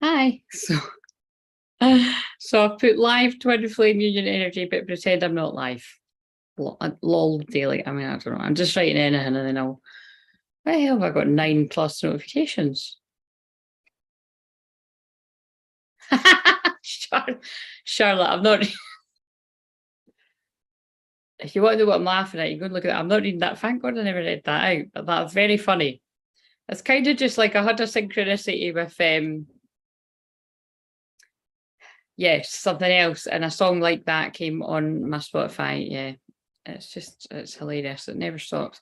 Hi. So I've put live twin flame union energy, but pretend I'm not live. Lol daily. I mean, I don't know. I'm just writing anything and then I'll. Why the hell have I got 9+ notifications? Charlotte, I'm not. If you want to know what I'm laughing at, you go and look at that. I'm not reading that. Thank God I never read that out, but that's very funny. It's kind of just like I had a synchronicity with yes, something else, and a song like that came on my Spotify. Yeah, it's hilarious. It never stops.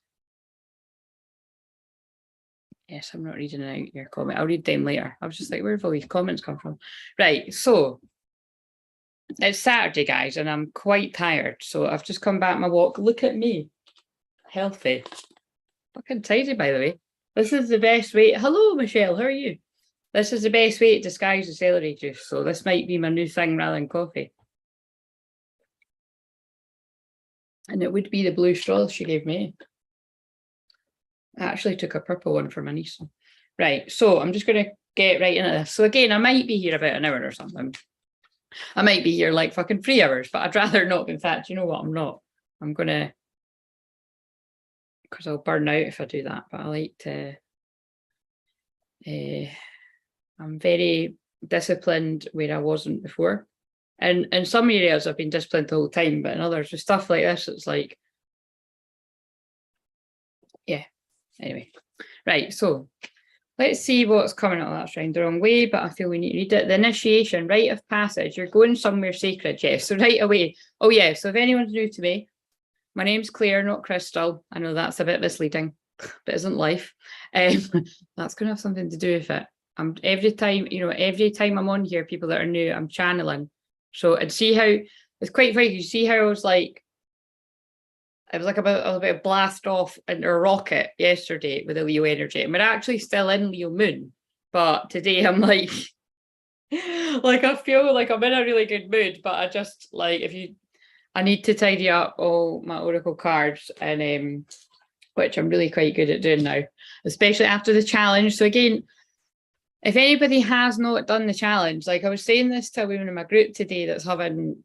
Yes, I'm not reading out your comment. I'll read them later. I was just like, where have all these comments come from? Right, so it's Saturday, guys, and I'm quite tired. So I've just come back my walk. Look at me, healthy, fucking tidy, by the way. This is the best way. Hello, Michelle. How are you? This is the best way to disguise the celery juice. So this might be my new thing rather than coffee. And it would be the blue straw she gave me. I actually took a purple one for my niece. Right, so I'm just going to get right into this. So again, I might be here about an hour or something. I might be here like fucking 3 hours, but I'd rather not. In fact, you know what? I'm not. I'm going to, because I'll burn out if I do that. But I like to, I'm very disciplined where I wasn't before. And in some areas, I've been disciplined the whole time, but in others, with stuff like this, it's like, yeah. Anyway, right, so let's see what's coming out of that shrine. The wrong way, but I feel we need to read it. The initiation, rite of passage. You're going somewhere sacred, yes. So right away. Oh, yeah. So if anyone's new to me, my name's Claire, not Crystal. I know that's a bit misleading, but isn't life. That's going to have something to do with it. Every time I'm on here, people that are new, I'm channeling. So and see how it's quite funny. You see how I was like about to blast off into a rocket yesterday with the Leo energy. And we're actually still in Leo moon, but today I'm like I feel like I'm in a really good mood, but I just like I need to tidy up all my oracle cards, and which I'm really quite good at doing now, especially after the challenge. So again, if anybody has not done the challenge, like I was saying this to a woman in my group today that's having,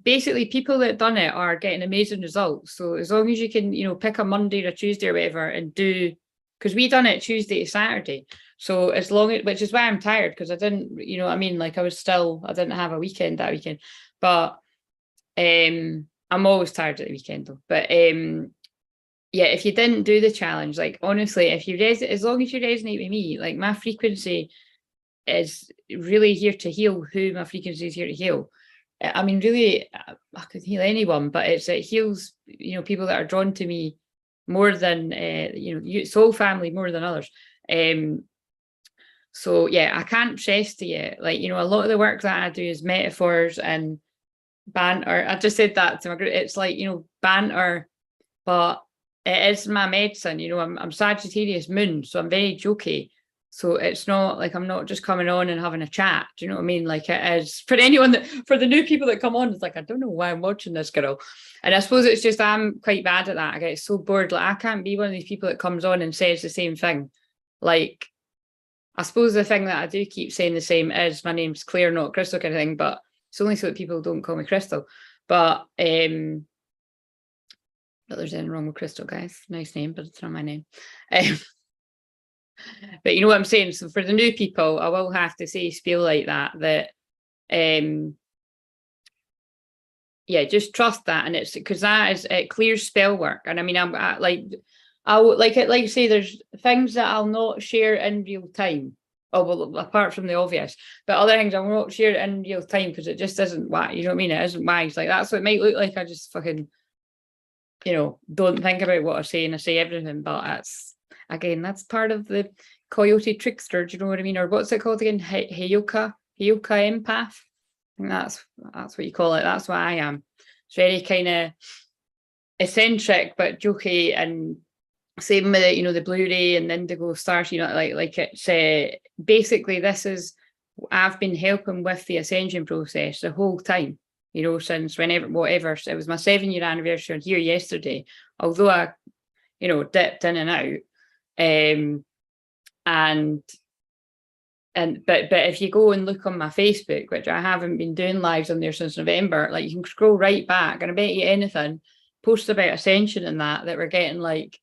basically people that done it are getting amazing results. So as long as you can, pick a Monday or a Tuesday or whatever and do, because we done it Tuesday to Saturday. So as long as, which is why I'm tired, because I didn't, I didn't have a weekend that weekend. But I'm always tired at the weekend though. But yeah, if you didn't do the challenge, like honestly, as long as you resonate with me, like my frequency is really here to heal who my frequency is here to heal. I mean, really, I could heal anyone, but it heals, people that are drawn to me more than, soul family more than others. So yeah, I can't stress to you, like, a lot of the work that I do is metaphors and banter. I just said that to my group. It's like, banter, but it is my medicine. I'm Sagittarius moon, so I'm very jokey. So it's not like I'm not just coming on and having a chat. Do you know what I mean? Like it is for for the new people that come on, it's like, I don't know why I'm watching this girl. And I suppose it's just I'm quite bad at that. I get so bored. Like I can't be one of these people that comes on and says the same thing. Like, I suppose the thing that I do keep saying the same is my name's Claire, not Crystal kind of thing, but it's only so that people don't call me Crystal. But not there's anything wrong with Crystal, guys. Nice name, but it's not my name. But you know what I'm saying? So for the new people, I will have to say spiel like that just trust that. And it's because that is it clears spell work. And I mean, I say there's things that I'll not share in real time. Oh, well, apart from the obvious, but other things I will not share in real time because it just isn't wise. You know what I mean? It isn't wise. Like that's what it might look like. I just fucking, don't think about what I say and I say everything. But that's part of the coyote trickster. Do you know what I mean? Or what's it called again? Heyoka empath. I think that's what you call it. That's what I am. It's very kind of eccentric but jokey, and same with the Blu-ray and the indigo stars. Like it's basically this is I've been helping with the Ascension process the whole time. Since whatever. So it was my 7-year anniversary here yesterday, although I, dipped in and out. And but if you go and look on my Facebook, which I haven't been doing lives on there since November, like you can scroll right back, and I bet you anything, post about Ascension and that we're getting like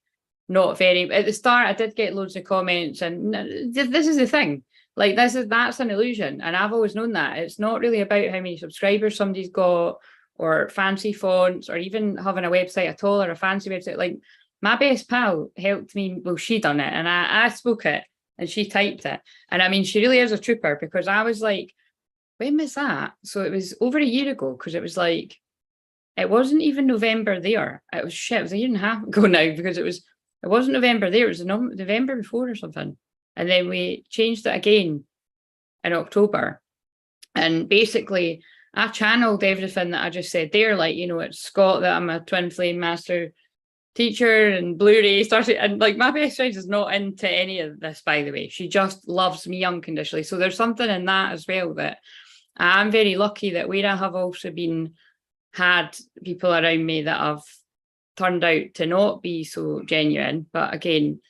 not very. At the start, I did get loads of comments, and this is the thing. Like that's an illusion, and I've always known that it's not really about how many subscribers somebody's got, or fancy fonts, or even having a website at all, or a fancy website. Like my best pal helped me. Well, she done it, and I spoke it, and she typed it. And I mean, she really is a trooper, because I was like, when was that? So it was over a year ago, because it was like, it wasn't even November there. It was shit. It was a year and a half ago now, because it wasn't November there. It was November before or something. And then we changed it again in October. And basically, I channeled everything that I just said there. Like, you know, it's Scott that I'm a Twinflame master teacher and Blu-ray started. And like, my best friend is not into any of this, by the way. She just loves me unconditionally. So there's something in that as well, that I'm very lucky that where I have also had people around me that have turned out to not be so genuine. But again,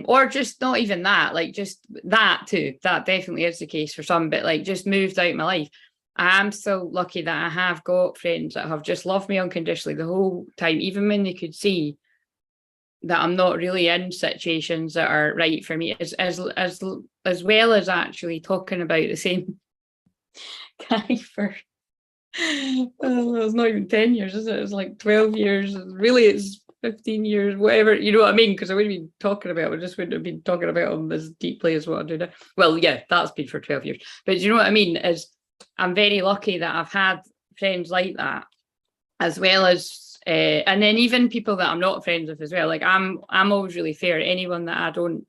or just not even that, like just that too. That definitely is the case for some, but like just moved out my life. I'm still lucky that I have got friends that have just loved me unconditionally the whole time, even when they could see that I'm not really in situations that are right for me, as well as actually talking about the same guy for it's not even 10 years, is it? It's like 12 years. Really, it's 15 years, whatever, you know what I mean? Because I wouldn't be talking about, I just wouldn't have been talking about him as deeply as what I do now. Well, yeah, that's been for 12 years. But you know what I mean? Is I'm very lucky that I've had friends like that, as well as, and then even people that I'm not friends with as well. Like I'm always really fair. Anyone that I don't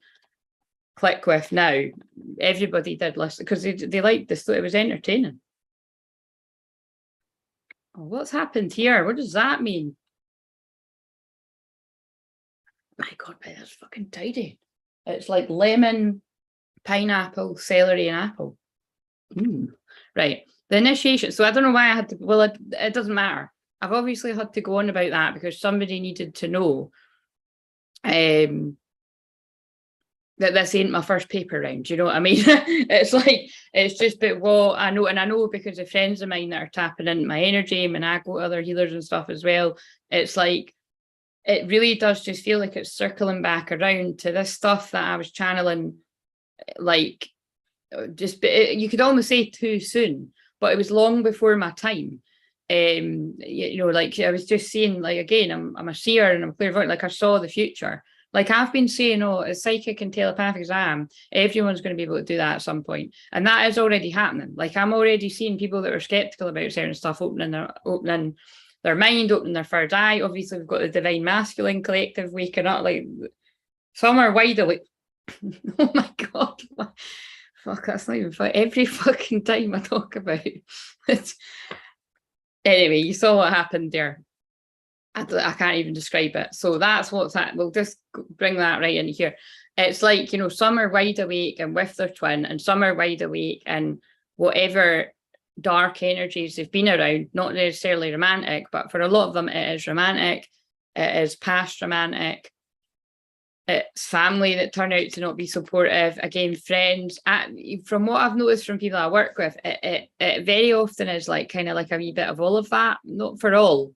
click with now, everybody did listen, because they liked this. It was entertaining. Oh, what's happened here? What does that mean? My God, that's fucking tidy. It's like lemon, pineapple, celery, and apple. Right. The initiation. So I don't know why I had to. Well, it doesn't matter. I've obviously had to go on about that because somebody needed to know that this ain't my first paper round. You know what I mean? It's like, it's just, but what I know, and I know because of friends of mine that are tapping into my energy, and I go to other healers and stuff as well. It's like, it really does just feel like it's circling back around to this stuff that I was channeling, like, just, you could almost say too soon, but it was long before my time. You know, like I was just saying, like, again, I'm a seer and I'm clairvoyant, like I saw the future. Like I've been saying, oh, as psychic and telepathic as I am, everyone's going to be able to do that at some point. And that is already happening. Like I'm already seeing people that are skeptical about certain stuff opening their mind, opening their third eye. Obviously, we've got the divine masculine collective waking up. Like some are wide awake. Oh my God. Fuck, that's not even fun. Every fucking time I talk about it. Anyway, you saw what happened there. I can't even describe it. So that's what's happening. We'll just bring that right into here. It's like, you know, some are wide awake and with their twin, and some are wide awake and whatever dark energies they've been around, not necessarily romantic, but for a lot of them, it is romantic. It is past romantic. It's family that turn out to not be supportive. Again, friends. From what I've noticed from people I work with, it very often is like kind of like a wee bit of all of that. Not for all,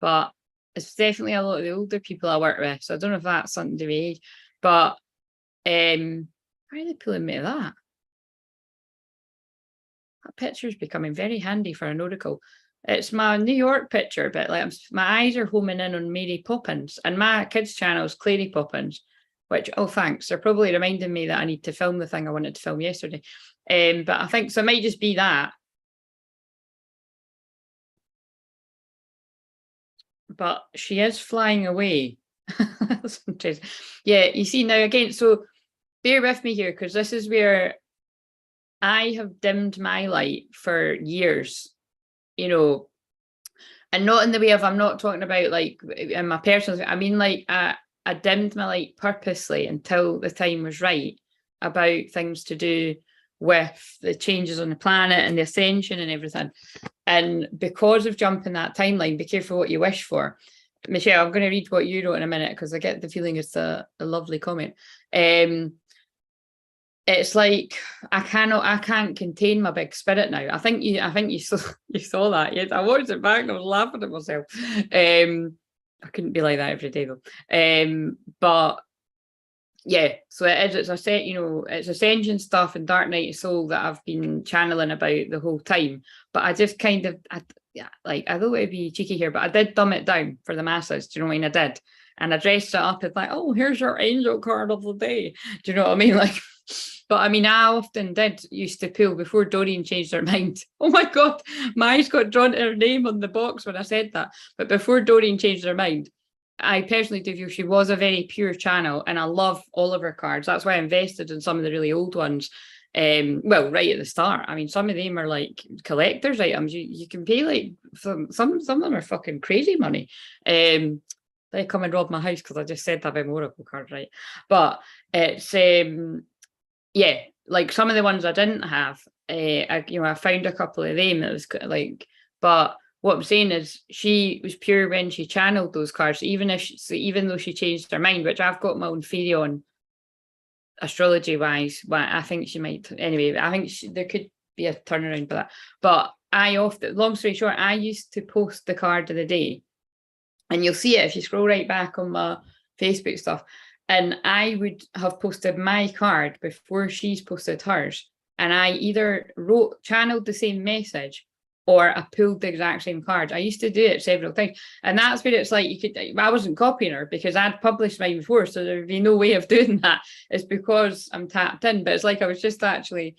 but it's definitely a lot of the older people I work with. So I don't know if that's something to do with age, but why are they pulling me to that? That picture's becoming very handy for an oracle. It's my New York picture, but like my eyes are homing in on Mary Poppins, and my kids' channel is Clary Poppins, which, oh, thanks. They're probably reminding me that I need to film the thing I wanted to film yesterday. But I think so. It might just be that. But she is flying away. That's interesting. Yeah, you see now again, so bear with me here, because this is where I have dimmed my light for years, you know, and not in the way of, I'm not talking about like in my personal, I mean like I dimmed my light purposely until the time was right about things to do with the changes on the planet and the ascension and everything. And because of jumping that timeline, be careful what you wish for. Michelle, I'm going to read what you wrote in a minute, because I get the feeling it's a lovely comment. it's like I can't contain my big spirit now. I think you saw that. Yes, I watched it back and I was laughing at myself. I couldn't be like that every day though. But yeah, so it's a set, it's Ascension stuff and Dark Night of Soul that I've been channeling about the whole time. But I just kind of, I don't want to be cheeky here, but I did dumb it down for the masses. Do you know what I mean? I did. And I dressed it up as like, oh, here's your angel card of the day. Do you know what I mean? Like, but I mean, I often used to pull before Doreen changed her mind. Oh my God, my eyes got drawn to her name on the box when I said that. But before Doreen changed her mind, I personally do feel she was a very pure channel, and I love all of her cards. That's why I invested in some of the really old ones. Well, right at the start. I mean, some of them are like collector's items. You can pay like some of them are fucking crazy money. They come and rob my house because I just said that about my oracle card, right? But it's yeah, like some of the ones I didn't have. I found a couple of them. It was like, but what I'm saying is she was pure when she channeled those cards, even though she changed her mind, which I've got my own theory on astrology wise. But I think she might anyway. I think there could be a turnaround for that. But long story short, I used to post the card of the day, and you'll see it if you scroll right back on my Facebook stuff. And I would have posted my card before she's posted hers, and I either channeled the same message, or I pulled the exact same card. I used to do it several times. And that's where it's like I wasn't copying her because I'd published mine before. So there'd be no way of doing that. It's because I'm tapped in. But it's like I was just actually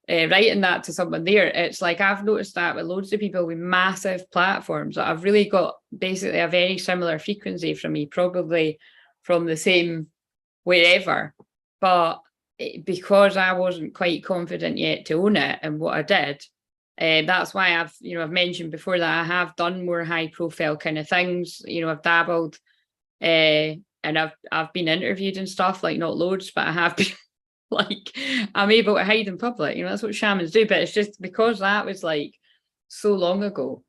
writing that to someone there. It's like I've noticed that with loads of people with massive platforms that I've really got basically a very similar frequency from me, probably from the same wherever. But because I wasn't quite confident yet to own it and what I did, that's why I've mentioned before that I have done more high profile kind of things. I've dabbled, and I've been interviewed and stuff, like not loads, but I have been like I'm able to hide in public. That's what shamans do. But it's just because that was like so long ago.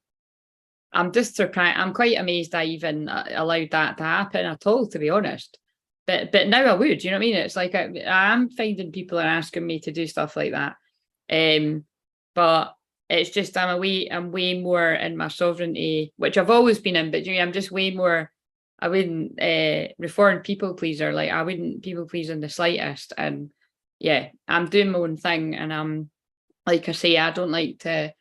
I'm just surprised. I'm quite amazed I even allowed that to happen at all, to be honest. But now I would. You know what I mean? It's like I am finding people are asking me to do stuff like that. But it's just I'm way more in my sovereignty, which I've always been in, but I'm just way more. I wouldn't reformed people pleaser. Like I wouldn't people please in the slightest. And yeah, I'm doing my own thing, and I'm like I say, I don't like to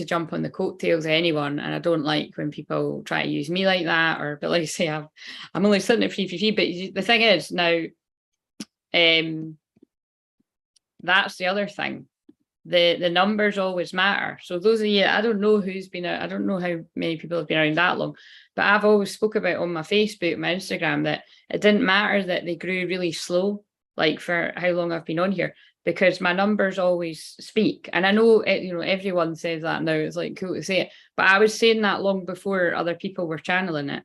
jump on the coattails of anyone, and I don't like when people try to use me like that. But like I say, I'm only sitting at free. But the thing is now, that's the other thing. The numbers always matter. So those of you, I don't know I don't know how many people have been around that long, but I've always spoke about on my Facebook, my Instagram, that it didn't matter that they grew really slow, like for how long I've been on here, because my numbers always speak. And I know everyone says that now. It's like cool to say it, but I was saying that long before other people were channeling it.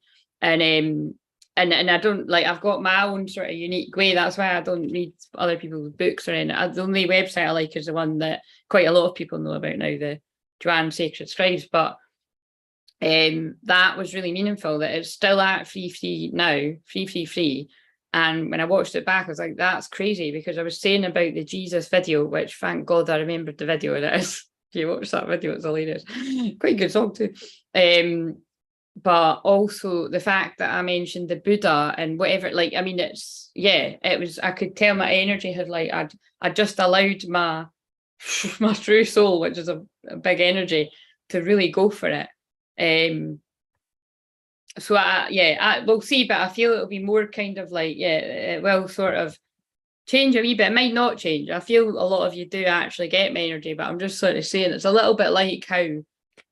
And I don't like, I've got my own sort of unique way. That's why I don't read other people's books or anything. The only website I like is the one that quite a lot of people know about now, the Joanne Sacred Scribes. But that was really meaningful that it's still at free now, free. And when I watched it back, I was like, that's crazy, because I was saying about the Jesus video, which thank God I remembered the video. And it is, if you watch that video, it's hilarious. Quite a good song too. But also the fact that I mentioned the Buddha and whatever, like, I mean, it was, I could tell my energy had like, I'd just allowed my true soul, which is a big energy, to really go for it. So we'll see, but I feel it'll be more kind of like, it will sort of change a wee bit. It might not change. I feel a lot of you do actually get my energy, but I'm just sort of saying it's a little bit like how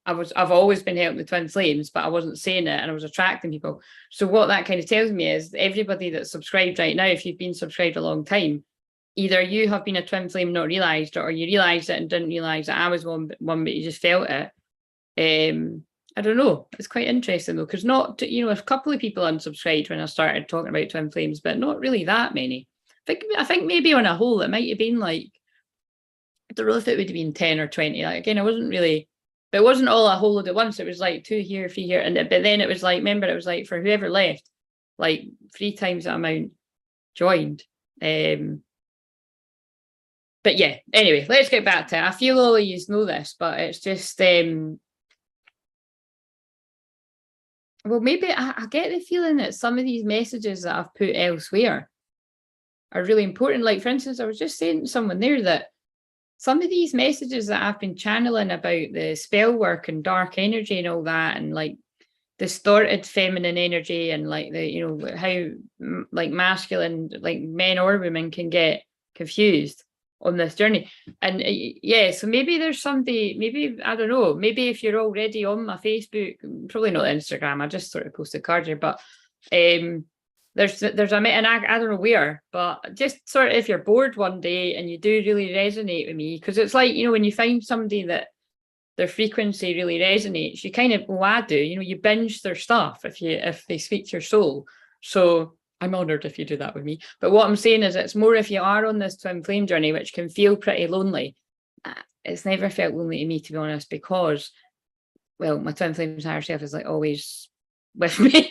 I've always been helping the twin flames, but I wasn't saying it and I was attracting people. So what that kind of tells me is everybody that's subscribed right now, if you've been subscribed a long time, either you have been a twin flame, not realised, or you realised it and didn't realise that I was one, but you just felt it. I don't know. It's quite interesting though, because a couple of people unsubscribed when I started talking about twin flames, but not really that many. I think maybe on a whole it might have been like, I don't know if it would have been 10 or 20. Like, again, I wasn't really. But it wasn't all a whole load at once. It was like 2 here, 3 here. But then it was like, remember, it was like for whoever left, like 3 times that amount joined. but yeah, anyway, let's get back to it. I feel all of you know this, but it's just well, maybe I get the feeling that some of these messages that I've put elsewhere are really important. Like, for instance, I was just saying to someone there that some of these messages that I've been channeling about the spell work and dark energy and all that, and like distorted feminine energy, and like the, you know, how like masculine, like men or women can get confused on this journey. And yeah, so maybe there's somebody, maybe, I don't know, maybe if you're already on my Facebook, probably not Instagram, I just sort of posted cards here, but there's a, and I don't know where, but just sort of if you're bored one day and you do really resonate with me, because it's like, you know, when you find somebody that their frequency really resonates, you kind of, well, I do, you know, you binge their stuff if they speak to your soul. So I'm honored if you do that with me. But what I'm saying is, it's more if you are on this twin flame journey, which can feel pretty lonely. It's never felt lonely to me, to be honest, because, well, my twin flame's higher self is like always with me.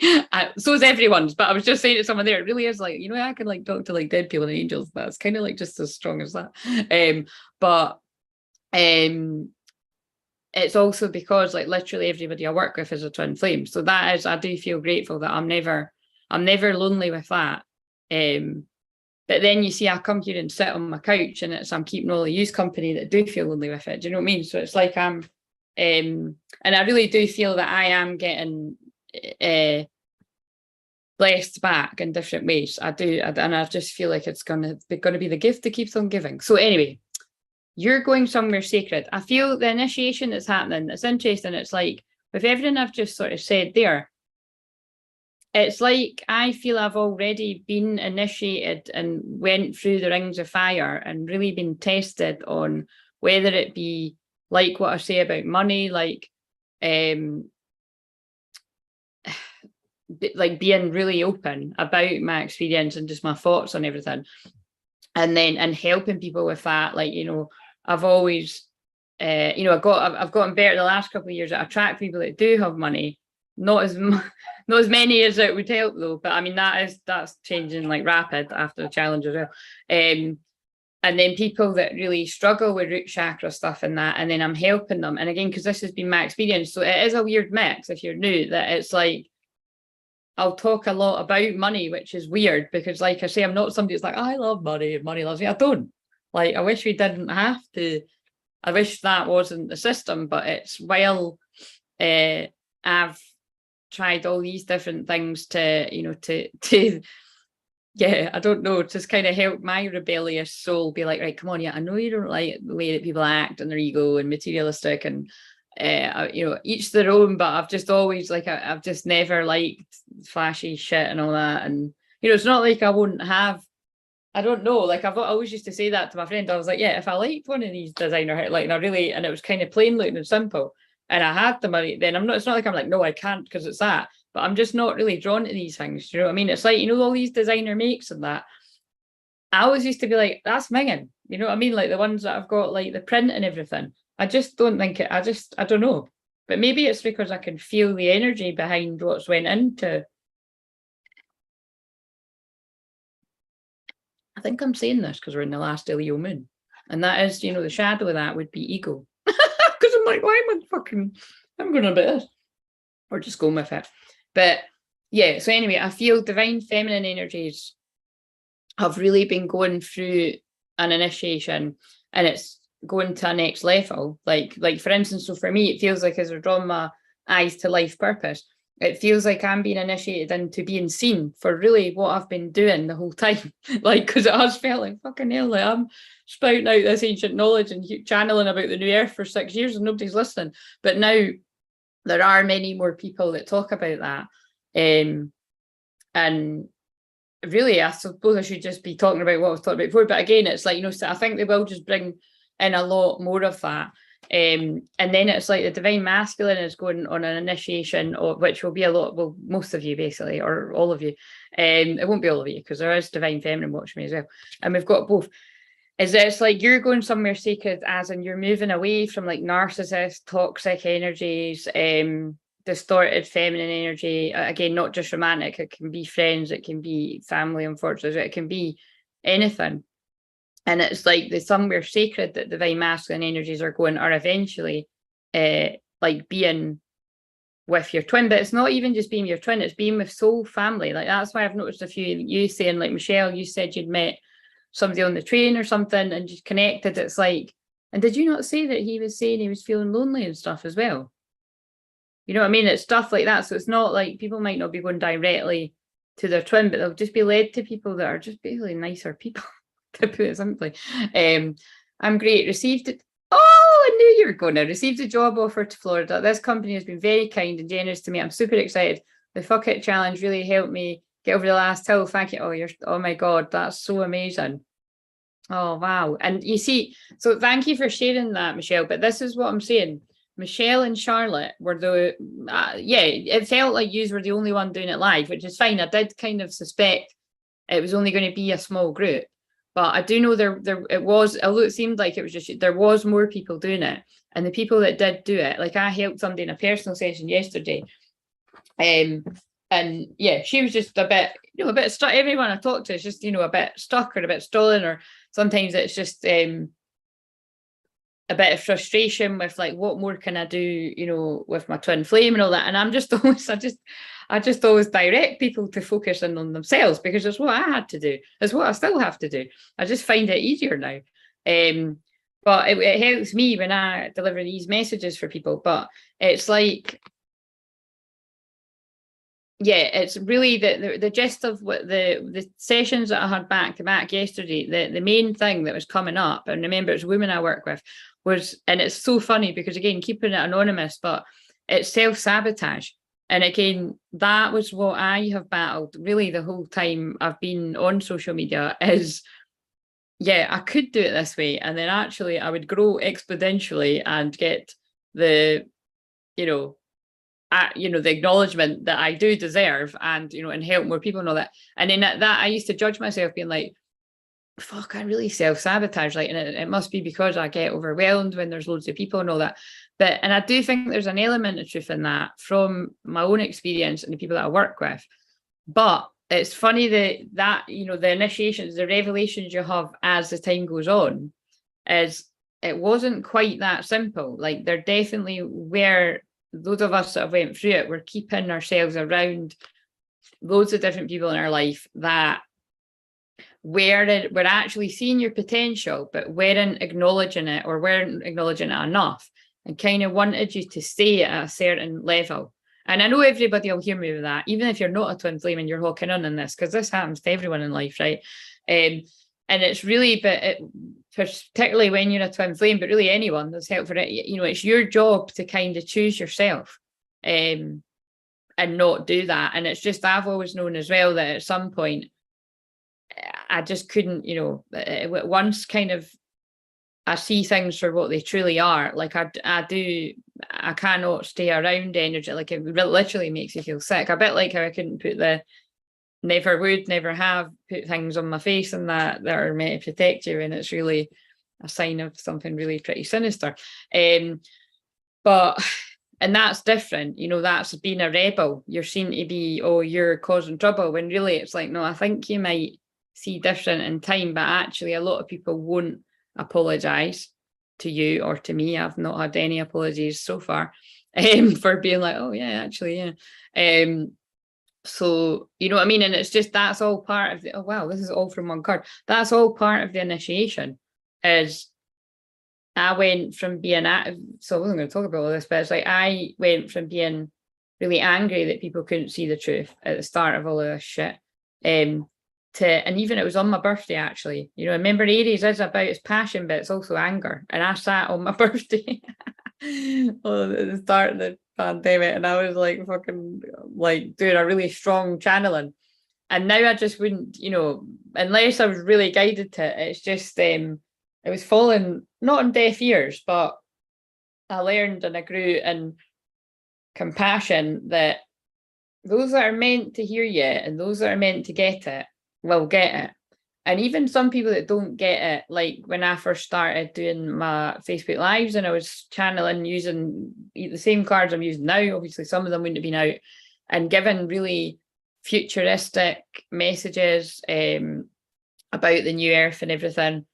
So is everyone's. But I was just saying to someone there, it really is like, you know, I can like talk to like dead people and angels. That's kind of like just as strong as that. It's also because like literally everybody I work with is a twin flame. So that is, I do feel grateful that I'm never lonely with that. But then you see, I come here and sit on my couch, and I'm keeping all the use company that do feel lonely with it. Do you know what I mean? So it's like and I really do feel that I am getting blessed back in different ways. I do, and I just feel like it's gonna be the gift that keeps on giving. So anyway, you're going somewhere sacred. I feel the initiation that's happening, it's interesting. It's like with everything I've just sort of said there, it's like I feel I've already been initiated and went through the rings of fire and really been tested on whether it be like what I say about money, like being really open about my experience and just my thoughts on everything, and helping people with that. Like, you know, I've always you know, I've gotten better the last couple of years at attract people that do have money. Not as many as it would help though, but I mean that's changing like rapid after the challenge as well. And then people that really struggle with root chakra stuff and that, and then I'm helping them. And again, because this has been my experience, so it is a weird mix if you're new, that it's like I'll talk a lot about money, which is weird because, like I say, I'm not somebody that's like, I love money and money loves me. I don't. Like, I wish we didn't have to. I wish that wasn't the system, but it's, well, I've tried all these different things to, you know, to yeah, I don't know, just kind of help my rebellious soul be like, right, come on, yeah, I know you don't like the way that people act and their ego and materialistic and you know, each their own, but I've just always like I've just never liked flashy shit and all that. And you know, it's not like I wouldn't have, I don't know, like I've always used to say that to my friend. I was like, yeah, if I liked one of these designer, like, and I really, and it was kind of plain looking and simple, and I had the money, then I'm not, it's not like I'm like, no, I can't because it's that, but I'm just not really drawn to these things. You know what I mean? It's like, you know, all these designer makes and that. I always used to be like, that's minging. You know what I mean? Like the ones that I've got, like the print and everything. I just don't think it, I don't know. But maybe it's because I can feel the energy behind what's went into. I think I'm saying this because we're in the last Leo moon. And that is, you know, the shadow of that would be ego. Because I'm like, why am I fucking, I'm going to bit this. Or just go with it. But yeah, so anyway, I feel divine feminine energies have really been going through an initiation, and it's going to a next level. Like for instance, so for me, it feels like as I've drawn my eyes to life purpose, it feels like I'm being initiated into being seen for really what I've been doing the whole time. Like, because it has felt like fucking hell, like I'm spouting out this ancient knowledge and channeling about the new earth for 6 years and nobody's listening. But now there are many more people that talk about that. And really, I suppose I should just be talking about what I was talking about before. But again, it's like, you know, so I think they will just bring in a lot more of that. And then it's like the divine masculine is going on an initiation, which will be a lot, well, most of you basically, or all of you. It won't be all of you because there is divine feminine watching me as well. And we've got both. Is that it's like you're going somewhere sacred, as in you're moving away from like narcissist, toxic energies, distorted feminine energy. Again, not just romantic, it can be friends, it can be family, unfortunately, it can be anything. And it's like the somewhere sacred that divine masculine energies are going, are eventually like being with your twin. But it's not even just being your twin, it's being with soul family. Like that's why I've noticed a few, you saying, like Michelle, you said you'd met somebody on the train or something and just connected. It's like, and did you not say that he was saying he was feeling lonely and stuff as well? You know what I mean? It's stuff like that. So it's not like people might not be going directly to their twin, but they'll just be led to people that are just basically nicer people, to put it simply. I'm great. Received it. Oh, I knew you were going to. Received a job offer to Florida. This company has been very kind and generous to me. I'm super excited. The Fuck It Challenge really helped me get over the last hill. Thank you. Oh my God, that's so amazing. Oh, wow. And you see, so thank you for sharing that, Michelle. But this is what I'm saying. Michelle and Charlotte were yeah, it felt like you were the only one doing it live, which is fine. I did kind of suspect it was only going to be a small group, but I do know it was, although it seemed like it was just, there was more people doing it. And the people that did do it, like I helped somebody in a personal session yesterday. And yeah, she was just a bit, a bit stuck. Everyone I talked to is just, a bit stuck or a bit stolen, or sometimes it's just a bit of frustration with like, what more can I do, with my twin flame and all that. And I'm just always, I just always direct people to focus in on themselves, because it's what I had to do. It's what I still have to do. I just find it easier now. But it helps me when I deliver these messages for people. But it's like, yeah, it's really the gist of what the sessions that I had back to back yesterday. The main thing that was coming up, and remember, it's women I work with, was, and it's so funny because again, keeping it anonymous, but it's self-sabotage. And again, that was what I have battled really the whole time I've been on social media. Is, yeah, I could do it this way, and then actually I would grow exponentially and get the, the acknowledgement that I do deserve, and and help more people and all that. And then that I used to judge myself, being like, fuck, I really self-sabotage, like, and it must be because I get overwhelmed when there's loads of people and all that. And I do think there's an element of truth in that from my own experience and the people that I work with. But it's funny that the initiations, the revelations you have as the time goes on, is it wasn't quite that simple. Like, there definitely were those of us that have went through it, we're keeping ourselves around loads of different people in our life that we're actually seeing your potential, but weren't acknowledging it, or weren't acknowledging it enough, and kind of wanted you to stay at a certain level. And I know everybody will hear me with that, even if you're not a twin flame and you're hawking on in this, because this happens to everyone in life, right? And it's really, but particularly when you're a twin flame, but really anyone that's helped for it, it's your job to kind of choose yourself and not do that. And it's just, I've always known as well that at some point I just couldn't, once kind of I see things for what they truly are, like I cannot stay around energy. Like, it literally makes you feel sick. A bit like how I couldn't put the never would, never have put things on my face and that are meant to protect you, and it's really a sign of something really pretty sinister. But and that's different, that's being a rebel. You're seen to be, oh, you're causing trouble, when really it's like, no, I think you might see different in time, but actually a lot of people won't apologize to you or to me. I've not had any apologies so far for being like, oh yeah, actually, yeah. So, you know what I mean? And it's just, that's all part of the, oh wow, this is all from one card. That's all part of the initiation. Is I went from being, so I wasn't going to talk about all this, but it's like I went from being really angry that people couldn't see the truth at the start of all of this shit, and even it was on my birthday, actually. Remember, Aries is about its passion, but it's also anger. And I sat on my birthday at the start of the pandemic, and I was like fucking like doing a really strong channeling. And now I just wouldn't, unless I was really guided to it. It's just it was falling not on deaf ears, but I learned and I grew in compassion that those that are meant to hear you and those that are meant to get it will get it. And even some people that don't get it, like when I first started doing my Facebook lives and I was channeling using the same cards I'm using now, obviously some of them wouldn't have been out, and given really futuristic messages about the new earth and everything,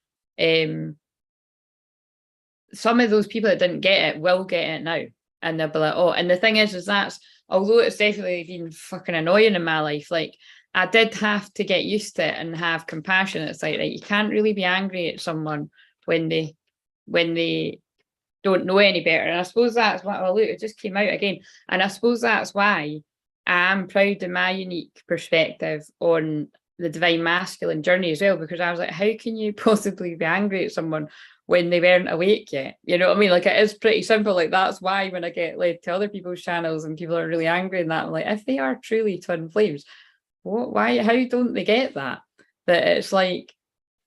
some of those people that didn't get it will get it now, and they'll be like, oh, and the thing is that's, although it's definitely been fucking annoying in my life, like I did have to get used to it and have compassion. It's like, right, you can't really be angry at someone when they don't know any better. And I suppose that's what, well, look, it just came out again. And I suppose that's why I am proud of my unique perspective on the divine masculine journey as well, because I was like, how can you possibly be angry at someone when they weren't awake yet? You know what I mean? Like, it is pretty simple. Like, that's why when I get led to other people's channels and people are really angry and that, I'm like, if they are truly twin flames, why, how don't they get that? That it's like,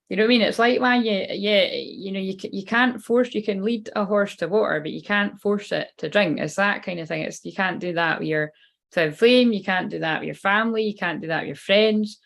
you know what I mean? It's like why you know, you can't force, you can lead a horse to water, but you can't force it to drink. It's that kind of thing. It's, you can't do that with your twin flame, you can't do that with your family, you can't do that with your friends.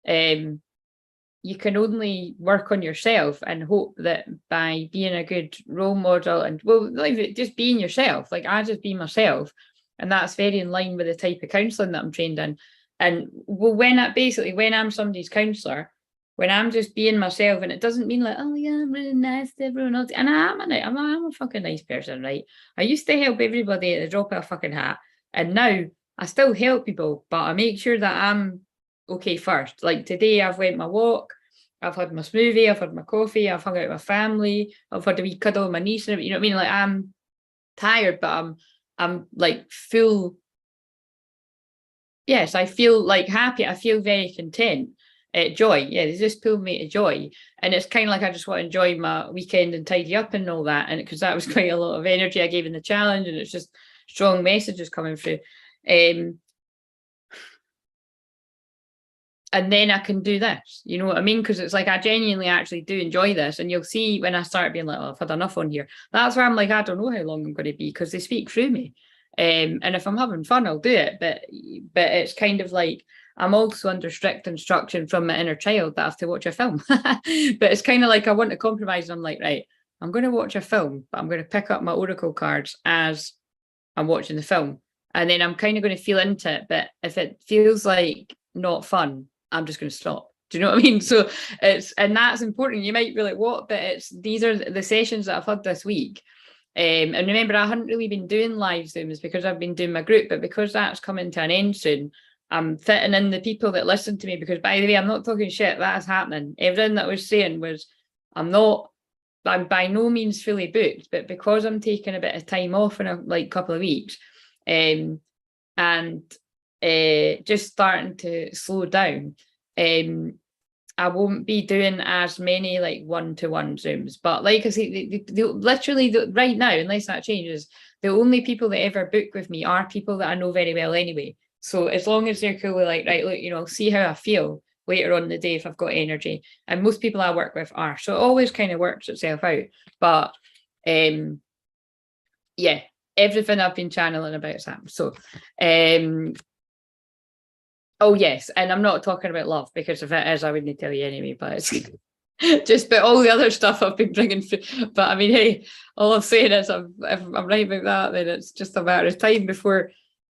You can only work on yourself and hope that by being a good role model and, well, like just being yourself, like I just be myself. And that's very in line with the type of counselling that I'm trained in. And well, when I'm somebody's counsellor, when I'm just being myself, and it doesn't mean like, oh yeah, I'm really nice to everyone else. And I'm a fucking nice person, right? I used to help everybody at the drop of a fucking hat. And now I still help people, but I make sure that I'm okay first. Like today I've went my walk, I've had my smoothie, I've had my coffee, I've hung out with my family, I've had a wee cuddle with my niece, and you know what I mean? Like I'm tired, but I'm like full. Yes, I feel like happy. I feel very content. Joy, yeah, they just pulled me to joy, and it's kind of like I just want to enjoy my weekend and tidy up and all that, and because that was quite a lot of energy I gave in the challenge, and it's just strong messages coming through, and then I can do this, you know what I mean? Because it's like I genuinely actually do enjoy this, and you'll see when I start being like, oh, I've had enough on here. That's where I'm like, I don't know how long I'm going to be, because they speak through me, and if I'm having fun, I'll do it. But it's kind of like, I'm also under strict instruction from my inner child that I have to watch a film. But it's kind of like I want to compromise. And I'm like, right, I'm going to watch a film, but I'm going to pick up my oracle cards as I'm watching the film. And then I'm kind of going to feel into it. But if it feels like not fun, I'm just going to stop. Do you know what I mean? So and that's important. You might be like, what? But these are the sessions that I've had this week. And remember, I hadn't really been doing live Zooms because I've been doing my group, but because that's coming to an end soon, I'm fitting in the people that listen to me, because by the way, I'm not talking shit, that is happening. Everything that I was saying was, I'm by no means fully booked, but because I'm taking a bit of time off in a couple of weeks, and just starting to slow down, I won't be doing as many like one-to-one Zooms. But like I say, literally right now, unless that changes, the only people that ever book with me are people that I know very well anyway. So as long as they're cool with like, right, look, you know, I'll see how I feel later on in the day if I've got energy. And most people I work with are. So it always kind of works itself out. But yeah, everything I've been channeling about Sam. So oh yes, and I'm not talking about love, because if it is, I wouldn't tell you anyway, but it's just but all the other stuff I've been bringing through. But I mean, hey, all I'm saying is if I'm right about that, then it's just a matter of time before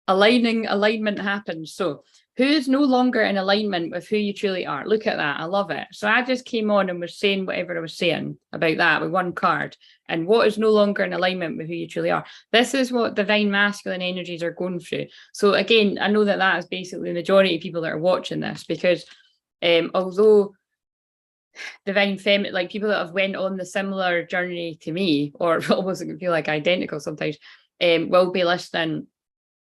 alignment happens. So who is no longer in alignment with who you truly are? Look at that. I love it. So I just came on and was saying whatever I was saying about that with one card. And what is no longer in alignment with who you truly are? This is what divine masculine energies are going through. So again, I know that is basically the majority of people that are watching this, because although divine feminine, like people that have went on the similar journey to me, or almost feel like identical sometimes, will be listening.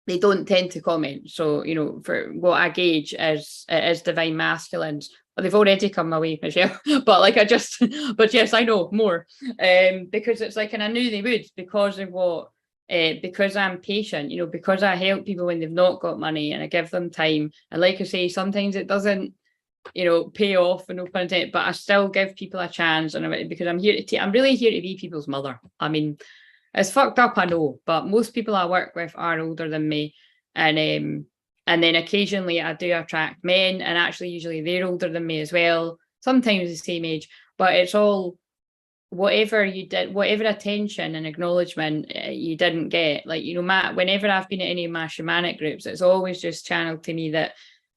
They don't tend to comment. So, you know, for what I gauge is divine masculines. Well, they've already come my way, Michelle. But but yes, I know more. Because it's like, and I knew they would, because of what, because I'm patient, you know, because I help people when they've not got money, and I give them time. And like I say, sometimes it doesn't, you know, pay off, and no pun intended, but I still give people a chance. And because I'm really here to be people's mother. I mean, it's fucked up, I know, but most people I work with are older than me, and then occasionally I do attract men, and actually usually they're older than me as well, sometimes the same age. But it's all whatever you did, whatever attention and acknowledgement you didn't get. Like, you know, Matt, whenever I've been at any of my shamanic groups, it's always just channeled to me that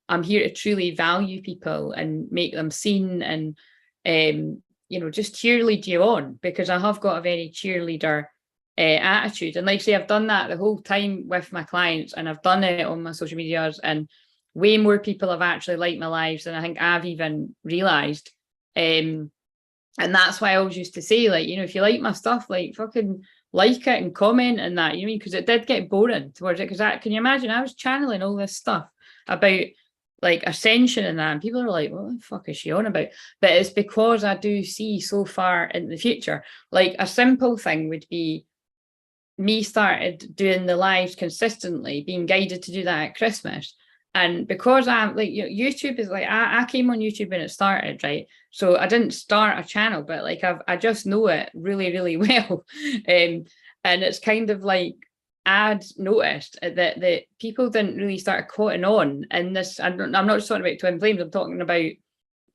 I'm here to truly value people and make them seen, and you know, just cheerlead you on, because I have got a very cheerleader attitude. And like I say, I've done that the whole time with my clients, and I've done it on my social medias, and way more people have actually liked my lives than I think I've even realised. And that's why I always used to say, like, you know, if you like my stuff, like, fucking like it and comment and that, you know, because it did get boring towards it. Because can you imagine, I was channeling all this stuff about like Ascension and that, and people are like, what the fuck is she on about? But it's because I do see so far in the future. Like, a simple thing would be me started doing the lives consistently, being guided to do that at Christmas. And because I'm like, you know, YouTube is like, I came on YouTube when it started, right? So I didn't start a channel, but like I just know it really, really well. And it's kind of like, I'd noticed that people didn't really start caught on in this. I'm not just talking about Twinflames, I'm talking about,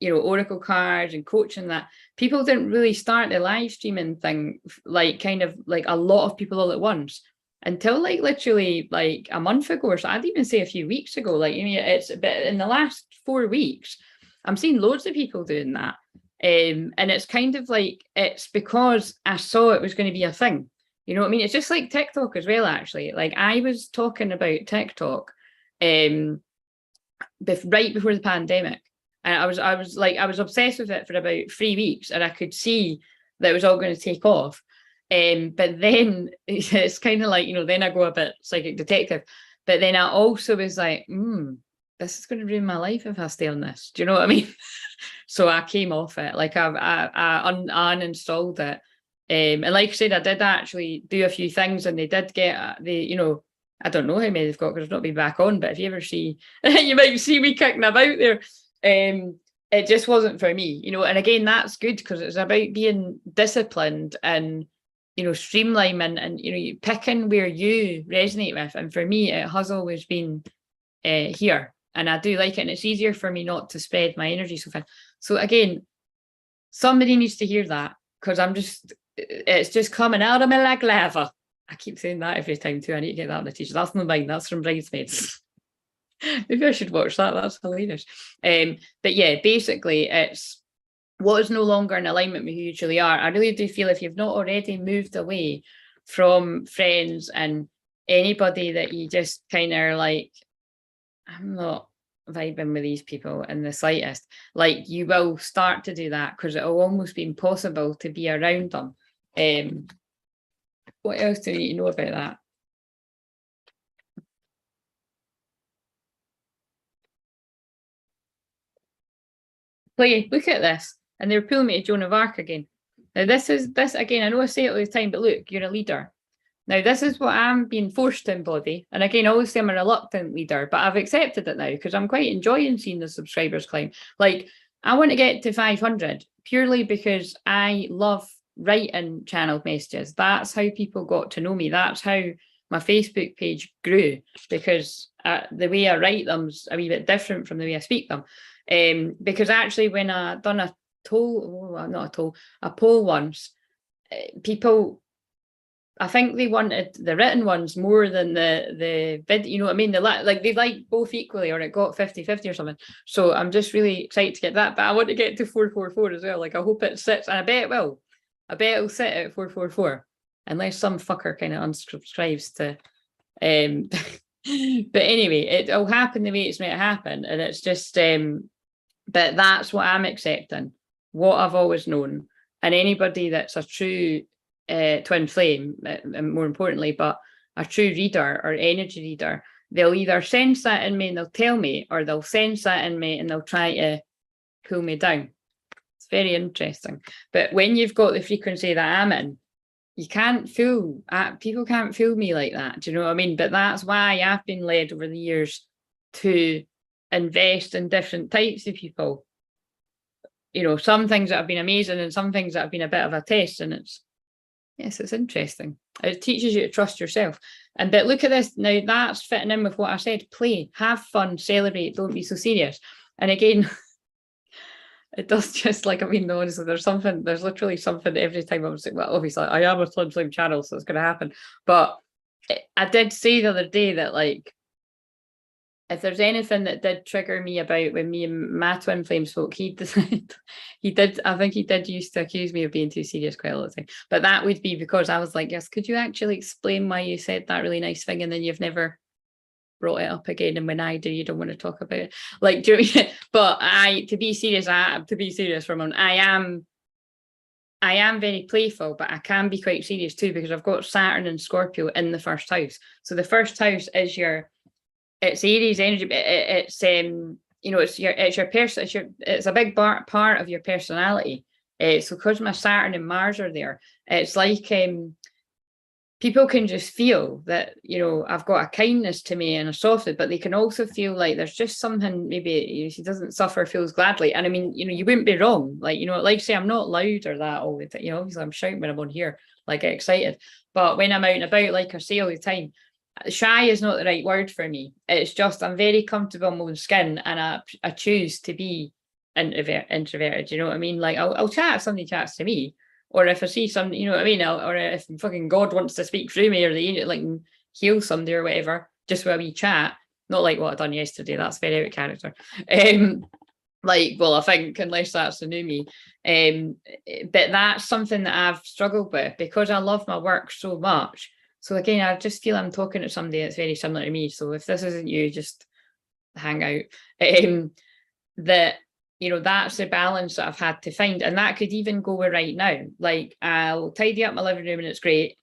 you know, oracle cards and coaching, that people didn't really start the live streaming thing, like kind of like a lot of people all at once, until like literally like a month ago, or so. I'd even say a few weeks ago. Like, I mean, it's a bit in the last 4 weeks, I'm seeing loads of people doing that. And it's kind of like, it's because I saw it was going to be a thing. You know what I mean? It's just like TikTok as well, actually. Like, I was talking about TikTok right before the pandemic. And I was obsessed with it for about 3 weeks, and I could see that it was all going to take off. But then it's kind of like, you know, then I go a bit psychic detective. But then I also was like, this is going to ruin my life if I stay on this. Do you know what I mean? So I came off it. Like, I uninstalled it. And like I said, I did actually do a few things, and they did get you know, I don't know how many they've got because I've not been back on. But if you ever see, you might see me kicking about there. It just wasn't for me, you know. And again, that's good, because it's about being disciplined and, you know, streamlining, and you know, picking where you resonate with. And for me, it has always been here, and I do like it, and it's easier for me not to spread my energy so far. So again, somebody needs to hear that, because it's just coming out of me like lava. I keep saying that every time too. I need to get that on the t-shirt. That's not mine, that's from Bridesmaids. Maybe I should watch that. That's hilarious. But yeah, basically, it's what is no longer in alignment with who you truly are. I really do feel, if you've not already moved away from friends and anybody that you just kind of are like, I'm not vibing with these people in the slightest, like, you will start to do that, because it will almost be impossible to be around them. What else do you need to know about that? Play, look at this. And they're pulling me to Joan of Arc again. Now, this again, I know I say it all the time, but look, you're a leader. Now, this is what I'm being forced to embody. And again, I always say I'm a reluctant leader, but I've accepted it now, because I'm quite enjoying seeing the subscribers climb. Like, I want to get to 500 purely because I love writing channeled messages. That's how people got to know me. That's how my Facebook page grew, because the way I write them's a wee bit different from the way I speak them. Because actually, when I done a poll once, people, I think they wanted the written ones more than the video, you know what I mean? They like both equally, or it got 50-50 or something. So I'm just really excited to get that, but I want to get to 444 as well. Like, I hope it sits, and I bet it will. I bet it'll sit at 444, unless some fucker kind of unsubscribes to but anyway, it'll happen the way it's meant to happen. And it's just but that's what I'm accepting, what I've always known. And anybody that's a true twin flame, and more importantly, but a true reader or energy reader, they'll either sense that in me and they'll tell me, or they'll sense that in me and they'll try to pull me down. It's very interesting. But when you've got the frequency that I'm in, you can't fool, people can't fool me like that. Do you know what I mean? But that's why I've been led over the years to invest in different types of people. You know, some things that have been amazing, and some things that have been a bit of a test. And it's interesting. It teaches you to trust yourself. And but look at this now, that's fitting in with what I said. Play, have fun, celebrate, don't be so serious. And again, it does, just like, I mean, honestly, there's literally something every time I'm saying, well, obviously I am a Twin Flame channel, so it's going to happen. But I did say the other day that, like, if there's anything that did trigger me about when me and my twin flame spoke, I think he did used to accuse me of being too serious quite a lot of time. But that would be because I was like, yes, could you actually explain why you said that really nice thing and then you've never brought it up again, and when I do, you don't want to talk about it. Like, do you know what I mean? But to be serious for a moment, I am very playful, but I can be quite serious too, because I've got Saturn and Scorpio in the first house. So the first house is it's Aries energy. It's it's your person. It's a big part of your personality. So because my Saturn and Mars are there, it's like people can just feel that, I've got a kindness to me and a softness, but they can also feel like there's just something, maybe she doesn't suffer, feels gladly. And I mean, you wouldn't be wrong. Like say I'm not loud or that all the time, obviously I'm shouting when I'm on here, like get excited. But when I'm out and about, like I say all the time, shy is not the right word for me. It's just, I'm very comfortable in my own skin, and I choose to be introverted, you know what I mean? Like I'll chat if somebody chats to me, or if I see something, you know what I mean? Or if fucking God wants to speak through me, or the heal somebody or whatever, just with a wee chat. Not like what I done yesterday. That's very out of character. I think, unless that's the new me. But that's something that I've struggled with because I love my work so much. So again, I just feel I'm talking to somebody that's very similar to me. So if this isn't you, just hang out. That's the balance that I've had to find. And that could even go with right now. Like I'll tidy up my living room and it's great.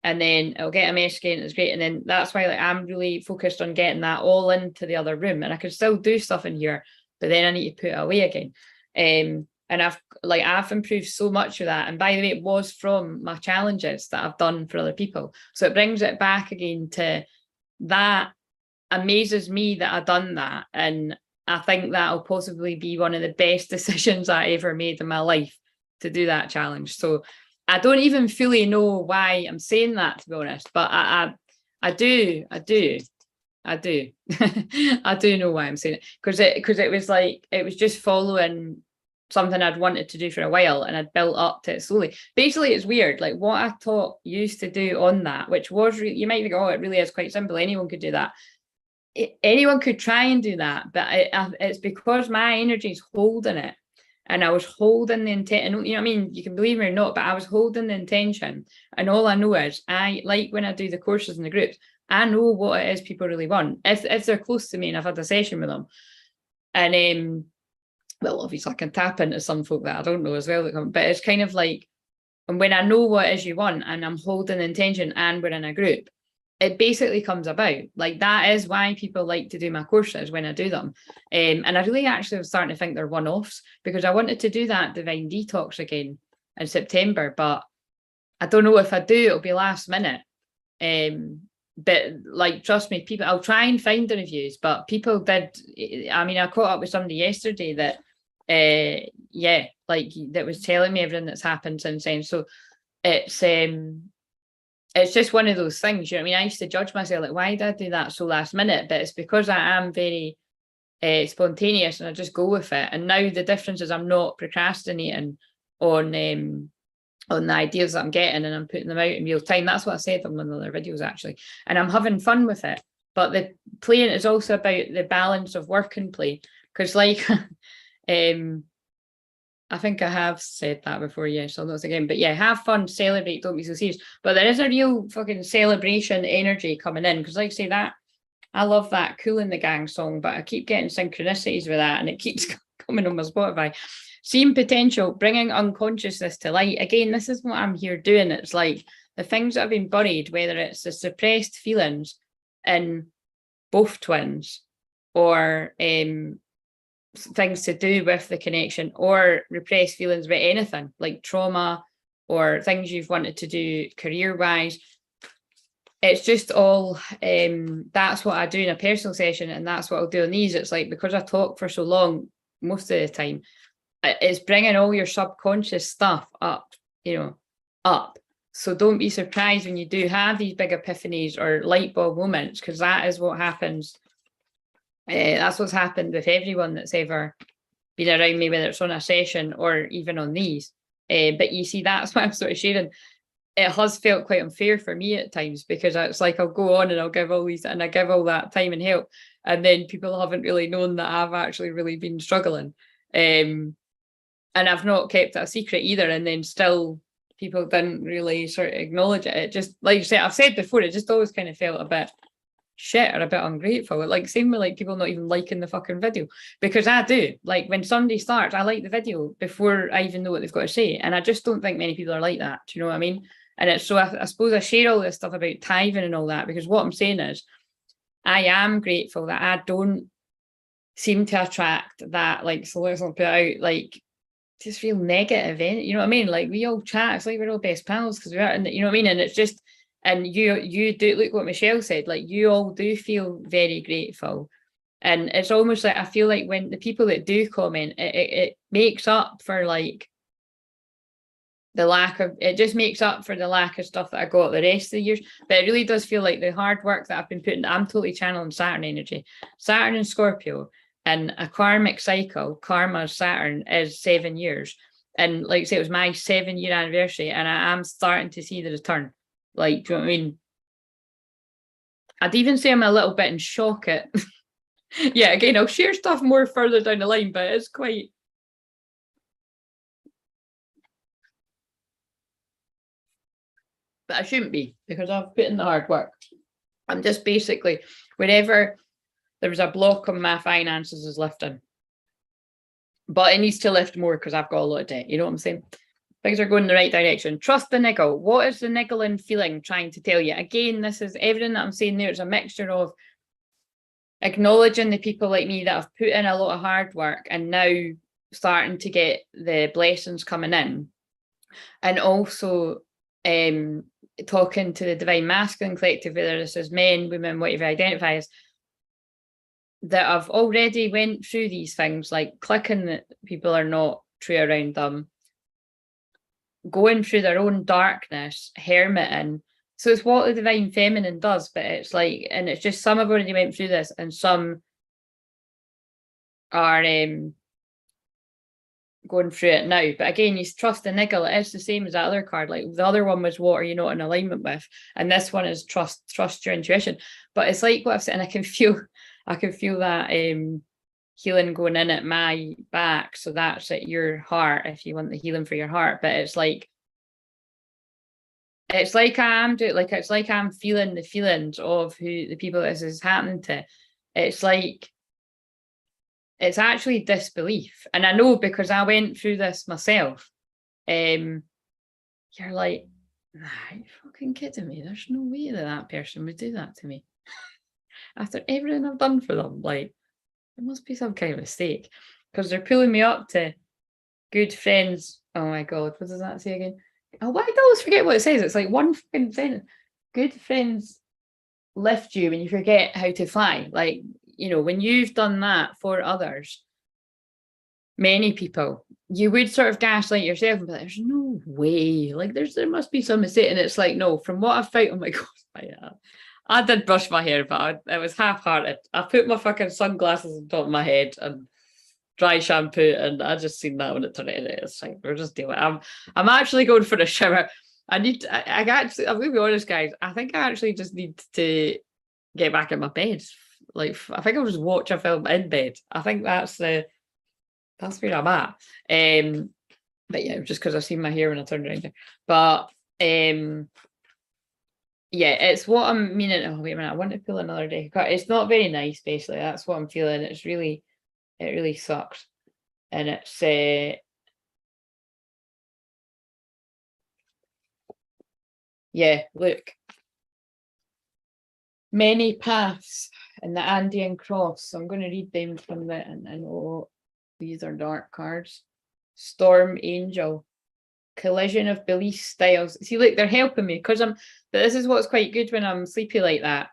And then I'll get a mess again and it's great. And then that's why I'm really focused on getting that all into the other room. And I can still do stuff in here, but then I need to put it away again. And I've improved so much of that. And by the way, it was from my challenges that I've done for other people. So it brings it back again to that. Amazes me that I've done that. And I think that'll possibly be one of the best decisions I ever made in my life, to do that challenge. So I don't even fully know why I'm saying that, to be honest, but I do. I do know why I'm saying it, because it was just following something I'd wanted to do for a while, and I'd built up to it slowly. Basically, it's weird. Like what I taught used to do on that, which was you might think, oh, it really is quite simple. Anyone could do that. Anyone could try and do that, but it's because my energy is holding it, and I was holding the intent. You know what I mean? You can believe me or not, but I was holding the intention, and all I know is when I do the courses and the groups, I know what it is people really want if they're close to me and I've had a session with them, and well, obviously I can tap into some folk that I don't know as well, but it's kind of like, and when I know what it is you want and I'm holding the intention and we're in a group, it basically comes about. Like that is why people like to do my courses when I do them. And I really actually was starting to think they're one-offs, because I wanted to do that Divine Detox again in September, but I don't know if I do, it'll be last minute. But like, trust me, people, I'll try and find the reviews, but people did. I mean, I caught up with somebody yesterday that, that was telling me everything that's happened since then. So it's just one of those things, you know what I mean? I used to judge myself, like, why did I do that so last minute? But it's because I am very spontaneous and I just go with it. And now the difference is I'm not procrastinating on the ideas that I'm getting, and I'm putting them out in real time. That's what I said on one of their videos, actually. And I'm having fun with it. But the playing is also about the balance of work and play. Because I think I have said that before, yes, I'll not again. But yeah, have fun, celebrate, don't be so serious. But there is a real fucking celebration energy coming in. Because like I say, that I love that Cool in the Gang song, but I keep getting synchronicities with that, and it keeps coming on my Spotify. Seeing potential, bringing unconsciousness to light. Again, this is what I'm here doing. It's like the things that have been buried, whether it's the suppressed feelings in both twins, or things to do with the connection, or repressed feelings about anything like trauma or things you've wanted to do career-wise. It's just all, that's what I do in a personal session, and that's what I'll do on these. It's like, because I talk for so long most of the time, it's bringing all your subconscious stuff up. So don't be surprised when you do have these big epiphanies or light bulb moments, because that is what happens. That's what's happened with everyone that's ever been around me, whether it's on a session or even on these. But you see, that's what I'm sort of sharing. It has felt quite unfair for me at times, because it's like I'll go on and I'll give all these, and I give all that time and help, and then people haven't really known that I've actually really been struggling. And I've not kept it a secret either, and then still people didn't really sort of acknowledge it. It just, like you said, I've said before, it just always kind of felt a bit shit or a bit ungrateful. Like same with like people not even liking the fucking video, because I do. Like when somebody starts, I like the video before I even know what they've got to say, and I just don't think many people are like that. Do you know what I mean? And it's so I suppose I share all this stuff about tithing and all that because what I'm saying is I am grateful that I don't seem to attract that, like, so let's not put out like just real negative, you know what I mean? Like we all chat, it's like we're all best pals because we are, and you know what I mean? And it's just, and you do, look what Michelle said, like you all do feel very grateful. And it's almost like I feel like when the people that do comment, it makes up for like the lack of, it just makes up for the lack of stuff that I got the rest of the years. But it really does feel like the hard work that I've been putting, I'm totally channeling Saturn energy. Saturn and Scorpio, and a karmic cycle, karma Saturn is 7 years. And like I say, it was my 7-year anniversary, and I am starting to see the return. Like, do you know what I mean? I'd even say I'm a little bit in shock at, yeah, again, I'll share stuff more further down the line, but it's quite, but I shouldn't be because I've put in the hard work. I'm just basically, whenever there was a block on my finances is lifting, but it needs to lift more because I've got a lot of debt. You know what I'm saying? Things are going in the right direction. Trust the niggle. What is the niggling feeling trying to tell you? Again, this is everything that I'm saying there. It's a mixture of acknowledging the people like me that have put in a lot of hard work and now starting to get the blessings coming in. And also talking to the divine masculine collective, whether this is men, women, whatever you identify as, that have already went through these things, like clicking that people are not true around them, going through their own darkness, hermiting. So it's what the divine feminine does, but it's like, and it's just some have already went through this and some are going through it now. But again, you trust the niggle. It is the same as that other card. Like the other one was, what are you not in alignment with? And this one is trust your intuition. But it's like what I've said, and I can feel that healing going in at my back. So that's at your heart if you want the healing for your heart. But it's like I'm doing, like it's like I'm feeling the feelings of who the people this is happening to. It's like it's actually disbelief. And I know because I went through this myself. You're like, nah, you're fucking kidding me. There's no way that person would do that to me. After everything I've done for them, like, there must be some kind of mistake. Because they're pulling me up to good friends. Oh my God, what does that say again? Oh, why do I always forget what it says? It's like one fucking sentence. Good friends lift you when you forget how to fly. Like, you know, when you've done that for others, many people, you would sort of gaslight yourself and be like, there's no way. Like, there must be some mistake. And it's like, no, from what I've found, oh my God, I did brush my hair, but it was half-hearted. I put my fucking sunglasses on top of my head and dry shampoo, and I just seen that when it turned out. It's like, we're just dealing. I'm actually going for a shower. I'm gonna be honest, guys. I think I actually just need to get back in my bed. Like, I think I'll just watch a film in bed. I think that's where I'm at. But yeah, just because I've seen my hair when I turned around there. But yeah, it's what I'm meaning. Oh, wait a minute, I want to pull another deck of cards. It's not very nice, basically. That's what I'm feeling. It really sucks. And it's yeah, look. Many paths in the Andean cross. So I'm going to read them from the, and I know these are dark cards. Storm Angel. Collision of belief styles. See, look, they're helping me because but this is what's quite good when I'm sleepy like that.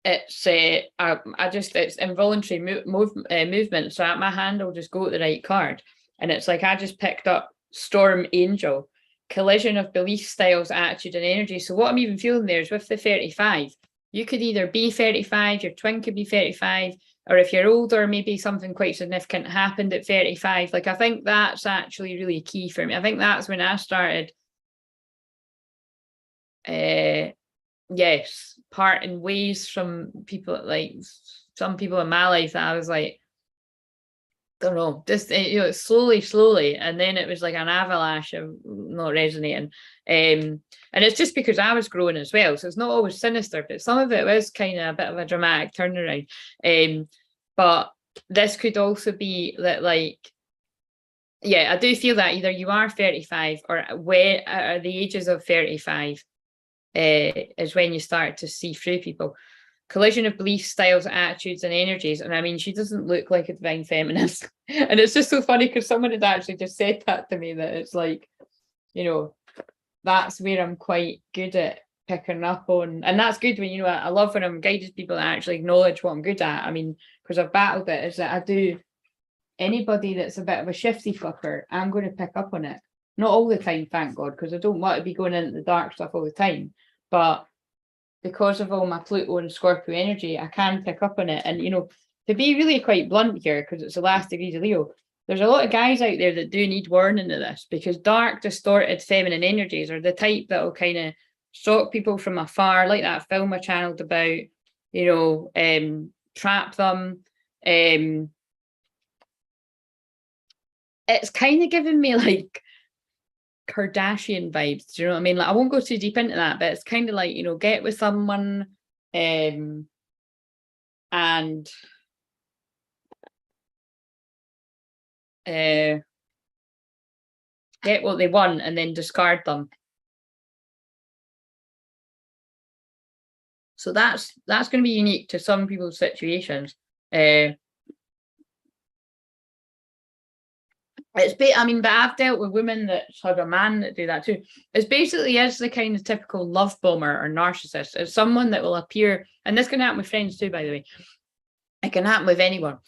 It's it's involuntary movement. So my hand will just go to the right card, and it's like I just picked up Storm Angel, collision of belief styles, attitude, and energy. So what I'm even feeling there is with the 35. You could either be 35, your twin could be 35, or if you're older, maybe something quite significant happened at 35. Like, I think that's actually really key for me. I think that's when I started yes, parting ways from people, like some people in my life that I was like, don't know, just slowly, and then it was like an avalanche of not resonating. And it's just because I was growing as well, so it's not always sinister, but some of it was kind of a bit of a dramatic turnaround. But this could also be that, like, yeah, I do feel that either you are 35 or where at the ages of 35 is when you start to see through people. Collision of beliefs, styles, attitudes, and energies. And I mean, she doesn't look like a divine feminist. And it's just so funny because someone had actually just said that to me, that it's like, that's where I'm quite good at picking up on. And that's good when, I love when I'm guided people that actually acknowledge what I'm good at. I mean, because I've battled it, is that I do, anybody that's a bit of a shifty fucker, I'm going to pick up on it. Not all the time, thank God, because I don't want to be going into the dark stuff all the time. But because of all my Pluto and Scorpio energy, I can pick up on it. And, to be really quite blunt here, because it's the last degree of Leo, there's a lot of guys out there that do need warning of this, because dark, distorted feminine energies are the type that will kind of stalk people from afar, like that film I channeled about, trap them. It's kind of giving me like Kardashian vibes. Do you know what I mean? Like, I won't go too deep into that, but it's kind of like, get with someone and get what they want and then discard them. So that's going to be unique to some people's situations. But I've dealt with women that had a man that do that too. It's basically is the kind of typical love bomber or narcissist. It's someone that will appear, and this can happen with friends too, by the way. It can happen with anyone.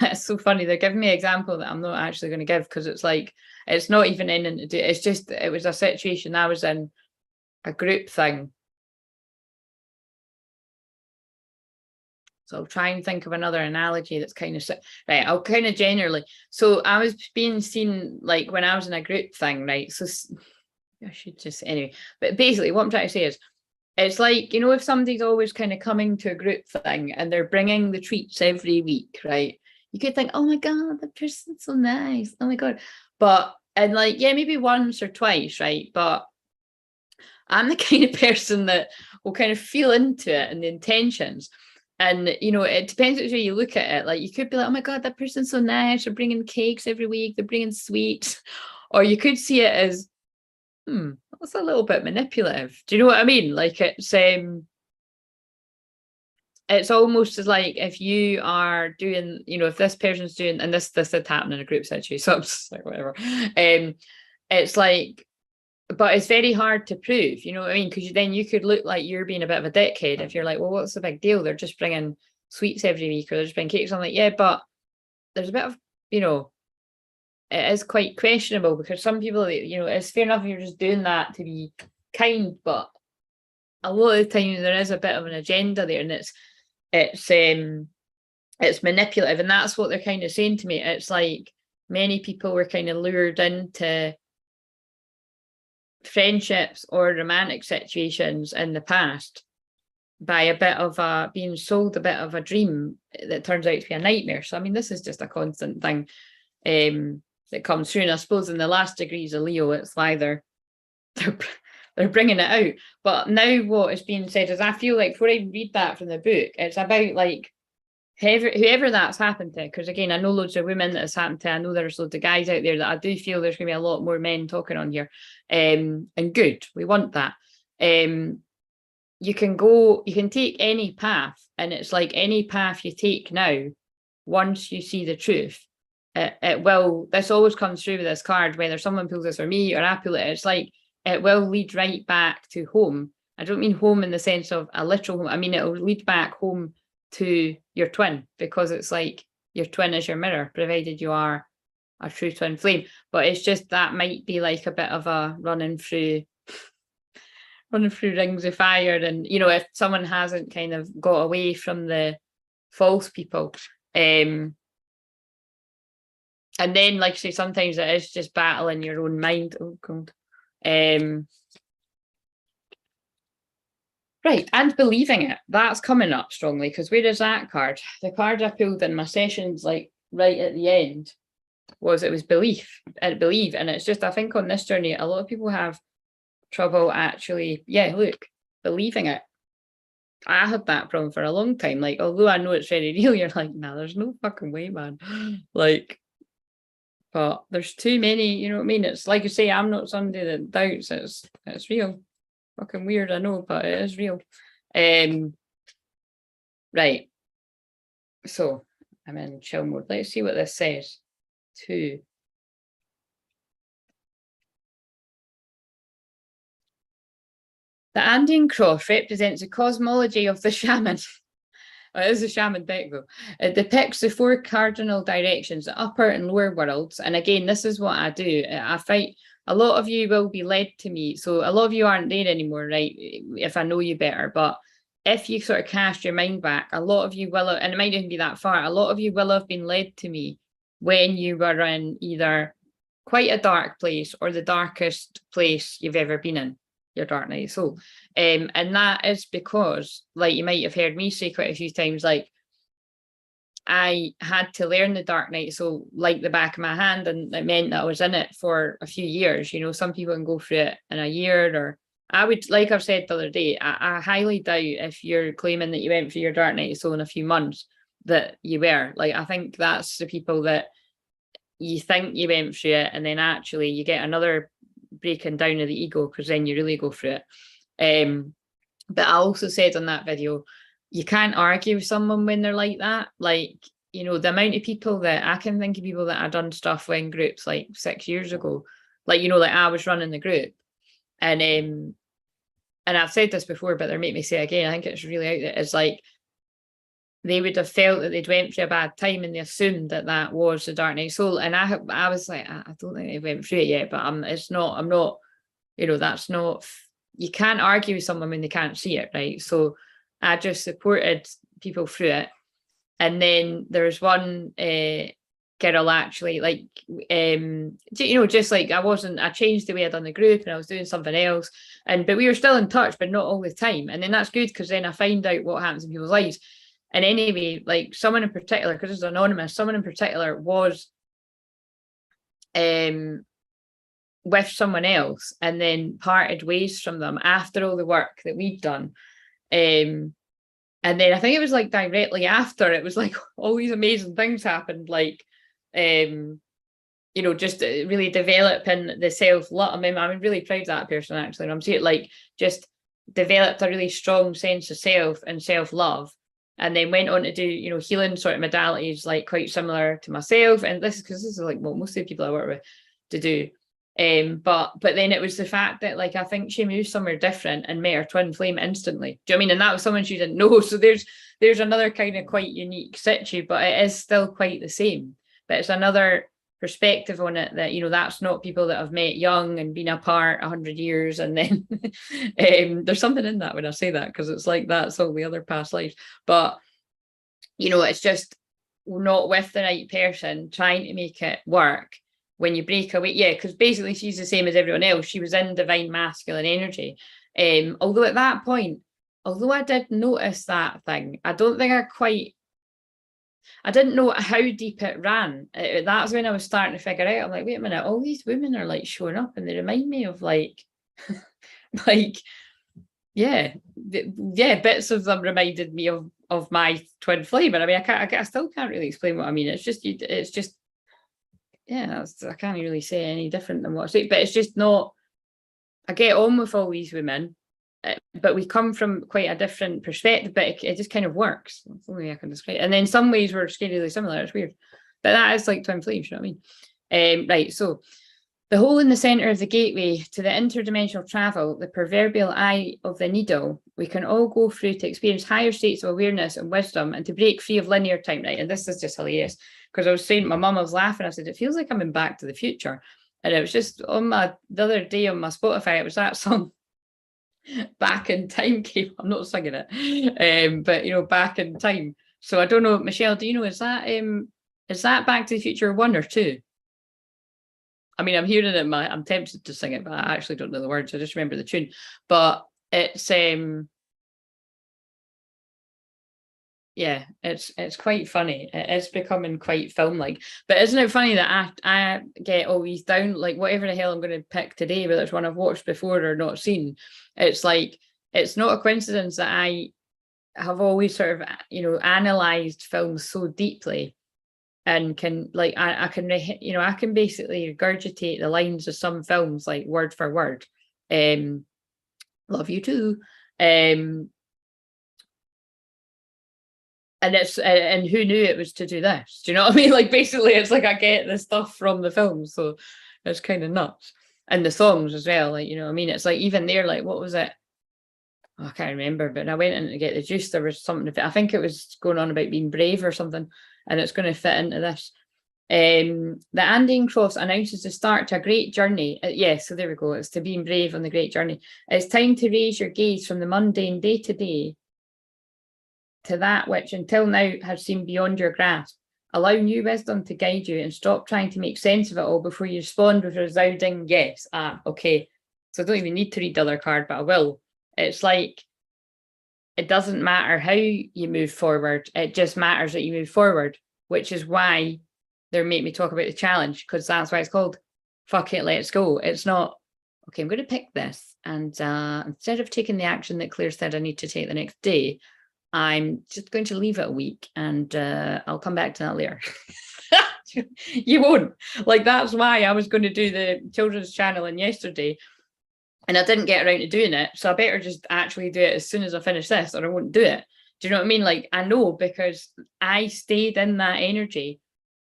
It's so funny. They're giving me an example that I'm not actually going to give, because it's like, it's not even anything to do. It's just, it was a situation I was in, a group thing. So I'll try and think of another analogy that's kind of right. I'll kind of generally. So I was being seen like when I was in a group thing, right? So I should just anyway. But basically, what I'm trying to say is, it's like, if somebody's always kind of coming to a group thing and they're bringing the treats every week, right? You could think, oh my God, that person's so nice. Oh my God. And like, yeah, maybe once or twice, right? But I'm the kind of person that will kind of feel into it and the intentions. And, it depends which way you look at it. Like, you could be like, oh my God, that person's so nice. They're bringing cakes every week. They're bringing sweets. Or you could see it as, that's a little bit manipulative. Do you know what I mean? Like, it's almost as like if you are doing, if this person's doing, and this did happen in a group situation, so I'm just like, whatever. It's like, but it's very hard to prove, you know what I mean? Because then you could look like you're being a bit of a dickhead if you're like, well, what's the big deal? They're just bringing sweets every week, or they're just bringing cakes. I'm like, yeah, but there's a bit of, it is quite questionable, because some people, it's fair enough if you're just doing that to be kind, but a lot of the time there is a bit of an agenda there, and it's manipulative, and that's what they're kind of saying to me. It's like many people were kind of lured into friendships or romantic situations in the past by a bit of being sold a bit of a dream that turns out to be a nightmare. So I mean, this is just a constant thing that comes through, and I suppose in the last degrees of Leo, it's why they're bringing it out. But now what is being said is, I feel like before I even read that from the book, it's about like whoever that's happened to, because again, I know loads of women that has happened to. I know there's loads of guys out there that I do feel there's going to be a lot more men talking on here, and good, we want that. You can take any path, and it's like any path you take now, once you see the truth, it will. This always comes through with this card, whether someone pulls this for me or I pull it. It's like it will lead right back to home. I don't mean home in the sense of a literal home. I mean, it will lead back home to your twin, because it's like your twin is your mirror, provided you are a true twin flame. But it's just that might be like a bit of a running through rings of fire. And if someone hasn't kind of got away from the false people, and then, like I say, sometimes it is just battling your own mind. Oh God. Right, and believing it, that's coming up strongly, because where is that card? The card I pulled in my sessions, like right at the end, was belief and believe. And it's just, I think on this journey, a lot of people have trouble actually, look, believing it. I had that problem for a long time. Like, although I know it's very real, you're like, nah, there's no fucking way, man. Like, but there's too many, you know what I mean? It's like you say, I'm not somebody that doubts it's real. Fucking weird, I know, but it is real. Right. So I'm in chill mode. Let's see what this says. 2. The Andean cross represents the cosmology of the shaman. It is a shaman deck though. It depicts the 4 cardinal directions, the upper and lower worlds. And again, this is what I do. I fight. A lot of you will be led to me. So a lot of you aren't there anymore, right? If I know you better. But if you sort of cast your mind back, a lot of you will, and it might even be that far, a lot of you will have been led to me when you were in either quite a dark place or the darkest place you've ever been in. Your dark night of soul. And that is because, like you might have heard me say quite a few times, like I had to learn the dark night soul like the back of my hand, and it meant that I was in it for a few years. You know, some people can go through it in a year, or I would, like I've said the other day, I highly doubt if you're claiming that you went through your dark night soul in a few months that you were. Like, I think that's the people that you think you went through it, and then actually you get another breaking down of the ego, because then you really go through it. But I also said on that video, you can't argue with someone when they're like that. Like, you know, the amount of people that I can think of, people that I've done stuff with in groups like 6 years ago, like, you know, like I was running the group, and I've said this before, but they're making me say it again, I think it's really out there, it's like they would have felt that they'd went through a bad time, and they assumed that that was the dark night soul. And I was like, I don't think they went through it yet, but I'm not, you know, that's not, you can't argue with someone when they can't see it, right? So I just supported people through it. And then there's one girl actually, like, you know, just like I changed the way I done the group, and I was doing something else, but we were still in touch, but not all the time. And then that's good, because then I find out what happens in people's lives. And anyway, like someone in particular, because it's anonymous, someone in particular was with someone else, and then parted ways from them after all the work that we'd done. And then I think it was like directly after, it was like all these amazing things happened, like, you know, just really developing the self-love. I mean, I'm really proud of that person, actually. And I'm saying, like, just developed a really strong sense of self and self-love. And then went on to do, you know, healing sort of modalities, like quite similar to myself. And this is because this is like what most of the people I work with to do. But then it was the fact that, like, I think she moved somewhere different and met her twin flame instantly. Do you know what I mean? And that was someone she didn't know. So there's another kind of quite unique situ, but it is still quite the same. But it's another perspective on it that, you know, that's not people that have met young and been apart 100 years, and then there's something in that when I say that, because it's like that's all the other past lives. But, you know, it's just not with the right person trying to make it work when you break away. Yeah, because basically she's the same as everyone else. She was in divine masculine energy. Although at that point, although I did notice that thing, I don't think I didn't know how deep it ran. That's when I was starting to figure out, I'm like, wait a minute, all these women are like showing up, and they remind me of like, like, bits of them reminded me of my twin flame. And I mean, I still can't really explain what I mean. It's just, I can't really say any different than what I say, but it's just not, I get on with all these women, but we come from quite a different perspective, but it just kind of works. That's the only way I can describe it. And then some ways we're scarily similar. It's weird, but that is like twin flames, you know what I mean? Right, so the hole in the center of the gateway to the interdimensional travel, the proverbial eye of the needle, we can all go through to experience higher states of awareness and wisdom, and to break free of linear time, right? And this is just hilarious, because I was saying, my mum was laughing, I said, it feels like I'm in Back to the Future. And it was just the other day on my Spotify, it was that song, Back in Time came. I'm not singing it, but you know, Back in Time. So I don't know, Michelle, do you know, is that Back to the Future 1 or 2? I mean, I'm hearing it I'm tempted to sing it, but I actually don't know the words. I just remember the tune. But it's yeah, it's quite funny. It is becoming quite film-like. But isn't it funny that I get all these down, like whatever the hell I'm going to pick today, whether it's one I've watched before or not seen, it's like, it's not a coincidence that I have always sort of, analysed films so deeply and can, like, I can, I can basically regurgitate the lines of some films, like word for word. Love you too. And who knew it was to do this? Do you know what I mean? Like, basically, it's like I get the stuff from the film, so it's kind of nuts. And the songs as well, like, I mean, it's like even there, like, what was it? Oh, I can't remember, but I went in to get the juice. There was something, I think it was going on about being brave or something, and it's going to fit into this. The Andean Cross announces the start to a great journey. So there we go. It's to being brave on the great journey. It's time to raise your gaze from the mundane day to day to that which until now has seemed beyond your grasp. Allow new wisdom to guide you and stop trying to make sense of it all before you respond with a resounding yes. Okay. So I don't even need to read the other card, but I will. It's like, it doesn't matter how you move forward. It just matters that you move forward, which is why they're making me talk about the challenge, because that's why it's called fuck it, let's go. It's not, okay, I'm going to pick this. And instead of taking the action that Claire said I need to take the next day, I'm just going to leave it a week and I'll come back to that later. You won't. Like, that's why I was going to do the children's channel in yesterday and I didn't get around to doing it. So I better just actually do it as soon as I finish this, or I won't do it. Do you know what I mean? Like, I know, because I stayed in that energy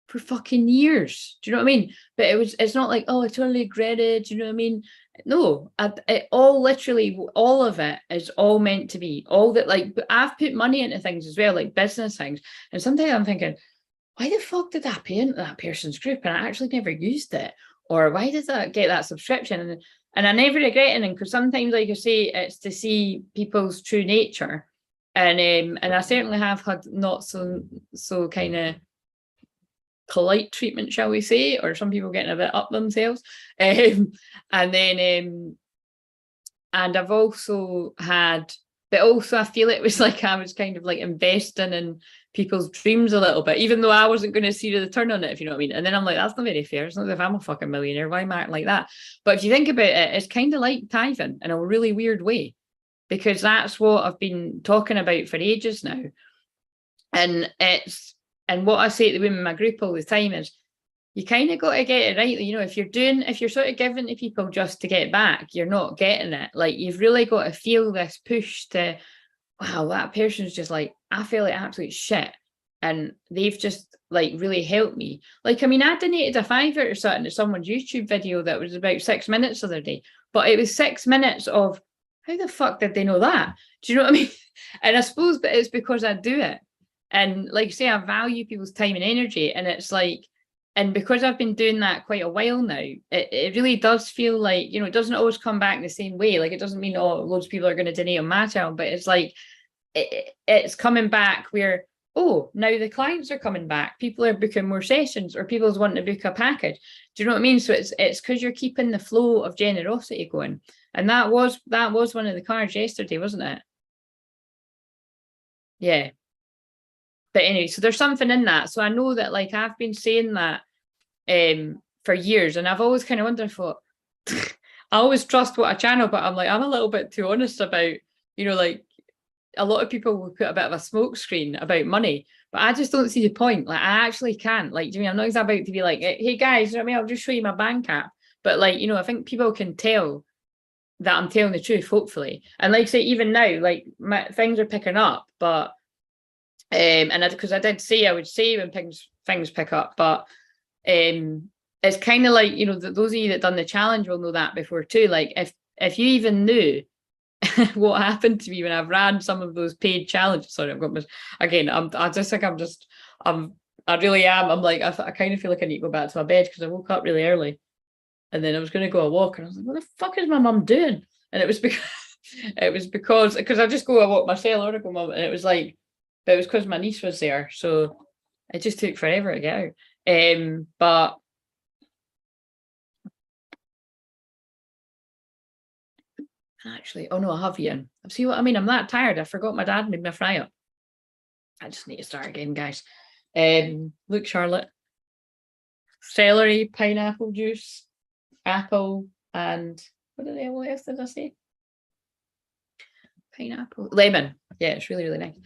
for fucking years. Do you know what I mean? But it's not like, oh, I totally regretted. Do you know what I mean? No, it all, literally all of it is all meant to be. All that, like, I've put money into things as well, like business things. And sometimes I'm thinking, why the fuck did I pay into that person's group and I actually never used it? Or why did I get that subscription? And I never regret anything, because sometimes, like I say, it's to see people's true nature. And I certainly have had not so kind of polite treatment, shall we say, or some people getting a bit up themselves. And I've also had, but also I feel it was like I was kind of like investing in people's dreams a little bit, even though I wasn't going to see the return on it, if you know what I mean. And then I'm like, that's not very fair. It's not as if I'm a fucking millionaire. Why am I acting like that? But if you think about it, it's kind of like tithing in a really weird way, because that's what I've been talking about for ages now. And what I say to the women in my group all the time is, you kind of got to get it right. If you're sort of giving to people just to get back, you're not getting it. Like, you've really got to feel this push to, wow, that person's just like, I feel like absolute shit. And they've just like really helped me. Like, I mean, I donated a £5 or something to someone's YouTube video that was about 6 minutes the other day, but it was 6 minutes of, how the fuck did they know that? Do you know what I mean? And I suppose, but it's because I do it. And like, say, I value people's time and energy. And it's like, and because I've been doing that quite a while now, it really does feel like, it doesn't always come back the same way. Like, it doesn't mean, oh, loads of people are going to donate on my channel, but it's like, it's coming back where, oh, now the clients are coming back. People are booking more sessions, or people's wanting to book a package. Do you know what I mean? So it's because you're keeping the flow of generosity going. And that was one of the cards yesterday, wasn't it? Yeah. But anyway, so there's something in that. So I know that, like, I've been saying that for years, and I've always kind of wondered, I always trust what I channel, but I'm like, I'm a little bit too honest about, like, a lot of people will put a bit of a smoke screen about money, but I just don't see the point. Like, I actually can't. Like, do you mean, I'm not exactly about to be like, hey guys, you know what I mean? I'll just show you my bank app. But like, I think people can tell that I'm telling the truth, hopefully. And like I say, even now, like, things are picking up, but and because I did say I would say when things pick up, but it's kind of like, those of you that done the challenge will know that before too. Like, if you even knew what happened to me when I've ran some of those paid challenges. Sorry, I've got my, again, I really am. I'm like, I kind of feel like I need to go back to my bed, because I woke up really early and then I was going to go a walk and I was like, what the fuck is my mum doing? And it was because I just go a walk myself, or I go, mum, and it was like, but it was because my niece was there, so it just took forever to get out. But Actually, oh no, I have eaten. See what I mean? I'm that tired. I forgot my dad made me a fry up. I just need to start again, guys. Look, Charlotte. Celery, pineapple juice, apple, and what else did I say? Pineapple, lemon. Yeah, it's really, really nice.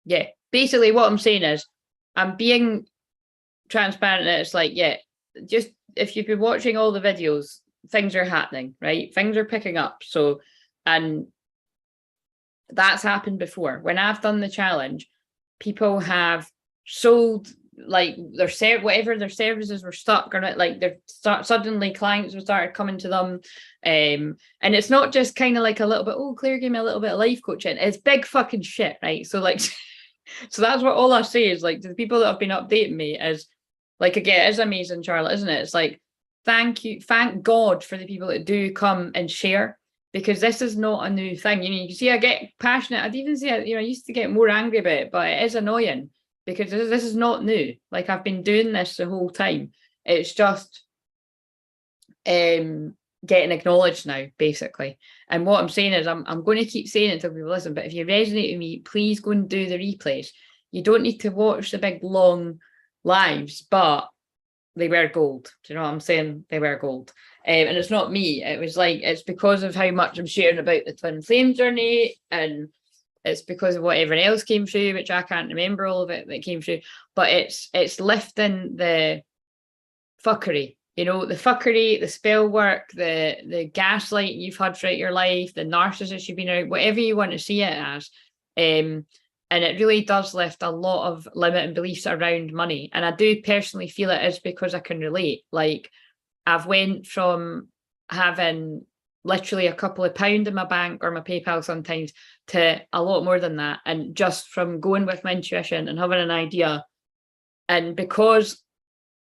Yeah, basically what I'm saying is I'm being transparent that it's like, yeah, just if you've been watching all the videos, things are happening, right? Things are picking up. So, and that's happened before. When I've done the challenge, people have sold like whatever their services were stuck or not, like suddenly clients have started coming to them. And it's not just kind of like a little bit, oh, Claire gave me a little bit of life coaching. It's big fucking shit, right? So like, so that's what all I say is like to the people that have been updating me is like, again, it is amazing, Charlotte, isn't it? It's like, thank God for the people that do come and share, because this is not a new thing. You know, you can see I get passionate. I'd even say, I used to get more angry about it, but it is annoying because this is not new. Like I've been doing this the whole time. It's just getting acknowledged now, basically. And what I'm saying is I'm going to keep saying it until people listen, but if you resonate with me, please go and do the replays. You don't need to watch the big long lives, but they were gold. Do you know what I'm saying? They were gold. And it's not me. It was like, it's because of how much I'm sharing about the twin flame journey, and it's because of what everyone else came through, which I can't remember all of it that came through, but it's lifting the fuckery, the fuckery, the spell work, the gaslight you've had throughout your life, the narcissist you've been out, whatever you want to see it as. And it really does lift a lot of limiting beliefs around money. And I do personally feel it is because I can relate. Like I've went from having literally a couple of pounds in my bank or my PayPal sometimes to a lot more than that. And just from going with my intuition and having an idea. And because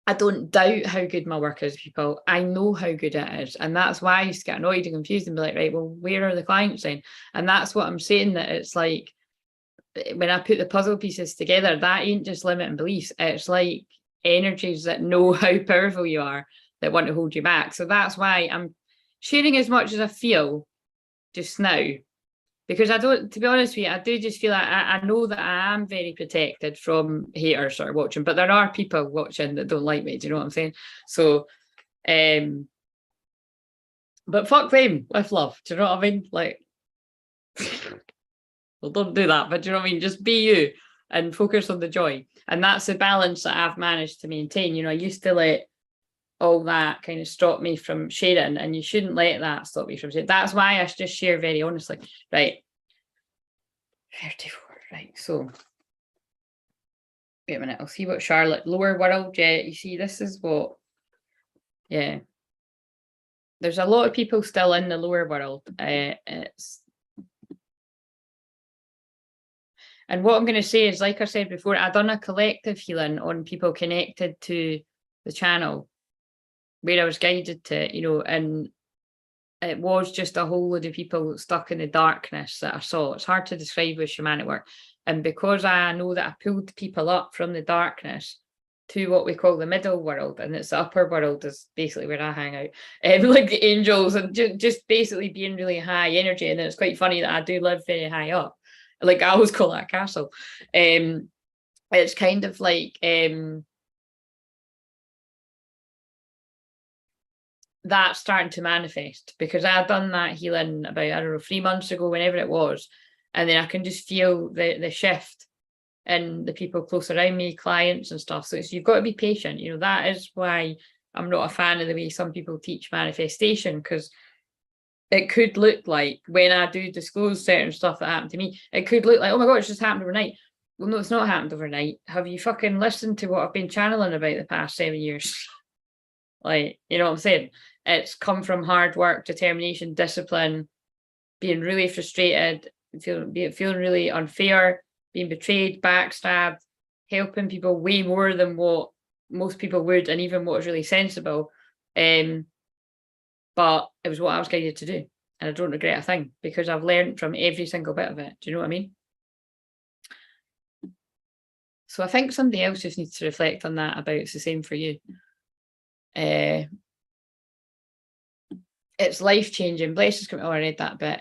I don't doubt how good my work is, people, I know how good it is. And that's why I used to get annoyed and confused and be like, right, well, where are the clients then? And that's what I'm saying, that it's like, when I put the puzzle pieces together, that ain't just limiting beliefs. It's like energies that know how powerful you are that want to hold you back. So that's why I'm sharing as much as I feel just now, because I don't, to be honest with you, I do just feel like I know that I am very protected from haters sort of watching, but there are people watching that don't like me. Do you know what I'm saying? So, but fuck them with love. Do you know what I mean? Like, well, don't do that, but do you know what I mean? Just be you and focus on the joy. And that's the balance that I've managed to maintain. I used to let all that kind of stop me from sharing, and you shouldn't let that stop you from sharing. That's why I just share very honestly. Right. 34. Right. So, wait a minute. I'll see what Charlotte, lower world. Yeah, you see, this is what, yeah. There's a lot of people still in the lower world. And what I'm going to say is, like I said before, I've done a collective healing on people connected to the channel where I was guided to, and it was just a whole load of people stuck in the darkness that I saw. It's hard to describe with shamanic work. And because I know that I pulled people up from the darkness to what we call the middle world, and it's the upper world is basically where I hang out, like the angels, and just basically being really high energy. And it's quite funny that I do live very high up. Like I always call it a castle. It's kind of like that's starting to manifest, because I've done that healing about, I don't know, 3 months ago, whenever it was, and then I can just feel the shift in the people close around me, clients and stuff. So you've got to be patient. That is why I'm not a fan of the way some people teach manifestation, because it could look like, when I do disclose certain stuff that happened to me, it could look like, oh my God, it's just happened overnight. Well, no, it's not happened overnight. Have you fucking listened to what I've been channeling about the past 7 years? Like, you know what I'm saying? It's come from hard work, determination, discipline, being really frustrated, feeling really unfair, being betrayed, backstabbed, helping people way more than what most people would, and even what was really sensible. But it was what I was guided to do, and I don't regret a thing, because I've learned from every single bit of it. Do you know what I mean? So I think somebody else just needs to reflect on that, about it's the same for you. it's life-changing. Bless us. Oh, I read that bit.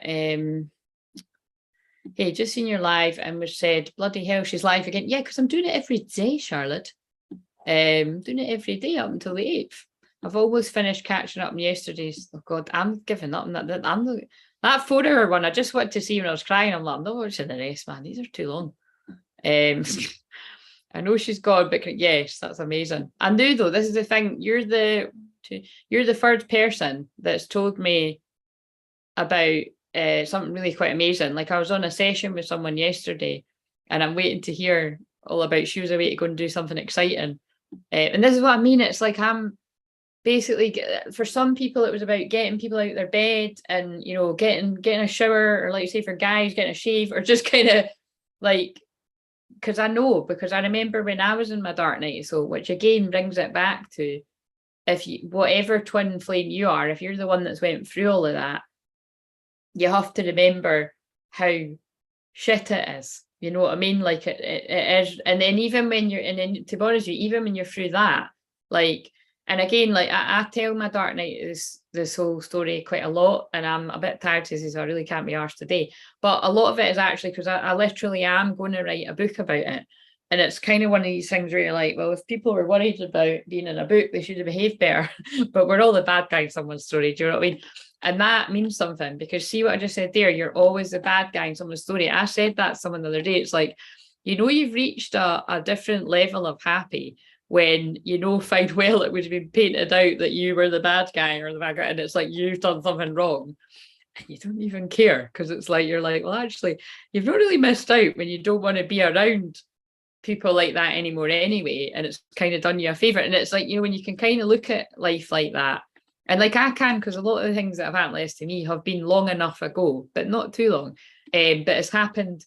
Hey, just seen your live and was said, bloody hell, she's live again. Yeah, because I'm doing it every day, Charlotte. Doing it every day up until the 8th. I've always finished catching up on yesterday's. Oh God, I'm giving up on that. That 4-hour one, I just wanted to see when I was crying. I'm like, I'm not watching the rest, man. These are too long. I know she's gone, but yes, that's amazing. I knew though, this is the thing. You're the third person that's told me about something really quite amazing. Like I was on a session with someone yesterday, and I'm waiting to hear all about. She was away to go and do something exciting, and this is what I mean. It's like I'm basically, for some people, it was about getting people out of their bed and getting a shower, or like you say for guys, getting a shave, or just kind of like. Because I remember when I was in my dark night, so which again brings it back to if you, whatever twin flame you are, if you're the one that's went through all of that, you have to remember how shit it is. You know what I mean? Like it is, and then even when you're, and then to be honest with you, even when you're through that, like, and again, like I tell my dark night this whole story quite a lot, and I'm a bit tired to say, so I really can't be arsed today. But a lot of it is actually because I literally am going to write a book about it. And it's kind of one of these things where you're like, well, if people were worried about being in a book, they should have behaved better. But we're all the bad guy in someone's story. Do you know what I mean? And that means something, because see what I just said there, you're always the bad guy in someone's story. I said that to someone the other day. It's like, you've reached a different level of happy when fine well it would have been painted out that you were the bad guy or the bad guy, and it's like you've done something wrong and you don't even care, because it's like you're like, well, actually you've not really missed out when you don't want to be around people like that anymore anyway, and it's kind of done you a favor. And it's like, when you can kind of look at life like that, and like I can, because a lot of the things that have happened to me have been long enough ago, but not too long, but it's happened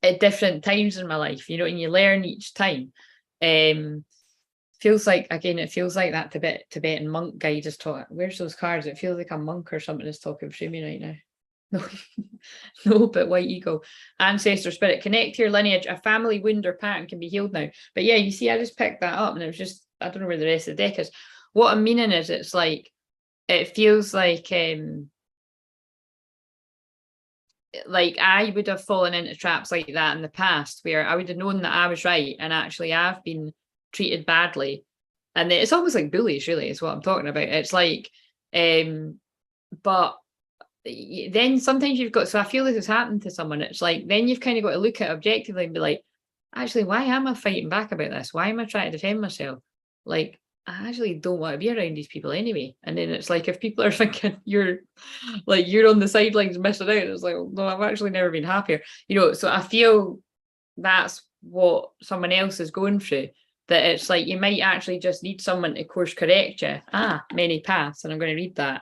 at different times in my life, and you learn each time. Feels like, again, it feels like that Tibetan monk guy just talking. Where's those cards? It feels like a monk or something is talking through me right now. No, no, but white ego, ancestor spirit, connect to your lineage. A family wound or pattern can be healed now. But yeah, you see, I just picked that up, and it was just, I don't know where the rest of the deck is. What I'm meaning is, it's like, it feels like I would have fallen into traps like that in the past, where I would have known that I was right, and actually I've been treated badly. And it's almost like bullies, really, is what I'm talking about. It's like, but then sometimes you've got, so I feel like it's happened to someone, it's like, then you've kind of got to look at it objectively and be like, actually, why am I fighting back about this? Why am I trying to defend myself? Like, I actually don't want to be around these people anyway. And then it's like, if people are thinking you're on the sidelines missing out, it's like, no, I've actually never been happier. So I feel that's what someone else is going through, that it's like, you might actually just need someone to course correct you. Many paths. And I'm going to read that,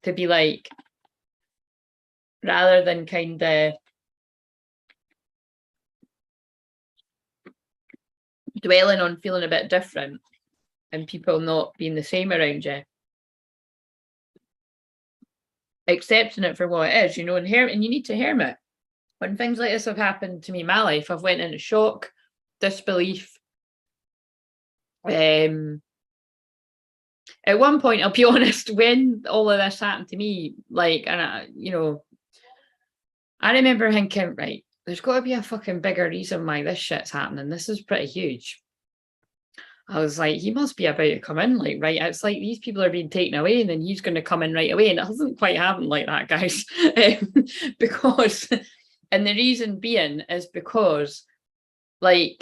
to be like, rather than kind of dwelling on feeling a bit different and people not being the same around you, accepting it for what it is, and you need to hermit. When things like this have happened to me in my life, I've went into shock, disbelief. At one point, I'll be honest, when all of this happened to me, and I remember thinking, right, there's got to be a fucking bigger reason why this shit's happening. This is pretty huge. I was like, he must be about to come in, right? It's like these people are being taken away, and then he's going to come in right away. And it hasn't quite happened like that, guys. Because, and the reason being is because, you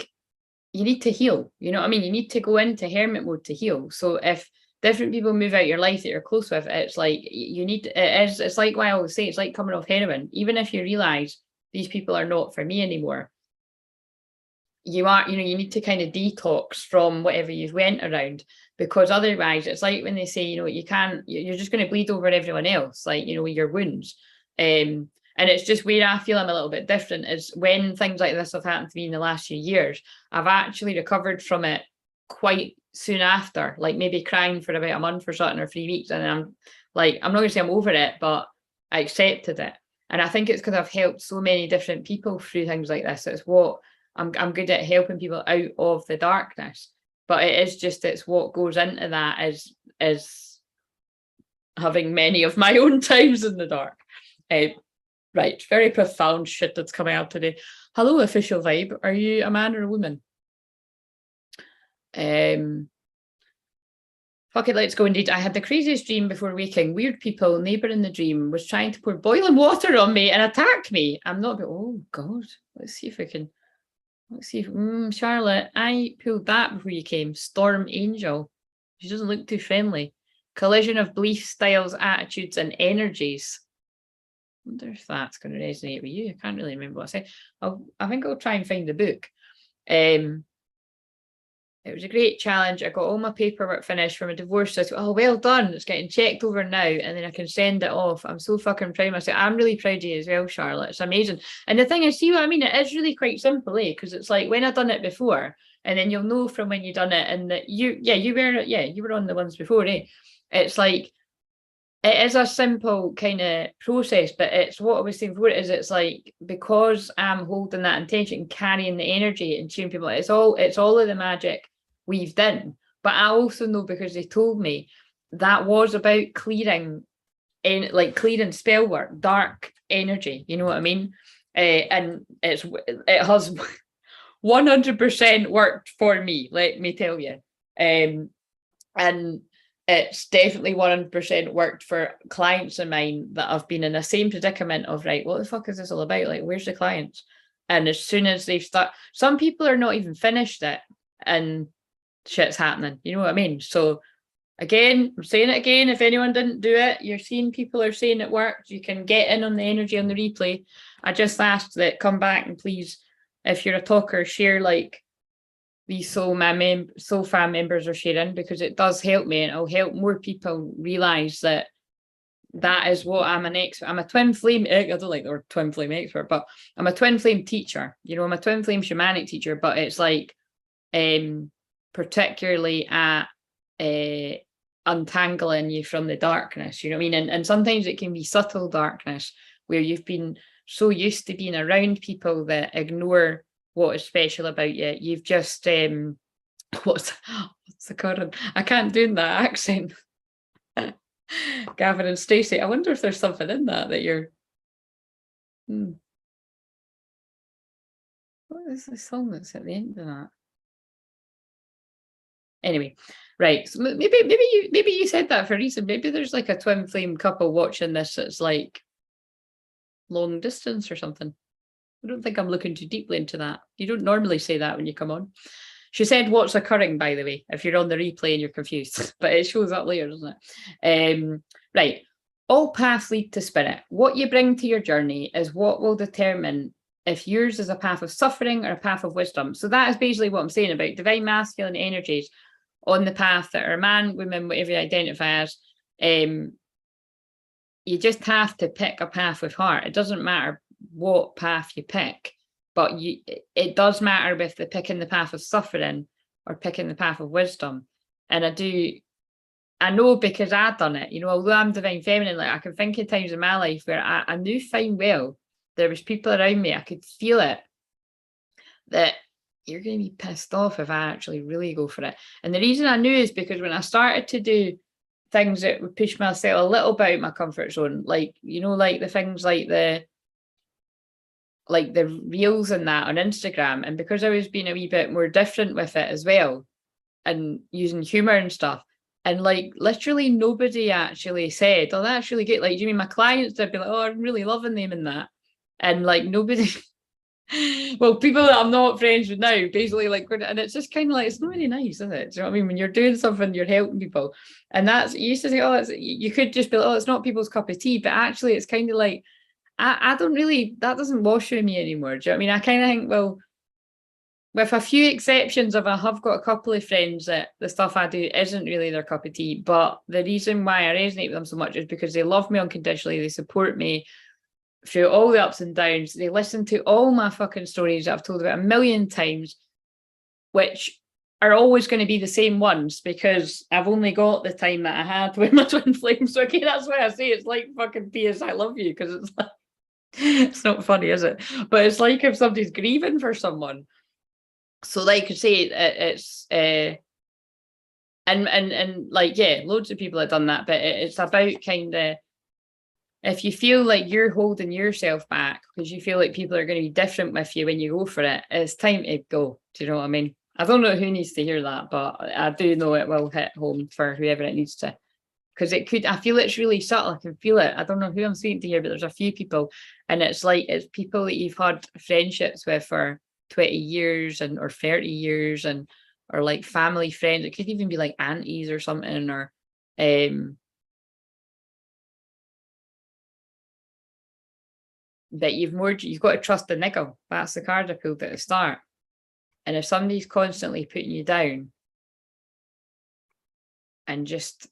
need to heal. You know what I mean? You need to go into hermit mode to heal. So if different people move out your life that you're close with, it's like it's like why I always say, it's like coming off heroin. Even if you realize these people are not for me anymore, you need to kind of detox from whatever you've went around, because otherwise it's like when they say, you're just going to bleed over everyone else, your wounds. And it's just where I feel I'm a little bit different is when things like this have happened to me in the last few years, I've actually recovered from it quite soon after, maybe crying for about a month or something, or 3 weeks. And I'm not going to say I'm over it, but I accepted it. And I think it's because I've helped so many different people through things like this. It's what I'm good at, helping people out of the darkness. But it's what goes into that is having many of my own times in the dark. Right, very profound shit that's coming out today. Hello, official vibe. Are you a man or a woman? Fuck it, let's go indeed. I had the craziest dream before waking. Weird people, neighbour in the dream was trying to pour boiling water on me and attack me. I'm not, oh God, let's see if I can, let's see if, Charlotte, I pulled that before you came. Storm Angel. She doesn't look too friendly. Collision of belief styles, attitudes and energies. I wonder if that's going to resonate with you. I can't really remember what I said. I think I'll try and find the book. It was a great challenge. I got all my paperwork finished for my divorce. So I thought, oh, well done. It's getting checked over now. And then I can send it off. I'm so fucking proud of myself. I'm really proud of you as well, Charlotte. It's amazing. And the thing is, see what I mean? It is really quite simple, because it's like when I've done it before, and then you'll know from when you've done it, and that you were on the ones before, eh? It's like, it is a simple kind of process, but it's what I was saying before, is it's like, because I'm holding that intention, carrying the energy and cheering people, it's all of the magic weaved in. But I also know, because they told me, that was about clearing clearing spell work, dark energy, you know what I mean? And it has 100% worked for me, let me tell you. And it's definitely 100% worked for clients of mine that have been in the same predicament of, right, what the fuck is this all about? Like, where's the clients? And as soon as they start, some people are not even finished it and shit's happening, you know what I mean? So again, I'm saying it again, if anyone didn't do it, you're seeing people are saying it worked, you can get in on the energy on the replay. I just asked that come back and please, if you're a talker, share like these soul fam members are sharing, because it does help me and it'll help more people realize that is what I'm an expert. I'm a twin flame, I don't like the word twin flame expert, but I'm a twin flame teacher. You know, I'm a twin flame shamanic teacher, but it's like particularly at untangling you from the darkness, you know what I mean? And sometimes it can be subtle darkness where you've been so used to being around people that ignore what is special about you. You've just what's the current? I can't do that accent. Gavin and Stacey. I wonder if there's something in that you're. What is the song that's at the end of that? Anyway, right. So maybe you said that for a reason. Maybe there's like a twin flame couple watching this that's like long distance or something. I don't think I'm looking too deeply into that. You don't normally say that when you come on. She said what's occurring, by the way, if you're on the replay and you're confused, but it shows up later, doesn't it? Right. All paths lead to spirit. What you bring to your journey is what will determine if yours is a path of suffering or a path of wisdom. So that is basically what I'm saying about divine masculine energies on the path that are man, woman, whatever you identify as. You just have to pick a path with heart. It doesn't matter what path you pick, but it does matter with the picking the path of suffering or picking the path of wisdom. And I know, because I've done it, you know, although I'm divine feminine, like I can think of times in my life where I knew fine well there was people around me, I could feel it, that you're going to be pissed off if I actually really go for it. And the reason I knew is because when I started to do things that would push myself a little bit out my comfort zone, like, you know, like the things like the reels and that on Instagram, and because I was being a wee bit more different with it as well and using humor and stuff, and like literally nobody actually said, oh, that's really good. Like, do you mean my clients, they'd be like, oh, I'm really loving them in that. And like nobody well, people that I'm not friends with now, basically, like, and it's just kind of like, it's not really nice, is it? Do you know what I mean? When you're doing something, you're helping people, and that's, you used to say, oh, you could just be like, oh, it's not people's cup of tea, but actually it's kind of like, I don't really, that doesn't wash with me anymore. Do you know what I mean? I kind of think, well, with a few exceptions of, I have got a couple of friends that the stuff I do isn't really their cup of tea, but the reason why I resonate with them so much is because they love me unconditionally, they support me through all the ups and downs, they listen to all my fucking stories that I've told about a million times, which are always going to be the same ones, because I've only got the time that I had with my twin flames. So okay, that's why I say it's like fucking PS I love you, because it's like, it's not funny, is it? But it's like if somebody's grieving for someone. So like I say, it's And like, yeah, loads of people have done that, but it's about kind of, if you feel like you're holding yourself back because you feel like people are going to be different with you when you go for it, it's time to go. Do you know what I mean? I don't know who needs to hear that, but I do know it will hit home for whoever it needs to. Because it could, I feel it's really subtle. I can feel it. I don't know who I'm speaking to here, but there's a few people, and it's like it's people that you've had friendships with for 20 years and or 30 years, and or like family friends. It could even be like aunties or something, or that you've got to trust the niggle. That's the card I pulled at the start. And if somebody's constantly putting you down and just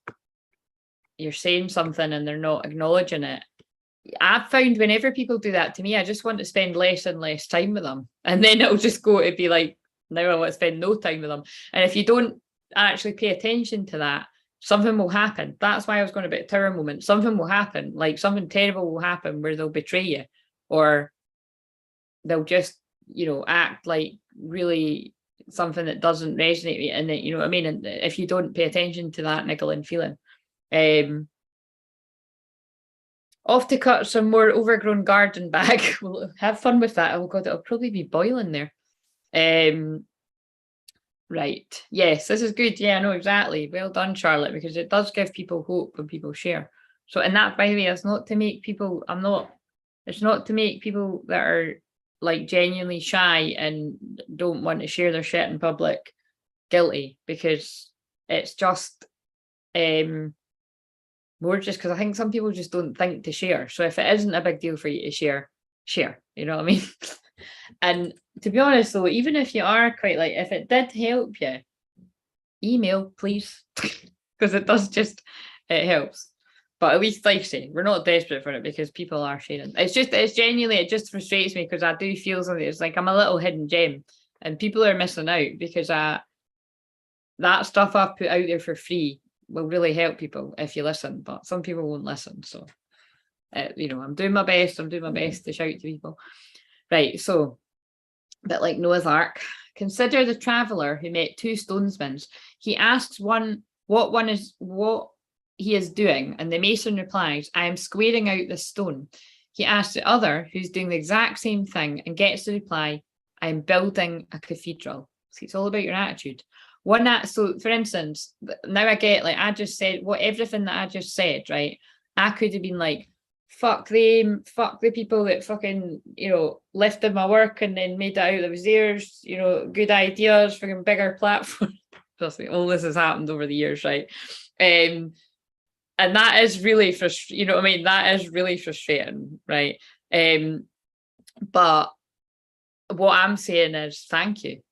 you're saying something and they're not acknowledging it, I've found whenever people do that to me, I just want to spend less and less time with them. And then it'll just go to be like, now I want to spend no time with them. And if you don't actually pay attention to that, something will happen. That's why I was going about tower moment. Something will happen, like something terrible will happen where they'll betray you, or they'll just, act like really something that doesn't resonate with you. And you know what I mean? And if you don't pay attention to that niggling feeling, off to cut some more overgrown garden back. We'll have fun with that. Oh God, it'll probably be boiling there. Right. Yes, this is good. Yeah, I know exactly. Well done, Charlotte, because it does give people hope when people share. So, and that, by the way, is not to make people, it's not to make people that are like genuinely shy and don't want to share their shit in public guilty, because it's just more just because I think some people just don't think to share. So if it isn't a big deal for you to share, you know what I mean? And to be honest though, even if you are quite like, if it did help you, email please, because it does just, it helps. But at least, like I say, we're not desperate for it because people are sharing. It's genuinely, it just frustrates me because I do feel something. It's like I'm a little hidden gem and people are missing out because that stuff I've put out there for free will really help people if you listen, but some people won't listen. So, I'm doing my best. I'm doing my best to shout to people. Right. So, a bit like Noah's Ark, consider the traveller who met two stonesmans. He asks one what he is doing, and the mason replies, I am squaring out this stone. He asks the other, who's doing the exact same thing, and gets the reply, I am building a cathedral. See, it's all about your attitude. So for instance, now I get, like I just said, everything that I just said, right? I could have been like, fuck them, fuck the people that fucking, lifted my work and then made it out that was theirs, good ideas, fucking bigger platform. Trust me, all this has happened over the years, right? And that is really frustrating, you know what I mean? That is really frustrating, right? But what I'm saying is thank you.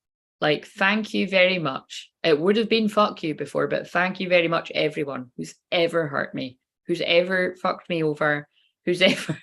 Like, thank you very much. It would have been fuck you before, but thank you very much, everyone who's ever hurt me, who's ever fucked me over, who's ever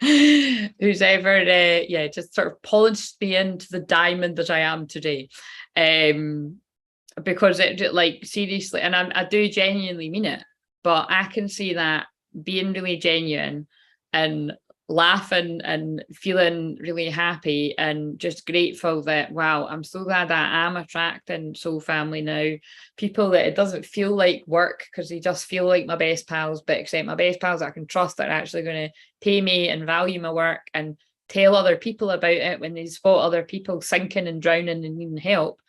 just sort of polished me into the diamond that I am today. Because it, like, seriously, and I do genuinely mean it, but I can see that being really genuine and laughing and feeling really happy and just grateful that, wow, I'm so glad that I am attracting soul family now, people that it doesn't feel like work because they just feel like my best pals, but except my best pals I can trust that are actually going to pay me and value my work and tell other people about it when they spot other people sinking and drowning and needing help.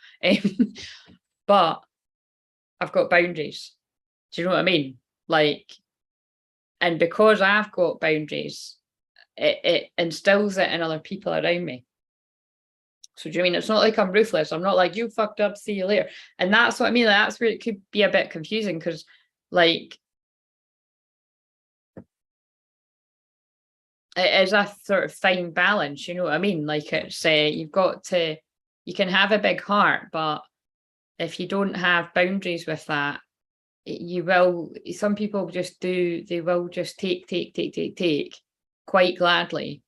But I've got boundaries. Do you know what I mean? Like, and because I've got boundaries, it instills it in other people around me. So do you mean it's not like I'm ruthless? I'm not like, you fucked up, see you later. And that's what I mean. Like, that's where it could be a bit confusing because, like, it is a sort of fine balance. You know what I mean? Like, it's you can have a big heart, but if you don't have boundaries with that, some people just do, they will just take quite gladly.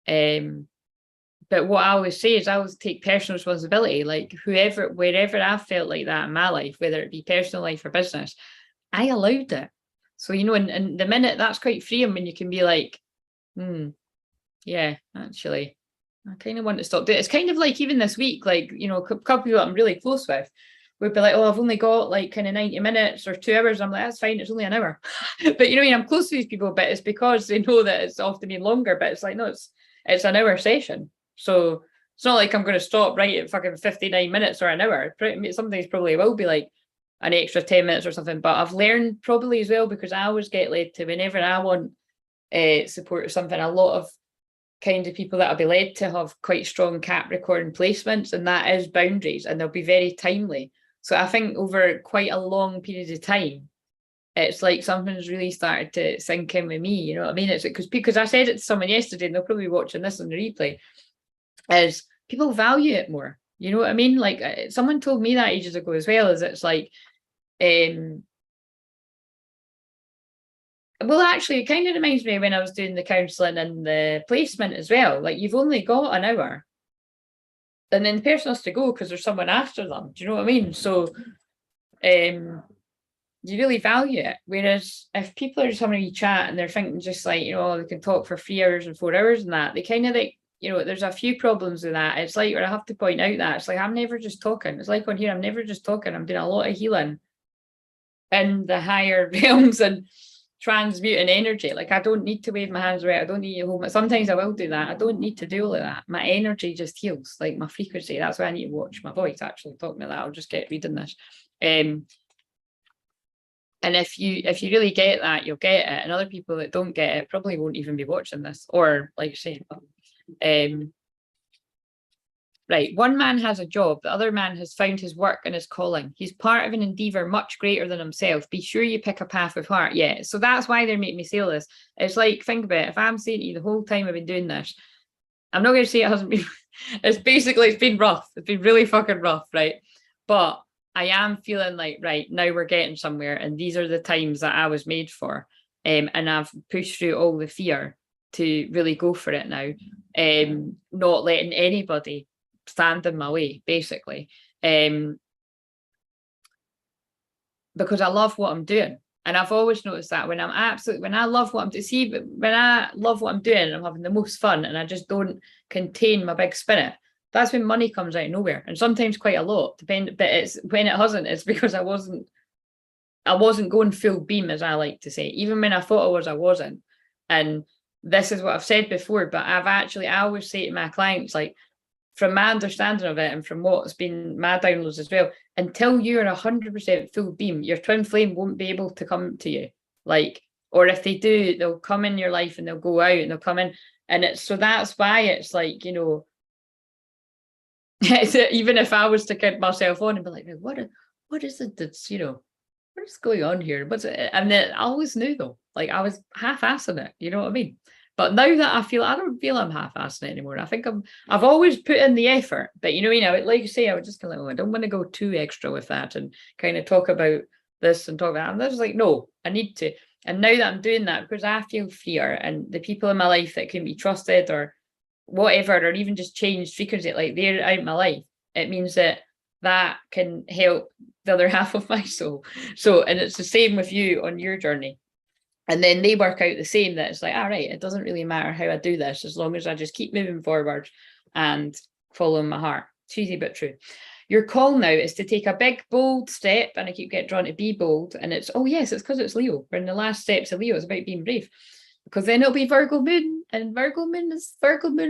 But what I always say is I always take personal responsibility. Like, wherever I felt like that in my life, whether it be personal life or business, I allowed it. So, and the minute, that's quite freeing when you can be like, yeah, actually, I kind of want to stop doing it. It's kind of like even this week, like, a couple people I'm really close with, would be like, oh, I've only got like kind of 90 minutes or 2 hours. I'm like, that's fine, it's only an hour. But you know, I'm close to these people, but it's because they know that it's often been longer, but it's like, no, it's an hour session. So it's not like I'm going to stop right at fucking 59 minutes or an hour. Some things probably will be like an extra 10 minutes or something, but I've learned probably as well, because I always get led to, whenever I want support or something, a lot of kind of people that I'll be led to have quite strong Capricorn placements, and that is boundaries, and they'll be very timely. So I think over quite a long period of time, it's like something's really started to sink in with me. You know what I mean? It's because I said it to someone yesterday, and they'll probably be watching this on the replay, is people value it more. You know what I mean? Like someone told me that ages ago as well, is it's like, well, actually, it kind of reminds me when I was doing the counselling and the placement as well. Like, you've only got an hour, and then the person has to go because there's someone after them. Do you know what I mean? So, you really value it. Whereas if people are just having a wee chat and they're thinking just like, you know, they can talk for 3 hours and 4 hours and that, they kind of like, you know, there's a few problems with that. It's like, where I have to point out that it's like, I'm never just talking. It's like on here, I'm never just talking. I'm doing a lot of healing in the higher realms and transmuting energy. Like, I don't need to wave my hands around. I don't need to hold my, sometimes I will do that. I don't need to do all of that. My energy just heals, like my frequency. That's why I need to watch my voice, actually. Talking about that, I'll just get reading this. And if you really get that, you'll get it. And other people that don't get it probably won't even be watching this. Or like I say, right, one man has a job, the other man has found his work and his calling. He's part of an endeavour much greater than himself. Be sure you pick a path with heart. Yeah, so that's why they're making me say all this. It's like, think about it. If I'm saying to you the whole time I've been doing this, I'm not going to say it hasn't been, it's been rough. It's been really fucking rough, right? But I am feeling like, right, now we're getting somewhere, and these are the times that I was made for. And I've pushed through all the fear to really go for it now. Not letting anybody stand in my way, basically, because I love what I'm doing. And I've always noticed that when I love what I'm doing, see, when I love what I'm doing and I'm having the most fun and I just don't contain my big spirit, that's when money comes out of nowhere. And sometimes quite a lot, but it's when it hasn't, it's because I wasn't going full beam, as I like to say. Even when I thought I wasn't. And this is what I've said before, but I always say to my clients, like, from my understanding of it and from what's been my downloads as well, until you're 100% full beam, your twin flame won't be able to come to you. Like, or if they do, they'll come in your life and they'll go out and they'll come in. And it's, so that's why it's like, you know, even if I was to kid myself on and be like, what is it that's, you know, what is going on here? What's it? And then I always knew, though, like I was half-assing it, you know what I mean? But now that I don't feel I'm half-assing it anymore. I think I've always put in the effort, but you know, like you say, I would just kind of like, oh, I don't want to go too extra with that and kind of talk about this and talk about that. And I was like, no, I need to. And now that I'm doing that, because I feel fear, and the people in my life that can be trusted or whatever, or even just change frequency, like they're out of my life, it means that can help the other half of my soul. So, and it's the same with you on your journey. And then they work out the same, that it's like, all right, it doesn't really matter how I do this, as long as I just keep moving forward and following my heart. Cheesy but true. Your call now is to take a big, bold step, and I keep getting drawn to be bold. And it's, oh yes, it's because it's Leo. We're in the last steps of Leo. It's about being brave. Because then it'll be Virgo moon, and Virgo moon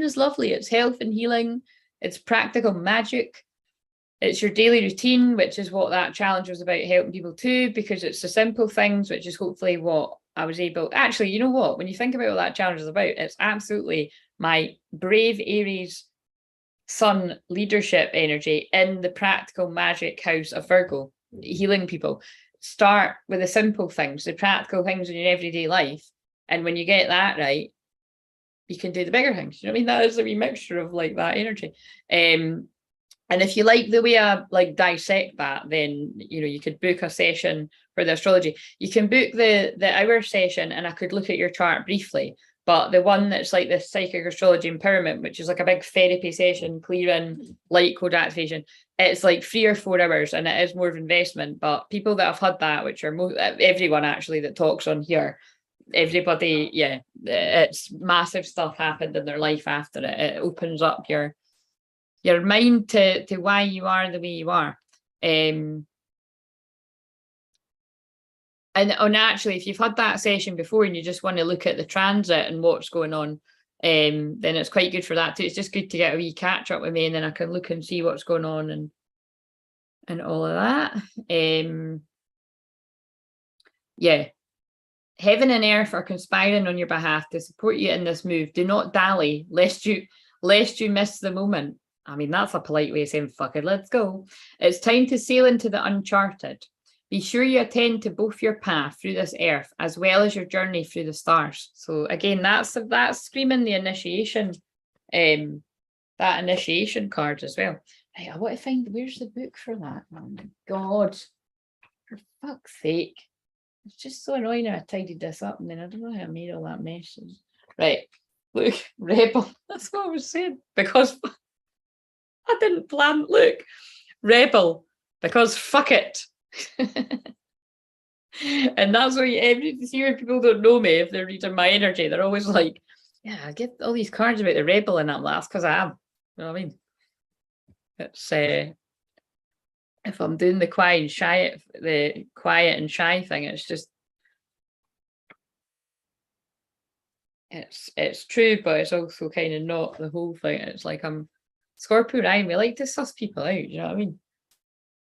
is lovely. It's health and healing. It's practical magic. It's your daily routine, which is what that challenge was about, helping people too, because it's the simple things, which is hopefully what I was able. Actually, you know what? When you think about what that challenge is about, it's absolutely my brave Aries sun leadership energy in the practical magic house of Virgo, healing people. Start with the simple things, the practical things in your everyday life. And when you get that right, you can do the bigger things. You know what I mean? That is a wee mixture of like that energy. And if you like the way I like dissect that, then, you know, you could book a session for the astrology. You can book the hour session and I could look at your chart briefly. But the one that's like the psychic astrology empowerment, which is like a big therapy session, clearing, light code activation, it's like 3 or 4 hours, and it is more of investment. But people that have had that, which are everyone actually that talks on here, everybody, yeah, it's massive stuff happened in their life after it. It opens up your mind to why you are the way you are. And actually, if you've had that session before and you just want to look at the transit and what's going on, then it's quite good for that too. It's just good to get a wee catch up with me, and then I can look and see what's going on and all of that. Yeah. Heaven and earth are conspiring on your behalf to support you in this move. Do not dally, lest you miss the moment. I mean, that's a polite way of saying, fuck it, let's go. It's time to sail into the uncharted. Be sure you attend to both your path through this earth, as well as your journey through the stars. So again, that's screaming the initiation, that initiation card as well. Right, I want to find, where's the book for that? Oh my God, for fuck's sake. It's just so annoying how I tidied this up and then I don't know how I made all that mess. Right, look, rebel. That's what I was saying. Because I didn't plan, look, rebel, because fuck it. And that's why every when people don't know me, if they're reading my energy, they're always like, yeah, I get all these cards about the rebel and I'm like, that's because I am. You know what I mean? It's if I'm doing the quiet and shy thing, it's just it's true, but it's also kind of not the whole thing. It's like I'm Scorpio Ryan, we like to suss people out, you know what I mean?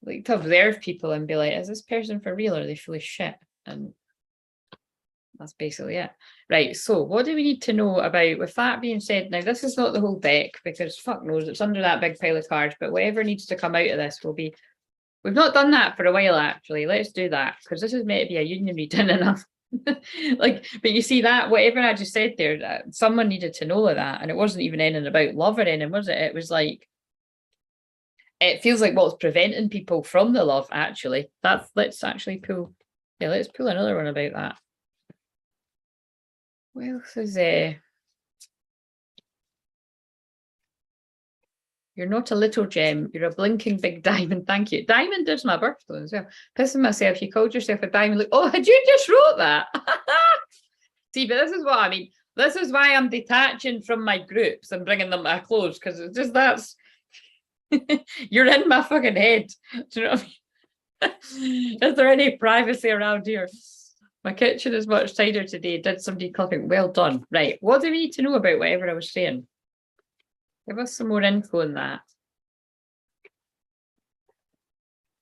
Like to observe people and be like, is this person for real or are they full of shit? And that's basically it. Right, so what do we need to know about, with that being said, now this is not the whole deck because fuck knows, it's under that big pile of cards, but whatever needs to come out of this will be, we've not done that for a while actually, let's do that, because this is meant to be a union reading enough. Like, but you see that, whatever I just said there, someone needed to know that, and it wasn't even anything about love or anything, was it? It was like, it feels like what's preventing people from the love, actually. Let's actually pull, yeah, let's pull another one about that. What else is you're not a little gem, you're a blinking big diamond, thank you. Diamond is my birthday as well. Pissing myself, you called yourself a diamond. Like, oh, had you just wrote that? See, but this is what I mean. This is why I'm detaching from my groups and bringing them to a close, because it's just that's you're in my fucking head. Do you know what I mean? Is there any privacy around here? My kitchen is much tidier today. Did some decluttering. Well done. Right. What do we need to know about whatever I was saying? Give us some more info on that.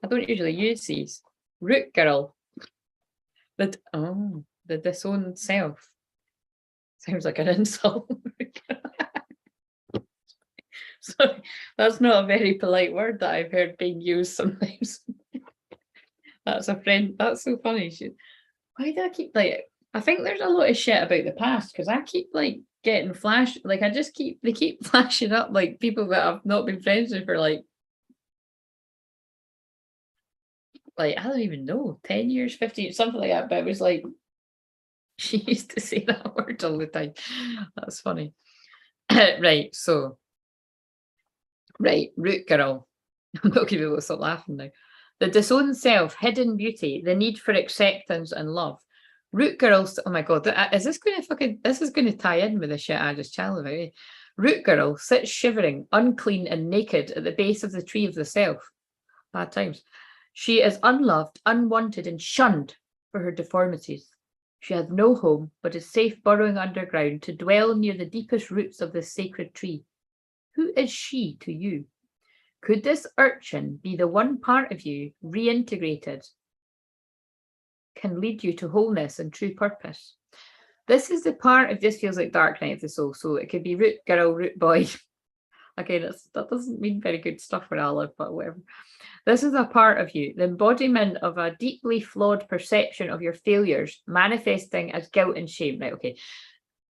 I don't usually use these. Root girl. The disowned self. Sounds like an insult. Sorry, that's not a very polite word that I've heard being used sometimes. That's a friend. That's so funny. Why do I keep like? I think there's a lot of shit about the past because I keep like getting flash. Like they keep flashing up like people that I've not been friends with for like I don't even know, 10 years, 15, something like that. But it was like she used to say that word all the time. That's funny. Right, so root girl. I'm not gonna be able to stop laughing now. The disowned self, hidden beauty, the need for acceptance and love. Root girls, oh my God, is this going to this is going to tie in with the shit I just chatted about. Eh? Root girl sits shivering, unclean and naked at the base of the tree of the self. Bad times. She is unloved, unwanted and shunned for her deformities. She has no home, but is safe burrowing underground to dwell near the deepest roots of this sacred tree. Who is she to you? Could this urchin be the one part of you reintegrated can lead you to wholeness and true purpose? This is the part of this feels like Dark Night of the Soul. So it could be root girl, root boy. Okay, that doesn't mean very good stuff where I live, but whatever. This is a part of you, the embodiment of a deeply flawed perception of your failures, manifesting as guilt and shame. Right, okay.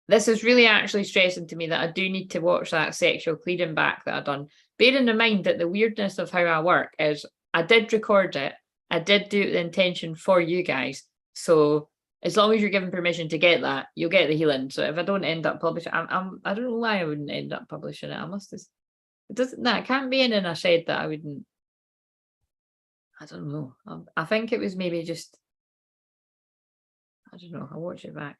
This is really actually stressing to me that I do need to watch that sexual clearing back that I've done. Bearing in mind that the weirdness of how I work is I did record it. I did do it with the intention for you guys. So as long as you're given permission to get that, you'll get the healing. So if I don't end up publishing, I don't know why I wouldn't end up publishing it. I must have, it doesn't, it can't be anything I said that I wouldn't, I don't know. I think it was maybe just, I don't know, I'll watch it back.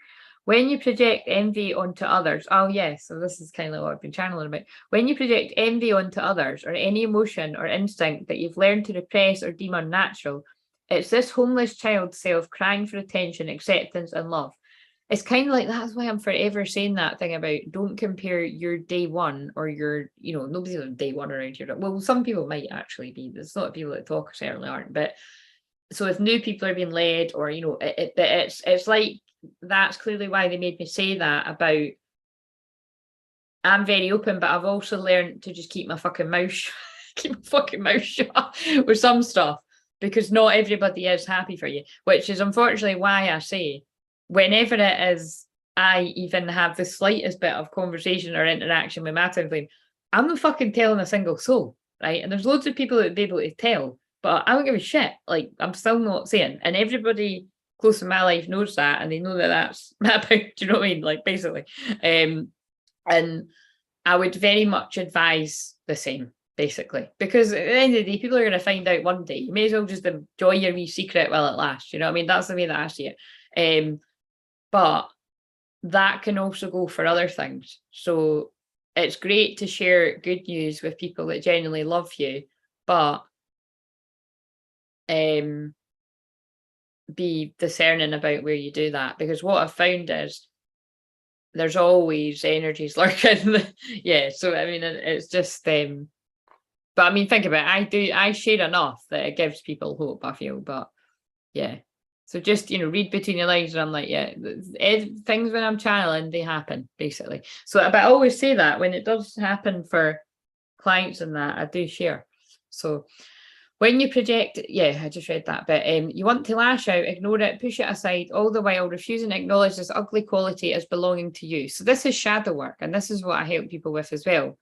When you project envy onto others, oh yes, so this is kind of what I've been channeling about. When you project envy onto others, or any emotion or instinct that you've learned to repress or deem unnatural, it's this homeless child self crying for attention, acceptance, and love. It's kind of like, that's why I'm forever saying that thing about don't compare your day one or your, nobody's on day one around here. Well, some people might actually be. There's a lot of people that talk certainly aren't. But so if new people are being led, or it's like, that's clearly why they made me say that about, I'm very open, but I've also learned to just keep my fucking mouth shut with some stuff, because not everybody is happy for you, which is unfortunately why I say, whenever it is I even have the slightest bit of conversation or interaction with my Twinflame, I'm not fucking telling a single soul, right? And there's loads of people that would be able to tell, but I don't give a shit. Like, I'm still not saying, and everybody close in my life knows that, and they know that that's about, do you know what I mean? Like, basically. And I would very much advise the same, basically, because at the end of the day, people are going to find out one day. You may as well just enjoy your wee secret while it lasts. You know what I mean? That's the way that I see it. But that can also go for other things. So it's great to share good news with people that genuinely love you, but be discerning about where you do that, because what I've found is there's always energies lurking. Yeah, so I mean, it's just but I mean, think about it, I share enough that it gives people hope, I feel. But yeah, so just read between the lines, and I'm like, yeah, things when I'm channeling, they happen, basically. So but I always say that when it does happen for clients and that, I do share. So when you project, yeah, I just read that, but you want to lash out, ignore it, push it aside, all the while refusing to acknowledge this ugly quality as belonging to you. So this is shadow work, and this is what I help people with as well,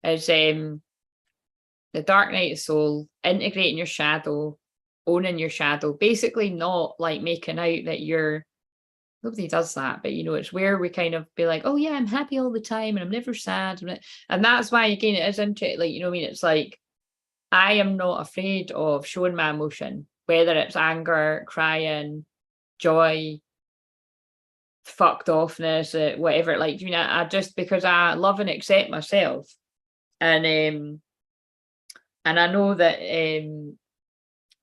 is the dark night of soul, integrating your shadow, owning your shadow, basically not like making out that you're, nobody does that, but it's where we kind of be like, oh yeah, I'm happy all the time and I'm never sad. And that's why, again, it is interesting, like, I mean, it's like, I am not afraid of showing my emotion, whether it's anger, crying, joy, fucked offness, whatever. Like, I just, because I love and accept myself, and I know that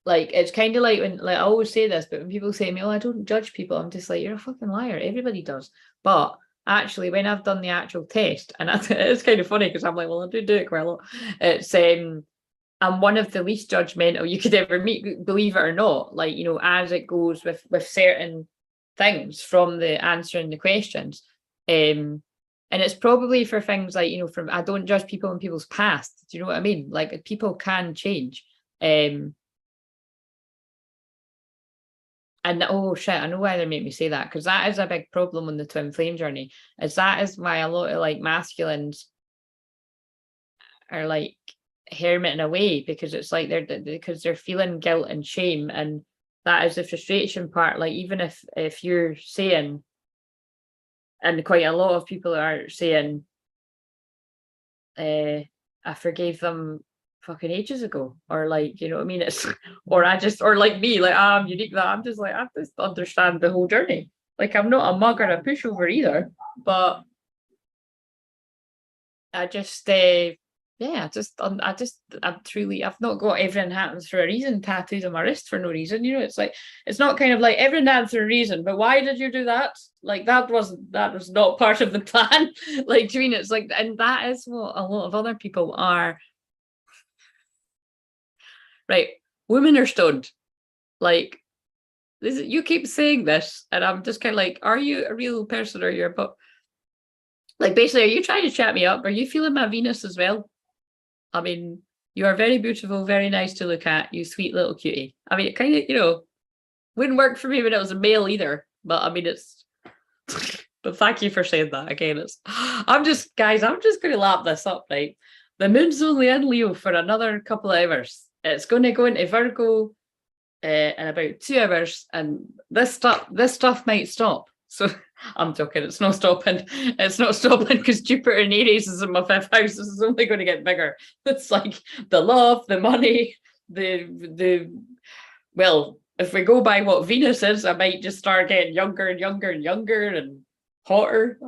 like, it's kind of like when, like, I always say this, but when people say to me, oh, I don't judge people, I'm just like, you're a fucking liar. Everybody does. But actually, when I've done the actual test, and it's kind of funny because I'm like, well, I do it quite a lot. It's I'm one of the least judgmental you could ever meet, believe it or not. Like, as it goes with certain things from the answering the questions. And it's probably for things like, from, I don't judge people in people's past. Do you know what I mean? Like, people can change. And oh shit, I know why they make me say that, because that is a big problem on the twin flame journey. That is why a lot of like masculines are like hermiting away, because it's like they're feeling guilt and shame, and that is the frustration part. Like, even if you're saying, and quite a lot of people are saying, I forgave them fucking ages ago, or like, you know what I mean, it's or like me, like, I'm unique, that I'm just like, I just understand the whole journey. Like, I'm not a mug or a pushover either, but I just yeah, I've not got everything happens for a reason tattooed on my wrist for no reason. It's like, it's not kind of like everything happens for a reason, but why did you do that? Like, that was not part of the plan. Like, do you mean, it's like, and that is what a lot of other people are. Right, women are stoned. Like, this, you keep saying this, and I'm just kind of like, are you a real person, or you're but like, basically, are you trying to chat me up? Are you feeling my Venus as well? I mean, you are very beautiful, very nice to look at, you sweet little cutie. I mean, it kind of, wouldn't work for me when it was a male either. But I mean, it's, but thank you for saying that again. I'm just going to lap this up, right? The moon's only in Leo for another couple of hours. It's going to go into Virgo in about 2 hours, and this stuff might stop. So I'm joking, it's not stopping. It's not stopping because Jupiter in Aries is in my 5th house. This is only going to get bigger. It's like the love, the money, well, if we go by what Venus is, I might just start getting younger and younger and younger and hotter.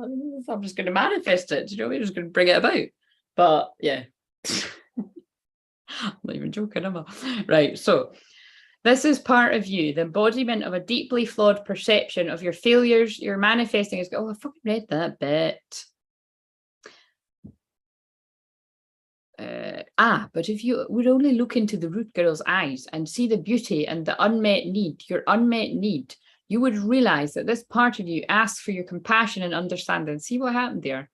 I'm just going to manifest it. Do you know what I mean? I'm just going to bring it about. But yeah, I'm not even joking, am I? Right. So this is part of you, the embodiment of a deeply flawed perception of your failures. You're manifesting is, oh, I fucking read that bit. But if you would only look into the root girl's eyes and see the beauty and the unmet need, your unmet need, you would realize that this part of you asks for your compassion and understanding. See what happened there?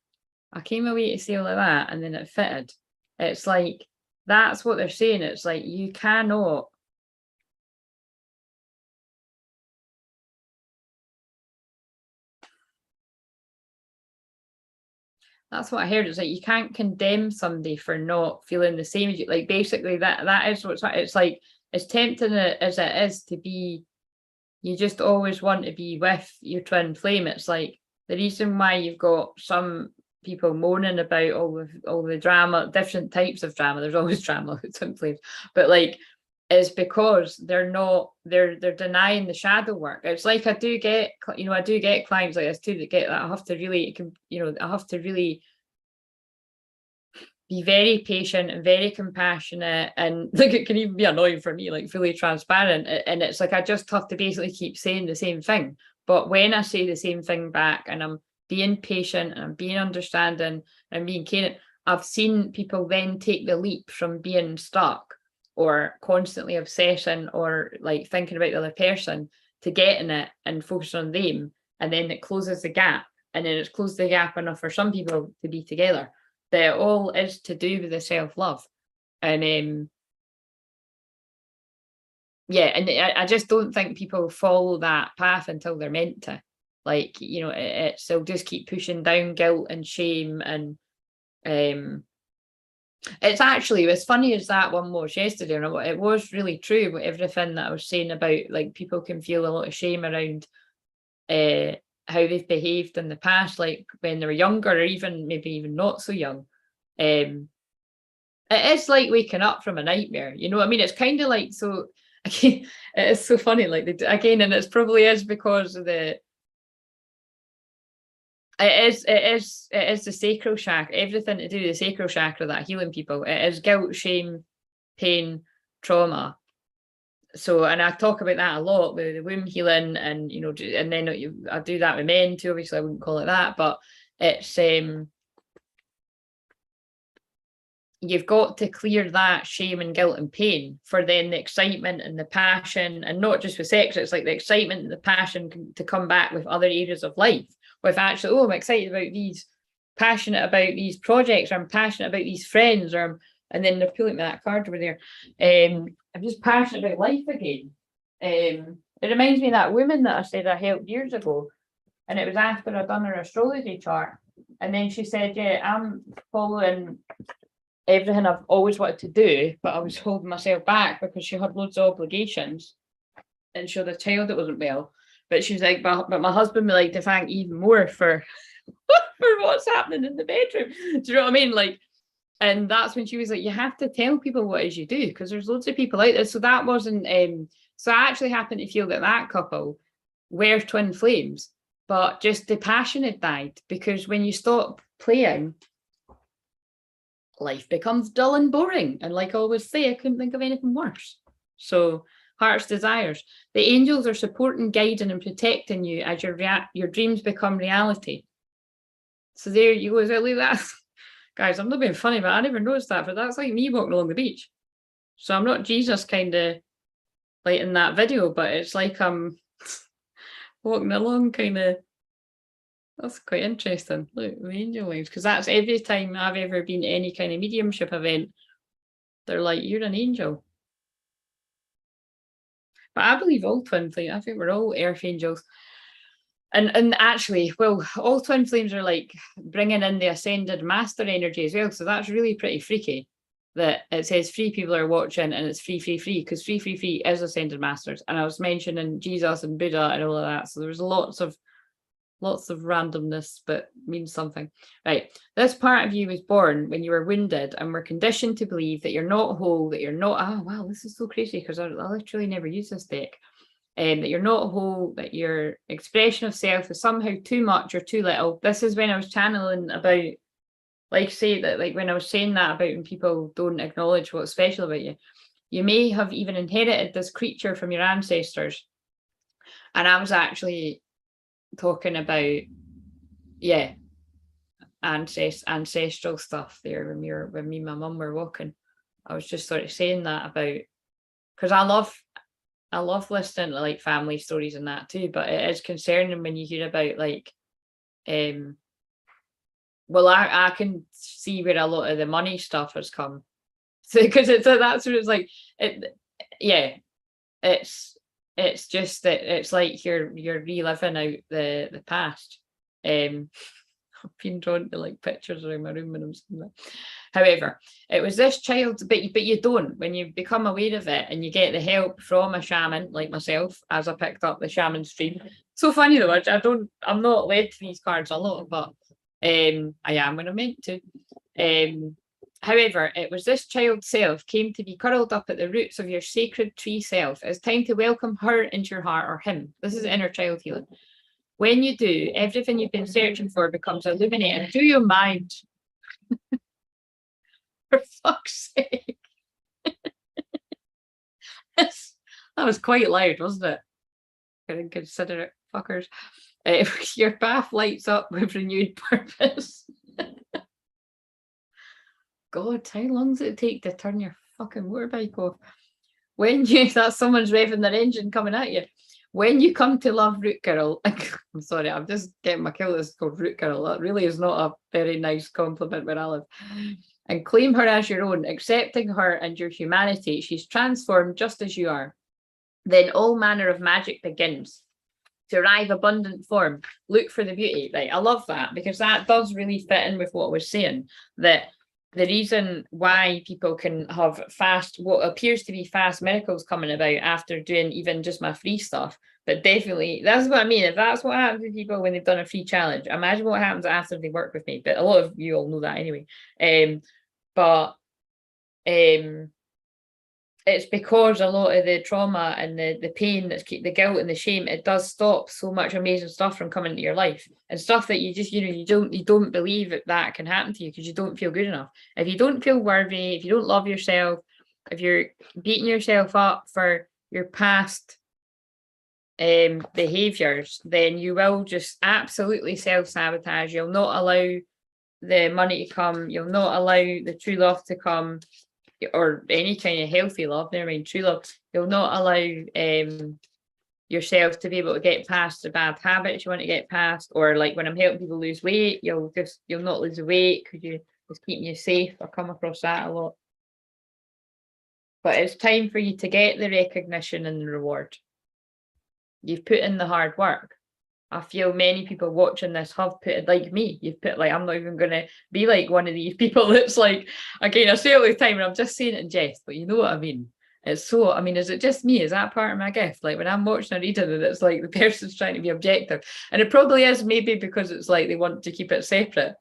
I came away to say all of that and then it fitted. It's like, that's what they're saying. It's like, you cannot. That's what I heard. It's like, you can't condemn somebody for not feeling the same as you. Like, basically, that is what's, it's like, as tempting as it is to be, you just always want to be with your twin flame. It's like, the reason why you've got some people moaning about all the drama, different types of drama, there's always drama with twin flames, but like, is because they're denying the shadow work. It's like, I do get clients like this too that get that. I have to really, I have to really be very patient and very compassionate, and like, it can even be annoying for me, like fully transparent. And it's like, I just have to basically keep saying the same thing. But when I say the same thing back and I'm being patient and I'm being understanding and being caring, I've seen people then take the leap from being stuck or constantly obsessing or like thinking about the other person to getting it and focus on them. And then it closes the gap. And then it's closed the gap enough for some people to be together. That it all is to do with the self-love. And yeah, and I just don't think people follow that path until they're meant to. Like, they'll just keep pushing down guilt and shame. And it's actually, as funny as that one was yesterday, and it was really true with everything that I was saying about, like, people can feel a lot of shame around how they've behaved in the past, like when they were younger, or maybe even not so young. It is like waking up from a nightmare, you know what I mean? It's kind of like, so again, it is so funny, like, again, and it's probably is because of it is the sacral chakra, everything to do with the sacral chakra, that healing people. It is guilt, shame, pain, trauma. So, and I talk about that a lot with the womb healing, and and then I do that with men too. Obviously, I wouldn't call it that, but it's you've got to clear that shame and guilt and pain for then the excitement and the passion, and not just with sex. It's like the excitement and the passion to come back with other areas of life. With actually, oh, I'm excited about these, passionate about these projects, or I'm passionate about these friends, and then they're pulling me that card over there. I'm just passionate about life again. It reminds me of that woman that I said I helped years ago, and it was after I'd done her astrology chart, and then she said, yeah, I'm following everything I've always wanted to do, but I was holding myself back because she had loads of obligations, and she had a child that wasn't well. But she was like, but my husband would like to thank even more for for what's happening in the bedroom. Do you know what I mean? Like, and that's when she was like, you have to tell people what it is you do, because there's loads of people out there. So that wasn't so I actually happened to feel that couple were twin flames, but just the passion had died, because when you stop playing, life becomes dull and boring. And like I always say, I couldn't think of anything worse. So heart's desires. The angels are supporting, guiding, and protecting you as your dreams become reality. So there you go. Is it like that? Guys, I'm not being funny, but I never noticed that, but that's like me walking along the beach. So I'm not Jesus kind of like in that video, but it's like I'm walking along kind of. That's quite interesting. Look, the angel wings, because that's every time I've ever been to any kind of mediumship event, they're like, you're an angel. But I believe all twin flames, I think we're all earth angels. And actually, well, all twin flames are like bringing in the ascended master energy as well. So that's really pretty freaky that it says 3 people are watching and it's free, because free is ascended masters. And I was mentioning Jesus and Buddha and all of that. So there's lots of randomness, but means something. Right. This part of you was born when you were wounded and were conditioned to believe that you're not whole, that you're not, oh, wow, this is so crazy, because I literally never use this deck. that you're not whole, that your expression of self is somehow too much or too little. This is when I was channeling about, like say that, like when I was saying that about when people don't acknowledge what's special about you. You may have even inherited this creature from your ancestors. And I was actually talking about, yeah, ancestral stuff there when me and my mum were walking. I was just sort of saying that about, because I love listening to like family stories and that too, but it is concerning when you hear about like well, I can see where a lot of the money stuff has come. So because that's what it's like. It's just that it's like you're reliving out the past. I've been drawn to like pictures around my room when I'm saying that. However, it was this child, but you don't, when you become aware of it and you get the help from a shaman like myself, as I picked up the shaman stream. So funny though, I'm not led to these cards a lot, but I am when I'm meant to. However, it was this child self came to be curled up at the roots of your sacred tree self. It's time to welcome her into your heart, or him. This is inner child healing. When you do, everything you've been searching for becomes illuminated. Do you mind? For fuck's sake. That was quite loud, wasn't it? I didn't consider it, fuckers. Your path lights up with renewed purpose. God, how long does it take to turn your fucking motorbike off? That's someone's revving their engine coming at you. When you come to love Root Girl, I'm sorry, I'm just getting my kill. This called Root Girl. That really is not a very nice compliment where I live. And claim her as your own, accepting her and your humanity. She's transformed just as you are. Then all manner of magic begins. To arrive abundant form, look for the beauty. Right, I love that, because that does really fit in with what I was saying, that the reason why people can have what appears to be fast miracles coming about after doing even just my free stuff, but definitely that's what I mean. If that's what happens to people when they've done a free challenge, imagine what happens after they work with me. But a lot of you all know that anyway. It's because a lot of the trauma and the pain, the guilt and the shame, it does stop so much amazing stuff from coming into your life, and stuff that you just, you don't believe that can happen to you because you don't feel good enough. If you don't feel worthy, if you don't love yourself, if you're beating yourself up for your past behaviors, then you will just absolutely self-sabotage. You'll not allow the money to come. You'll not allow the true love to come, or any kind of healthy love, never mind true love. You'll not allow yourself to be able to get past the bad habits you want to get past, or like when I'm helping people lose weight, you'll not lose the weight because it's keeping you safe. I come across that a lot. But it's time for you to get the recognition and the reward. You've put in the hard work. I feel many people watching this have put it, like me, you've put, like, I'm not even going to be like one of these people that's like, again, I say it all the time and I'm just saying it in jest, but you know what I mean. It's so, I mean, is it just me? Is that part of my gift? Like when I'm watching a reading and it's like the person's trying to be objective, and it probably is, maybe because it's like they want to keep it separate,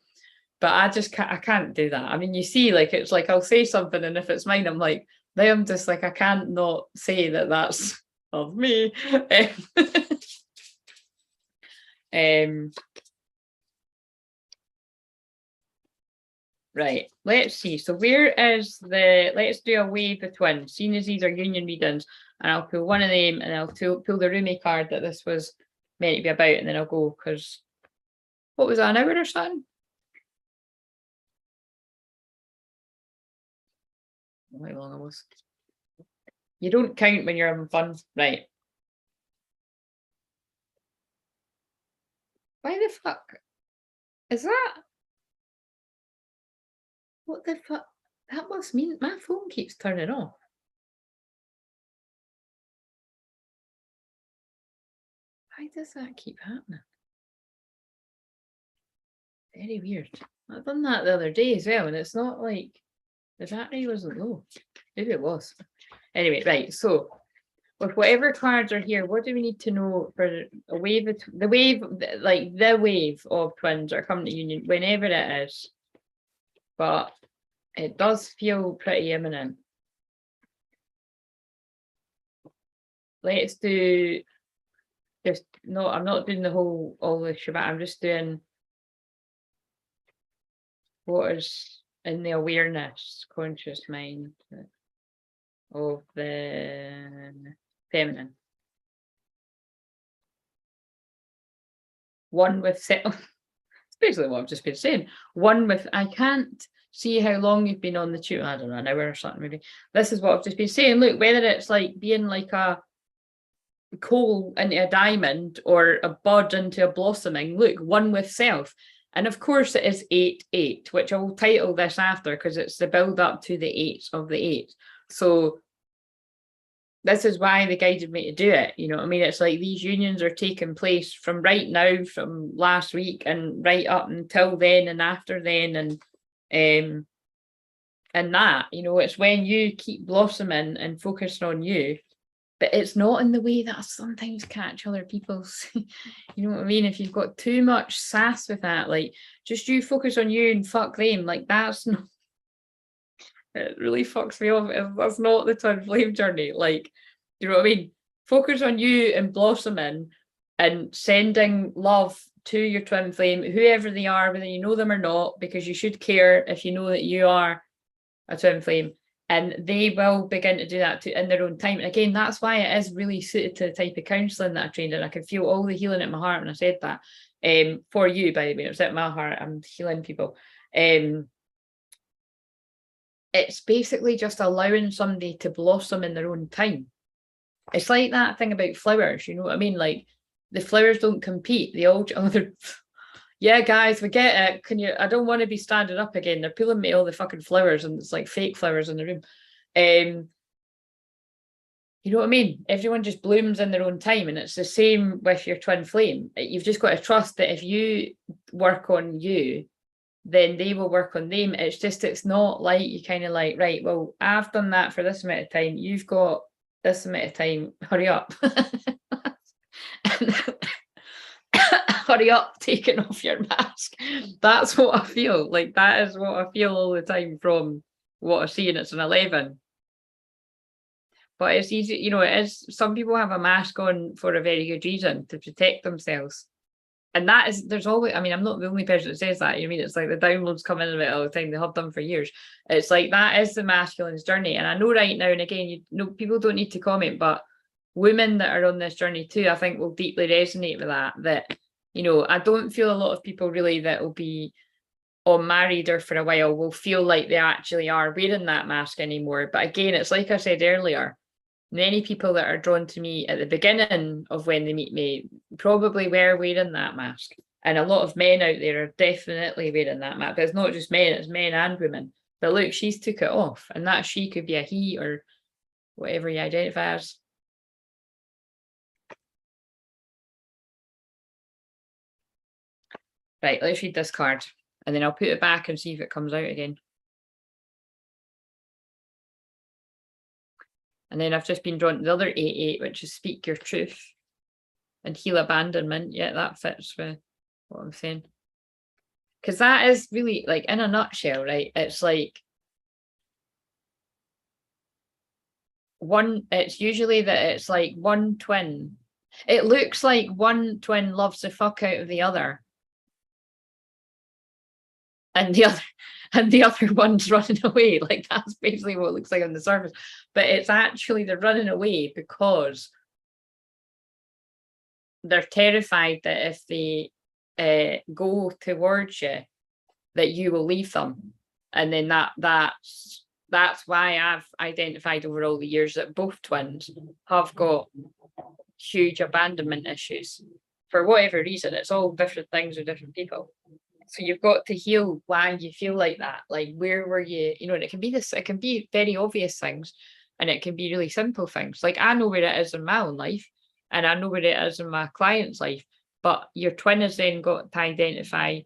but I can't do that. I mean, you see, like, it's like I'll say something and if it's mine, I'm like, now I'm just like, I can't not say that that's of me. Right, let's see. So where is let's do a wave of twins, seeing as these are union readings, and I'll pull one of them and I'll pull the Rumi card that this was meant to be about, and then I'll go, because what was that, an hour or something? How long it was. You don't count when you're having fun, right? Why the fuck is that? What the fuck? That must mean my phone keeps turning off. Why does that keep happening? Very weird. I've done that the other day as well, and it's not like the battery wasn't low. Maybe it was. Anyway, right. So with whatever cards are here, what do we need to know for a wave of the wave of twins are coming to union whenever it is? But it does feel pretty imminent. let's do just no, I'm not doing the whole all the shebang. I'm just doing what is in the awareness, conscious mind of the feminine. One with self. It's basically what I've just been saying. One with, I can't see how long you've been on the tube. I don't know, an hour or something maybe. This is what I've just been saying. Look, whether it's like being like a coal into a diamond or a bud into a blossoming, look, one with self. And of course it is 8-8, which I will title this after because it's the build up to the 8 of the 8. So this is why they guided me to do it. You know what I mean? It's like these unions are taking place from right now, from last week, and right up until then and after then, and that, you know, it's when you keep blossoming and focusing on you, but it's not in the way that I sometimes catch other people's, you know what I mean? If you've got too much sass with that, like just you focus on you and fuck them, like that's not, it really fucks me off. That's not the twin flame journey. Like, you know what I mean? Focus on you and blossoming and sending love to your twin flame, whoever they are, whether you know them or not, because you should care if you know that you are a twin flame. And they will begin to do that too in their own time. And again, that's why it is really suited to the type of counselling that I trained in. I can feel all the healing at my heart when I said that. For you, by the way, it's at my heart. I'm healing people. It's basically just allowing somebody to blossom in their own time. It's like that thing about flowers, you know what I mean? Like the flowers don't compete. They all, yeah, guys, we get it. Can you, I don't want to be standing up again. They're pulling me all the fucking flowers and it's like fake flowers in the room. You know what I mean? Everyone just blooms in their own time. And it's the same with your twin flame. You've just got to trust that if you work on you, then they will work on them. It's just, it's not like you kind of like, right, well, I've done that for this amount of time. You've got this amount of time. Hurry up. Hurry up, taking off your mask. That's what I feel. Like, that is what I feel all the time from what I see, and it's an 11. But it's easy, you know, it is, some people have a mask on for a very good reason, to protect themselves. And that is, there's always, I mean, I'm not the only person that says that, you know what I mean? It's like the downloads come in about all the time, they have done for years. It's like, that is the masculine's journey. And I know right now, and again, you know, people don't need to comment, but women that are on this journey too, I think will deeply resonate with that, you know, I don't feel a lot of people really that will be unmarried or for a while will feel like they actually are wearing that mask anymore. But again, it's like I said earlier, many people that are drawn to me at the beginning of when they meet me probably were wearing that mask. And a lot of men out there are definitely wearing that mask. But it's not just men, it's men and women. But look, she's took it off. And that she could be a he or whatever you identify as. Right, let's read this card. And then I'll put it back and see if it comes out again. And then I've just been drawn to the other 8-8, which is speak your truth and heal abandonment. Yeah, that fits with what I'm saying. Because that is really, like, in a nutshell, right? It's like one, it's usually that it's like one twin. It looks like one twin loves the fuck out of the other. And the other one's running away. Like, that's basically what it looks like on the surface. But it's actually they're running away because they're terrified that if they go towards you, that you will leave them. And then that's why I've identified over all the years that both twins have got huge abandonment issues for whatever reason. It's all different things with different people. So you've got to heal why you feel like that. Like, where were you, you know, and it can be this, it can be very obvious things and it can be really simple things. Like, I know where it is in my own life and I know where it is in my client's life, but your twin has then got to identify,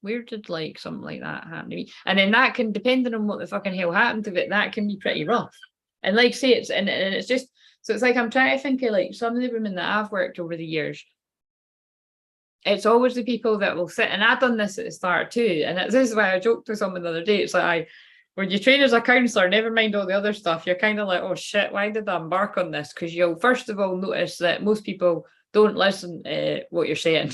where did like something like that happen to me? And then that can, depending on what the fucking hell happened to it, that can be pretty rough. And like say it's, and it's just, so it's like, I'm trying to think of like some of the women that I've worked over the years. It's always the people that will sit, and I've done this at the start too. And this is why I joked with someone the other day. It's like, when you train as a counsellor, never mind all the other stuff, you're kind of like, oh shit, why did I embark on this? Because you'll first of all notice that most people don't listen what you're saying.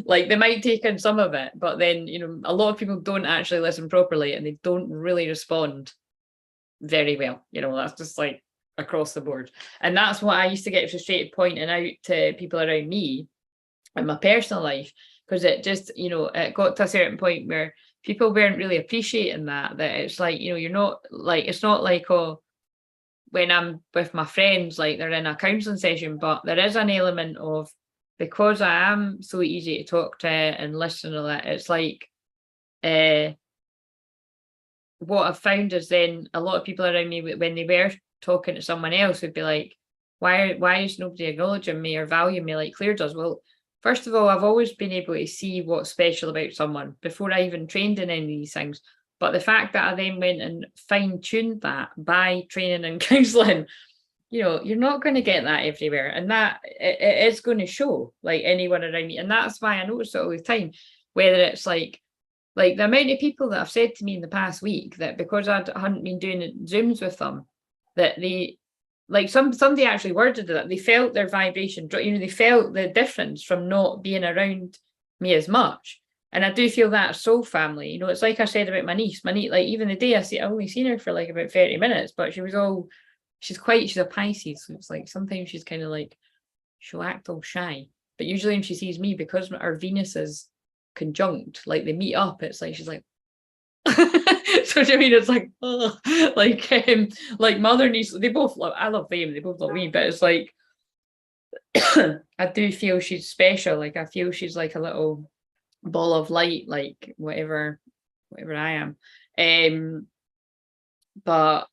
Like they might take in some of it, but then, you know, a lot of people don't actually listen properly and they don't really respond very well. You know, that's just like across the board. And that's what I used to get frustrated pointing out to people around me in my personal life, because it just, you know, it got to a certain point where people weren't really appreciating that it's like, you know, you're not like, it's not like, oh, when I'm with my friends, like they're in a counselling session, but there is an element of, because I am so easy to talk to and listen to that, it's like, what I've found is then a lot of people around me, when they were talking to someone else, would be like, why is nobody acknowledging me or valuing me like Claire does? Well, first of all, I've always been able to see what's special about someone before I even trained in any of these things. But the fact that I then went and fine-tuned that by training and counselling, you know, you're not going to get that everywhere. And that it is going to show, like anyone around me. And that's why I notice it all the time, whether it's like the amount of people that have said to me in the past week that because I hadn't been doing Zooms with them, that they, like somebody actually worded that they felt their vibration, you know, they felt the difference from not being around me as much. And I do feel that soul family, you know, it's like I said about my niece, like even the day I only seen her for like about 30 minutes, but she's a Pisces. So it's like, sometimes she's kind of like, she'll act all shy, but usually when she sees me, because our Venus is conjunct, like they meet up, it's like, she's like, so I mean, it's like, oh, like mother niece, they both love, I love them, they both love me, but it's like, I do feel she's special. Like I feel she's like a little ball of light, like whatever I am. But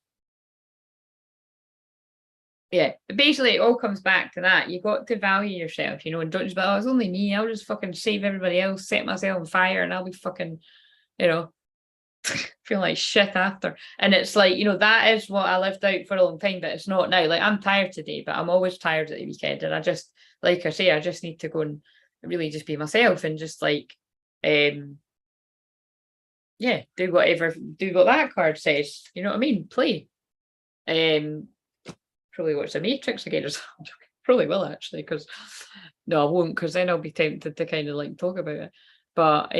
yeah, basically it all comes back to that. You got to value yourself, you know, and don't just be, oh, it's only me, I'll just fucking save everybody else, set myself on fire, and I'll be fucking, you know, feel like shit after. And it's like, you know, that is what I lived out for a long time, but it's not now. Like I'm tired today, but I'm always tired at the weekend, and I just, like I say, I just need to go and really just be myself and just like yeah, do what that card says, you know what I mean, play. Probably watch the Matrix again or something. Probably will actually, because no, I won't, because then I'll be tempted to kind of like talk about it. But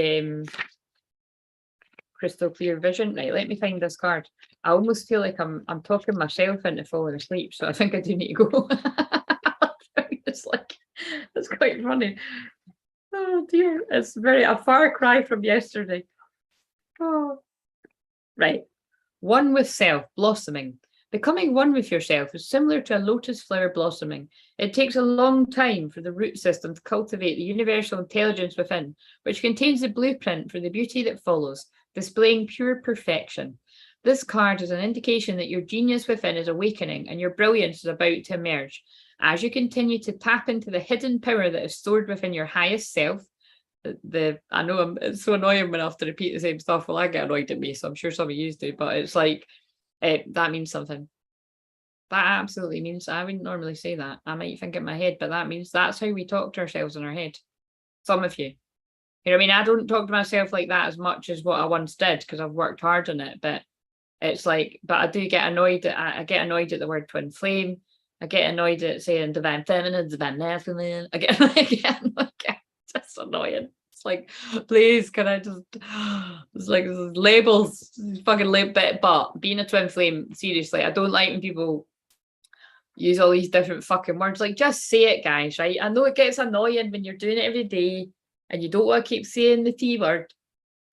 crystal clear vision. Right, let me find this card. I almost feel like I'm talking myself into falling asleep, so I think I do need to go. It's like, it's quite funny. Oh dear, it's a far cry from yesterday. Oh. Right. One with self, blossoming. Becoming one with yourself is similar to a lotus flower blossoming. It takes a long time for the root system to cultivate the universal intelligence within, which contains the blueprint for the beauty that follows, displaying pure perfection. This card is an indication that your genius within is awakening and your brilliance is about to emerge. As you continue to tap into the hidden power that is stored within your highest self, I know it's so annoying when I have to repeat the same stuff. Well, I get annoyed at me, so I'm sure some of you do, but it's like, that means something. That absolutely means, I wouldn't normally say that. I might think in my head, but that means that's how we talk to ourselves in our head. Some of you. You know what I mean? I don't talk to myself like that as much as what I once did, because I've worked hard on it, but it's like, but I do get annoyed I get annoyed at the word twin flame. I get annoyed at saying divine feminine, divine masculine. That's annoying. It's like, please, can I just, it's like labels, fucking label bit. But being a twin flame, seriously, I don't like when people use all these different fucking words. Like, just say it, guys, right? I know it gets annoying when you're doing it every day and you don't want to keep saying the T word,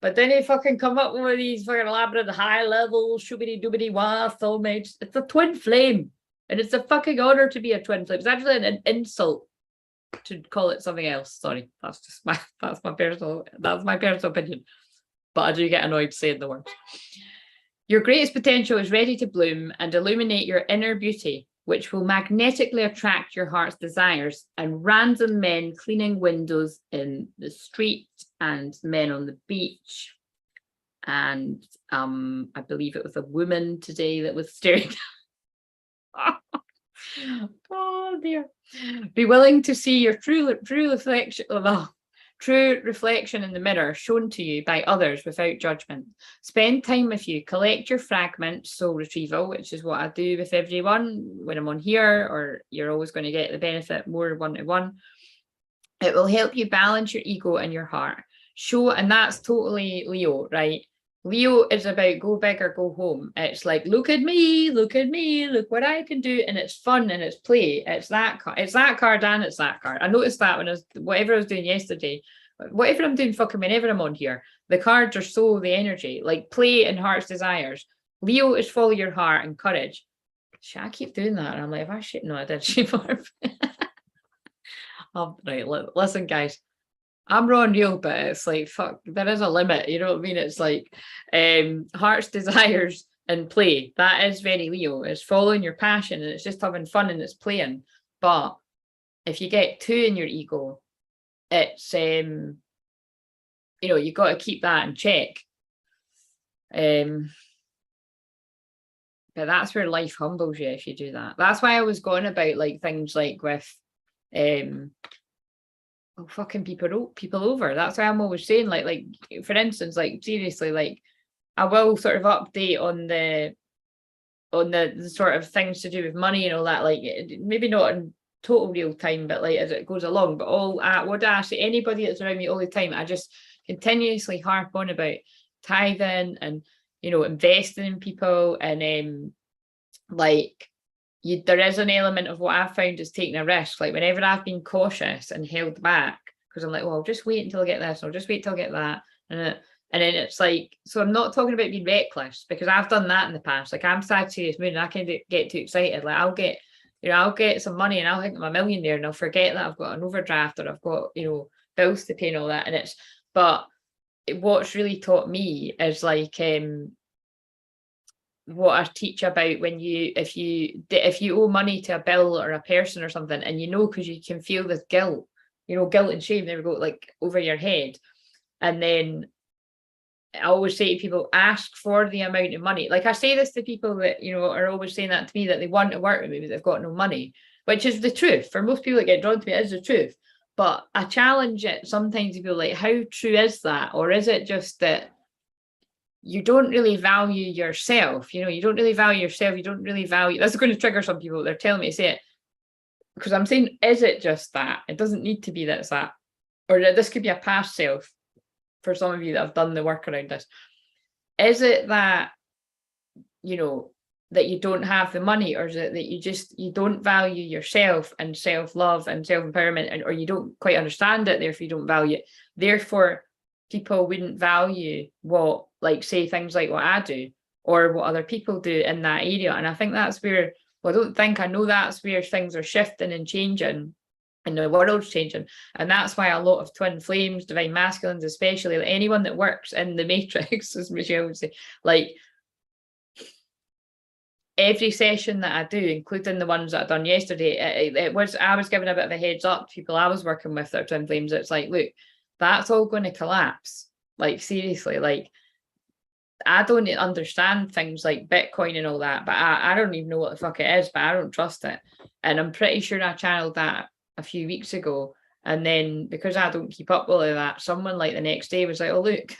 but then they fucking come up with these fucking elaborate high level shoobity doobity wah soulmates. It's a twin flame, and it's a fucking honor to be a twin flame. It's actually an insult to call it something else. Sorry, that's my personal opinion. But I do get annoyed saying the words. Your greatest potential is ready to bloom and illuminate your inner beauty, which will magnetically attract your heart's desires, and random men cleaning windows in the street and men on the beach. And I believe it was a woman today that was staring. Oh dear. Be willing to see your true reflection. Oh, True reflection in the mirror shown to you by others without judgment. Spend time with you. Collect your fragments, soul retrieval, which is what I do with everyone when I'm on here, or you're always going to get the benefit more one-to-one. It will help you balance your ego and your heart. And that's totally Leo, right? Leo is about go big or go home. It's like, look at me, look what I can do. And it's fun and it's play. It's that card and it's that card. I noticed that when whatever I was doing yesterday, whatever I'm doing fucking whenever I'm on here, the cards are so the energy, like play and heart's desires. Leo is follow your heart and courage. Shit, I keep doing that. And I'm like, no, I did shape up. Right, listen, guys. I'm raw and real, but it's like, fuck, there is a limit, you know what I mean? It's like heart's desires and play. That is very Leo. It's following your passion and it's just having fun and it's playing. But if you get too in your ego, it's you know, you got to keep that in check. But that's where life humbles you if you do that. That's why I was going about like things like with fucking people over. That's why I'm always saying like for instance, like seriously, like I will sort of update on the sort of things to do with money and all that, like maybe not in total real time, but like as it goes along. But what I say, anybody that's around me all the time, I just continuously harp on about tithing and, you know, investing in people and like there is an element of what I've found is taking a risk. Like whenever I've been cautious and held back, because I'm like, well, I'll just wait until I get this, or I'll just wait till I get that. And then it's like, so I'm not talking about being reckless, because I've done that in the past. Like I'm Sagittarius moon and I can get too excited. Like I'll get some money and I'll think I'm a millionaire and I'll forget that I've got an overdraft or I've got, you know, bills to pay and all that. And but what's really taught me is like, what I teach about when if you owe money to a bill or a person or something, and you know, because you can feel this guilt, you know, guilt and shame, there we go, like over your head. And then I always say to people, ask for the amount of money. Like I say this to people that, you know, are always saying that to me, that they want to work with me, but they've got no money, which is the truth. For most people that get drawn to me, it is the truth. But I challenge it sometimes to be like, how true is that? Or is it just that you don't really value yourself? You know, you don't really value yourself. You don't really value, that's going to trigger some people. They're telling me to say it because I'm saying, is it just that? It doesn't need to be that it's that, or that this could be a past self for some of you that have done the work around this. Is it that, you know, that you don't have the money, or is it that you don't value yourself and self-love and self-empowerment, or you don't quite understand it, therefore you don't value it, therefore people wouldn't value what, like, say things like what I do or what other people do in that area. And I think that's where, well, I know that's where things are shifting and changing and the world's changing. And that's why a lot of twin flames, divine masculines especially, like anyone that works in the matrix, as Michelle would say, like every session that I do, including the ones that I done yesterday, I was giving a bit of a heads up to people I was working with that are twin flames. It's like, look, that's all going to collapse. Like seriously, like I don't understand things like Bitcoin and all that, but I don't even know what the fuck it is, but I don't trust it. And I'm pretty sure I channeled that a few weeks ago. And then because I don't keep up with all of that, someone like the next day was like, oh, look,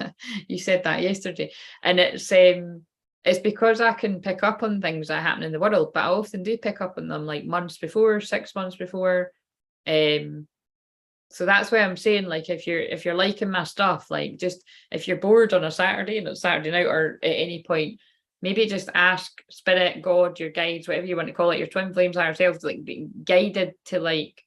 you said that yesterday. And it's because I can pick up on things that happen in the world, but I often do pick up on them like months before, 6 months before. So that's why I'm saying, like, if you're liking my stuff, like, just if you're bored on a Saturday and it's Saturday night, or at any point, maybe just ask Spirit, God, your guides, whatever you want to call it, your twin flames, higher selves, like being guided to, like,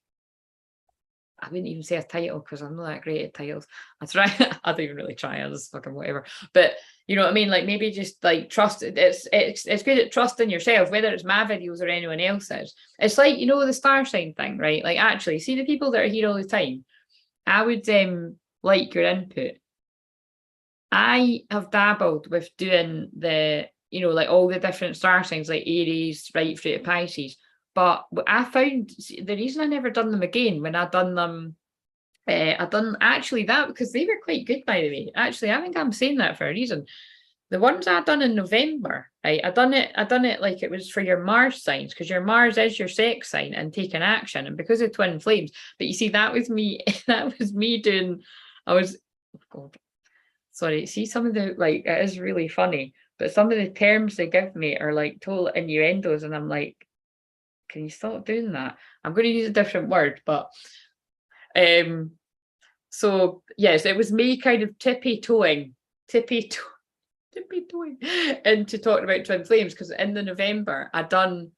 I wouldn't even say a title because I'm not that great at titles. I try, I don't even really try. I just fucking whatever. But you know what I mean? Like maybe just like trust. It's good at trusting yourself, whether it's my videos or anyone else's. It's like, you know, the star sign thing, right? Like actually, see the people that are here all the time. I would like your input. I have dabbled with doing the, you know, like all the different star signs, like Aries right through to Pisces. But I found the reason I never done them again when I done them, I done actually that because they were quite good, by the way. Actually, I think I'm saying that for a reason. The ones I done in November, right? I done it like it was for your Mars signs, because your Mars is your sex sign and taking action, and because of twin flames. But you see, that was me. That was me doing. I was, oh God, sorry. See, some of the like it is really funny, but some of the terms they give me are like total innuendos, and I'm like, can you stop doing that? I'm going to use a different word, but so yes, it was me kind of tippy toeing into talking about twin flames, because in the November I done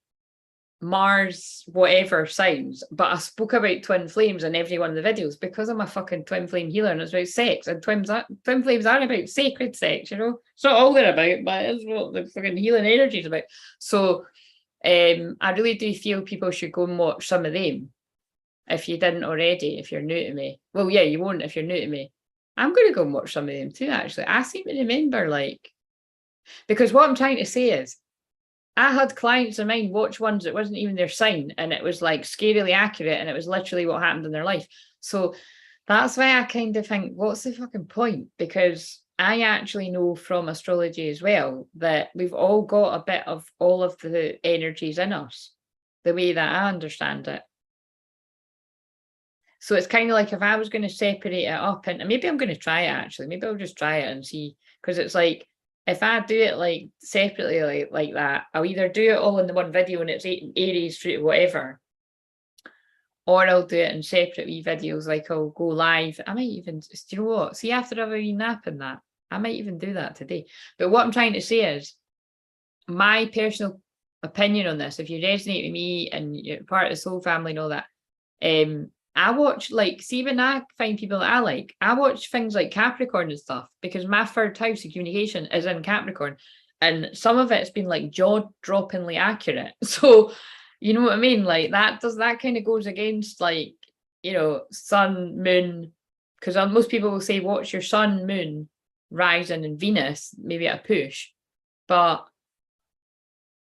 Mars whatever signs, but I spoke about twin flames in every one of the videos because I'm a fucking twin flame healer and it's about sex, and twin flames are about sacred sex, you know. It's not all they're about, but it's what the fucking healing energy is about. So I really do feel people should go and watch some of them if you didn't already, if you're new to me. Well, yeah, you won't if you're new to me. I'm going to go and watch some of them too, actually. I seem to remember, like, because what I'm trying to say is, I had clients of mine watch ones that wasn't even their sign, and it was like scarily accurate, and it was literally what happened in their life. So that's why I kind of think, what's the fucking point? Because I actually know from astrology as well that we've all got a bit of all of the energies in us, the way that I understand it. So it's kind of like if I was going to separate it up, and maybe I'm going to try it actually. Maybe I'll just try it and see, because it's like if I do it like separately like that, I'll either do it all in the one video and it's Aries through to whatever, or I'll do it in separate wee videos. Like I'll go live. I might even, do you know what? See, after I've a wee nap in that, I might even do that today. But what I'm trying to say is, my personal opinion on this, if you resonate with me and you're part of the soul family and all that, I watch, like, see, when I find people that I like, I watch things like Capricorn and stuff, because my third house of communication is in Capricorn, and some of it's been like jaw-droppingly accurate. So, you know what I mean? Like that kind of goes against, like, you know, sun, moon, because most people will say, watch your sun, moon, rising, and Venus, maybe at a push, but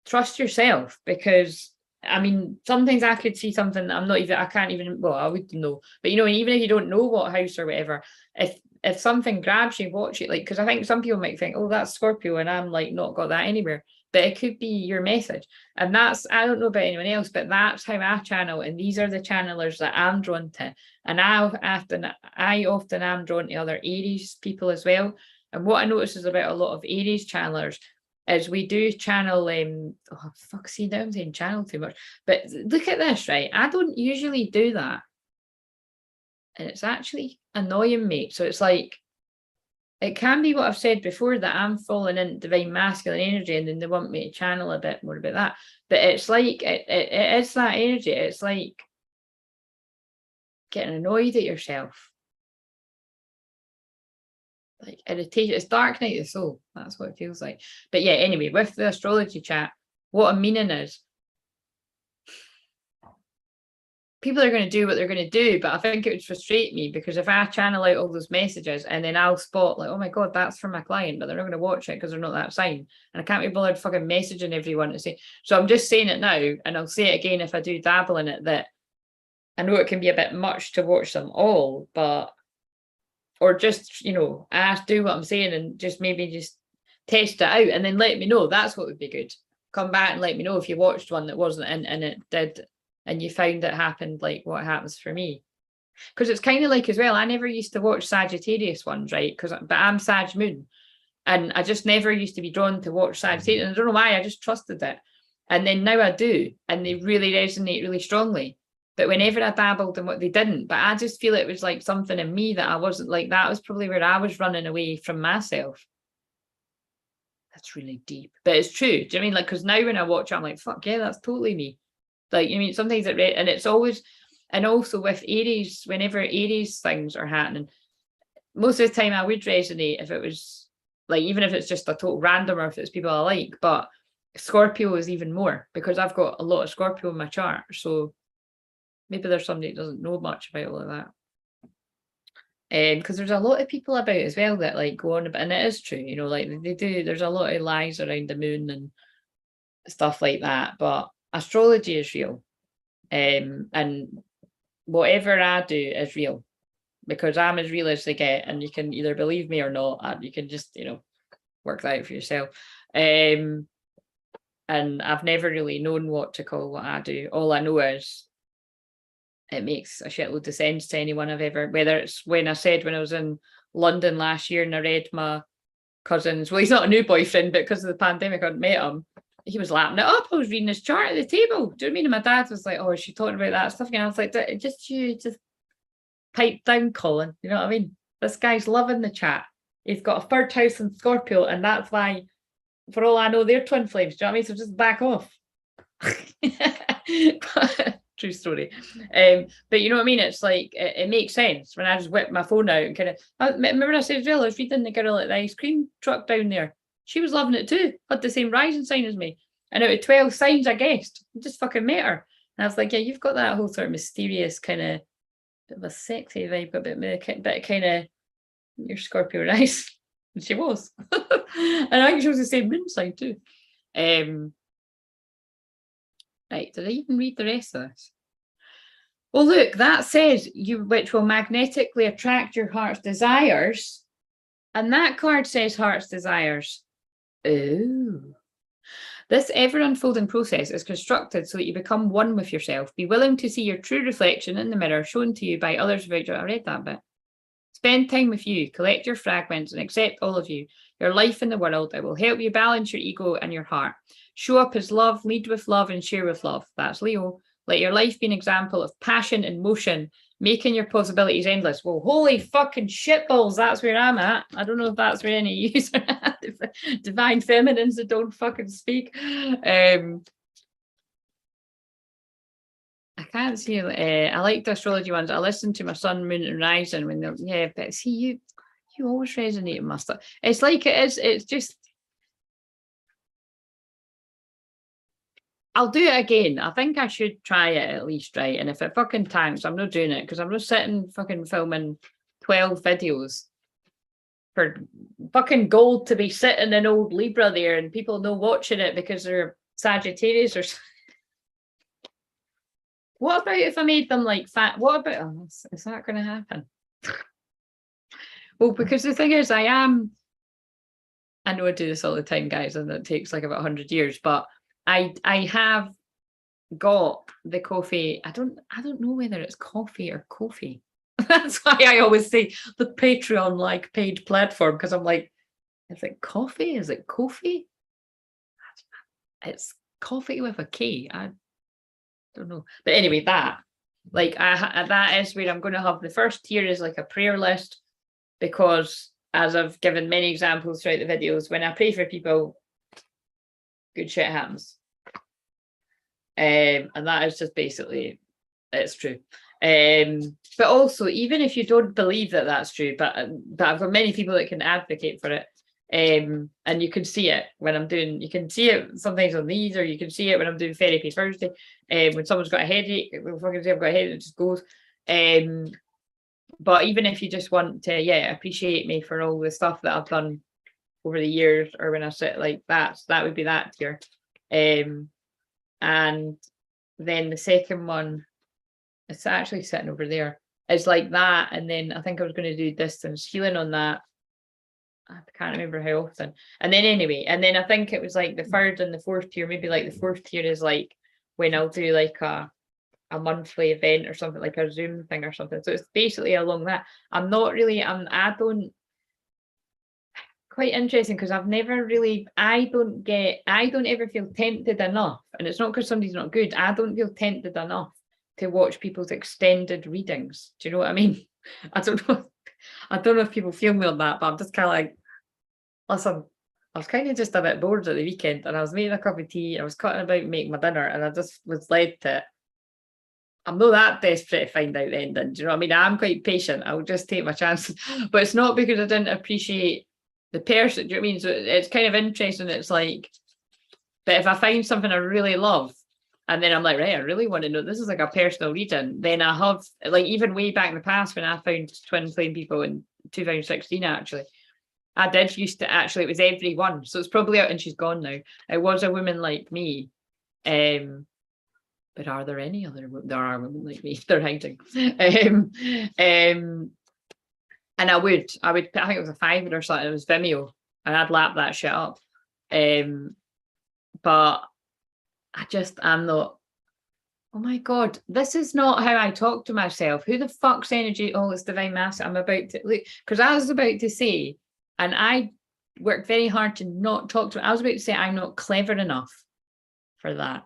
trust yourself, because I mean, sometimes I could see something that I can't even, well, I wouldn't know. But you know, even if you don't know what house or whatever, if something grabs you, watch it. Like, because I think some people might think, oh, that's Scorpio, and I'm like not got that anywhere. But it could be your message. And that's, I don't know about anyone else, but that's how I channel. And these are the channelers that I'm drawn to. And I often am drawn to other Aries people as well. And what I notice is about a lot of Aries channelers is we do channel, oh fuck, see, now I'm saying channel too much, but look at this, right? I don't usually do that, and it's actually annoying me. So it's like, it can be what I've said before, that I'm falling in divine masculine energy, and then they want me to channel a bit more about that. But it's like it is that energy. It's like getting annoyed at yourself, like irritation. It's dark night of the soul. That's what it feels like. But yeah, anyway, with the astrology chat, what I'm meaning is, people are going to do what they're going to do, but I think it would frustrate me, because if I channel out all those messages and then I'll spot like, oh my God, that's for my client, but they're not going to watch it because they're not that sign, and I can't be bothered fucking messaging everyone to say. So I'm just saying it now, and I'll say it again if I do dabble in it, that I know it can be a bit much to watch them all, but, or just, you know, do what I'm saying and just maybe just test it out and then let me know. That's what would be good. Come back and let me know if you watched one that wasn't in, and it did, and you found it happened like what happens for me. Because it's kind of like as well, I never used to watch Sagittarius ones, right? But I'm Sag moon, and I just never used to be drawn to watch Sagittarius. And I don't know why, I just trusted it. And then now I do, and they really resonate really strongly. But whenever I dabbled in what they didn't, but I just feel it was like something in me that I wasn't like, that was probably where I was running away from myself. That's really deep, but it's true. Do you know what I mean? Like, because now when I watch it, I'm like, fuck yeah, that's totally me. Like, I mean, sometimes and it's always, and also with Aries, whenever Aries things are happening, most of the time I would resonate if it was like, even if it's just a total random, or if it's people I like. But Scorpio is even more, because I've got a lot of Scorpio in my chart. So maybe there's somebody that doesn't know much about all of that. Because there's a lot of people about as well that like go on about, and it is true, you know, like they do, there's a lot of lies around the moon and stuff like that, but astrology is real. And whatever I do is real, because I'm as real as they get, and you can either believe me or not, and you can just, you know, work that out for yourself. And I've never really known what to call what I do. All I know is it makes a shitload of sense to anyone I've ever, whether it's when I said when I was in London last year and I read my cousin's, well, he's not a new boyfriend, but because of the pandemic, I hadn't met him. He was lapping it up. I was reading his chart at the table. Do you know what I mean? And my dad was like, oh, is she talking about that stuff? And I was like, just pipe down, Colin. You know what I mean? This guy's loving the chat. He's got a third house in Scorpio, and that's why, for all I know, they're twin flames. Do you know what I mean? So just back off. True story. But you know what I mean? It's like, it makes sense when I just whip my phone out and kind of, remember I said as well, I was reading the girl at the ice cream truck down there. She was loving it too. Had the same rising sign as me. And out of 12 signs I guessed, I just fucking met her. And I was like, yeah, you've got that whole sort of mysterious kind of, bit of a sexy vibe, a bit kind of, you're Scorpio nice. And she was. And I think she was the same moon sign too. Right, did I even read the rest of this? Well, look, that says you, which will magnetically attract your heart's desires. And that card says heart's desires. Oh. This ever-unfolding process is constructed so that you become one with yourself. Be willing to see your true reflection in the mirror shown to you by others without you. I read that bit. Spend time with you, collect your fragments and accept all of you, your life in the world. It will help you balance your ego and your heart. Show up as love, lead with love and share with love. That's Leo. Let your life be an example of passion and motion, making your possibilities endless. Well, holy fucking shitballs, that's where I'm at. I don't know if that's where any of you are at. Divine feminines that don't fucking speak. I can't see. I like the astrology ones. I listen to my sun, moon, and rising when they're, yeah, but see, you always resonate with my stuff. It's like it is, it's just, I'll do it again. I think I should try it at least, right? And if it fucking tanks, I'm not doing it because I'm not sitting fucking filming 12 videos for fucking gold to be sitting in old Libra there and people no watching it because they're Sagittarius or something. What about if I made them like fat? What about, oh, is that going to happen? Well, because the thing is, I know I do this all the time, guys, and it takes like about 100 years, but I have got the coffee. I don't know whether it's coffee or coffee. That's why I always say the Patreon like paid platform, because I'm like, is it coffee? Is it coffee? It's coffee with a K. I don't know. But anyway, that is where I'm going to have the first tier is like a prayer list, because as I've given many examples throughout the videos, when I pray for people, good shit happens. And that is just basically, it's true. But also, even if you don't believe that that's true, but I've got many people that can advocate for it. And you can see it when I'm doing, you can see it sometimes on these, or you can see it when I'm doing therapy Thursday. When someone's got a headache, we'll fucking say I've got a headache, it just goes. But even if you just want to, yeah, appreciate me for all the stuff that I've done over the years, or when I sit like that, so that would be that tier. And then the second one, it's actually sitting over there. It's like that, and then I think I was going to do distance healing on that. I can't remember how often. And then anyway, and then I think it was like the third and the fourth tier. Maybe like the fourth tier is like when I'll do like a monthly event or something, like a Zoom thing or something. So it's basically along that. I'm not really, I don't, quite interesting, because I've never really, I don't ever feel tempted enough. And it's not because somebody's not good. I don't feel tempted enough to watch people's extended readings. Do you know what I mean? I don't know if people feel me on that, but I'm just kind of like, listen, I was kind of just a bit bored at the weekend, and I was making a cup of tea, I was cutting about making my dinner, and I just was led to, I'm not that desperate to find out the ending. Do you know what I mean? I'm quite patient. I'll just take my chances. But it's not because I didn't appreciate the person. Do you know what I mean? So it's kind of interesting. It's like, but if I find something I really love, and then I'm like, right, I really want to know, this is like a personal reading, then I have, like, even way back in the past when I found Twinflame people in 2016, actually, I did used to, actually, it was everyone. So it's probably out, and she's gone now. It was a woman like me. But are there any other women? There are women like me. They're hiding. And I think it was a 5 or something. It was Vimeo. and I'd lap that shit up. But I'm not, oh my God, this is not how I talk to myself. Who the fuck's energy? Oh, it's divine master. I'm about to look, because I was about to say, and I worked very hard to not talk to, I was about to say I'm not clever enough for that.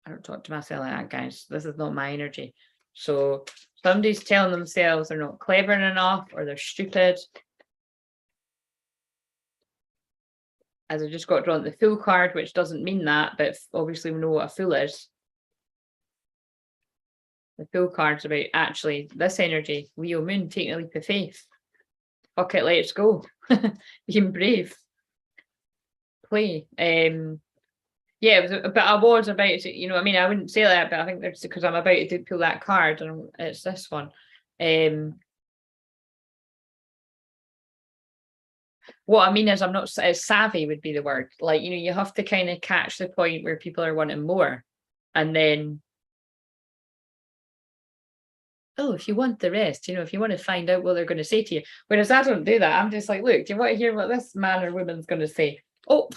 I don't talk to myself like that, guys. This is not my energy. So somebody's telling themselves they're not clever enough or they're stupid. As I just got drawn the fool card, which doesn't mean that, but obviously we know what a fool is. The fool card's about actually this energy, Leo Moon, taking a leap of faith. Fuck it, let's go. Being brave. Play. Yeah, but I was about to, you know, I mean, I wouldn't say that, but I think that's because I'm about to pull that card and it's this one. What I mean is I'm not savvy would be the word. Like, you know, you have to kind of catch the point where people are wanting more. And then, oh, if you want the rest, you know, if you want to find out what they're going to say to you. Whereas I don't do that. I'm just like, look, do you want to hear what this man or woman's going to say? Oh,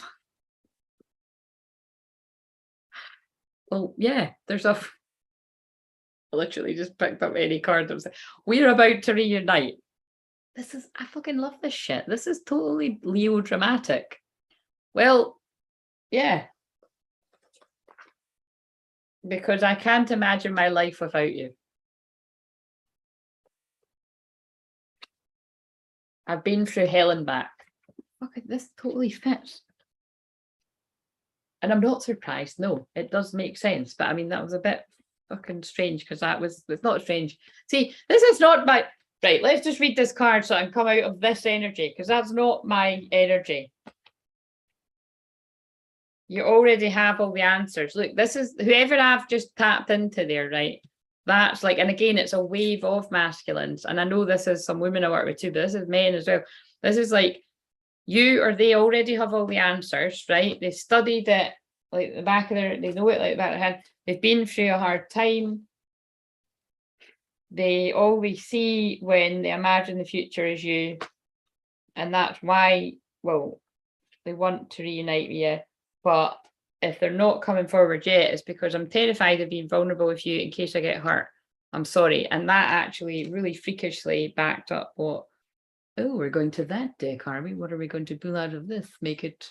well, yeah, there's a, I literally just picked up any card that was like, we're about to reunite. This is, I fucking love this shit. This is totally Leo dramatic. Well, yeah. Because I can't imagine my life without you. I've been through hell and back. Fuck it, this totally fits. And I'm not surprised. No, it does make sense. But I mean, that was a bit fucking strange because it's not strange. See, this is not my, right, let's just read this card so I can come out of this energy because that's not my energy. You already have all the answers. Look, this is whoever I've just tapped into there, right? That's like, and again, it's a wave of masculines. And I know this is some women I work with too, but this is men as well. This is like you or they already have all the answers, right? They studied it like the back of their, they know it like that hand. They've been through a hard time. They always see when they imagine the future as you. And that's why, well, they want to reunite with you. But if they're not coming forward yet, it's because I'm terrified of being vulnerable with you in case I get hurt. I'm sorry. And that actually really freakishly backed up what, oh, we're going to that deck, are we? What are we going to pull out of this? Make it,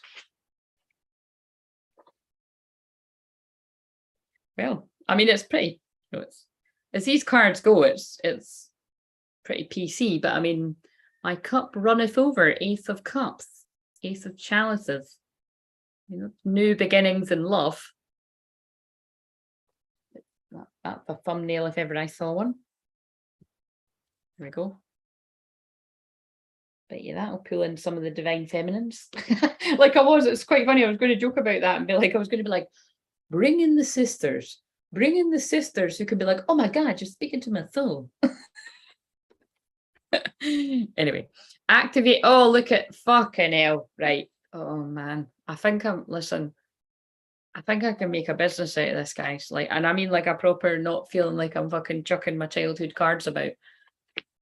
well, I mean, it's pretty, you know, as these cards go, it's pretty PC, but I mean, my cup runneth over, Ace of Cups, Ace of Chalices. You know, new beginnings in love. That's a thumbnail if ever I saw one. There we go. Bet you that'll pull in some of the divine feminines. Like it's quite funny. I was going to joke about that and be like, I was going to be like, bring in the sisters. Bring in the sisters who could be like, oh my God, you're speaking to my soul. Anyway, activate. Oh, look at fucking hell. Right. Oh man. I think I can make a business out of this, guys. Like, and I mean like a proper not feeling like I'm fucking chucking my childhood cards about.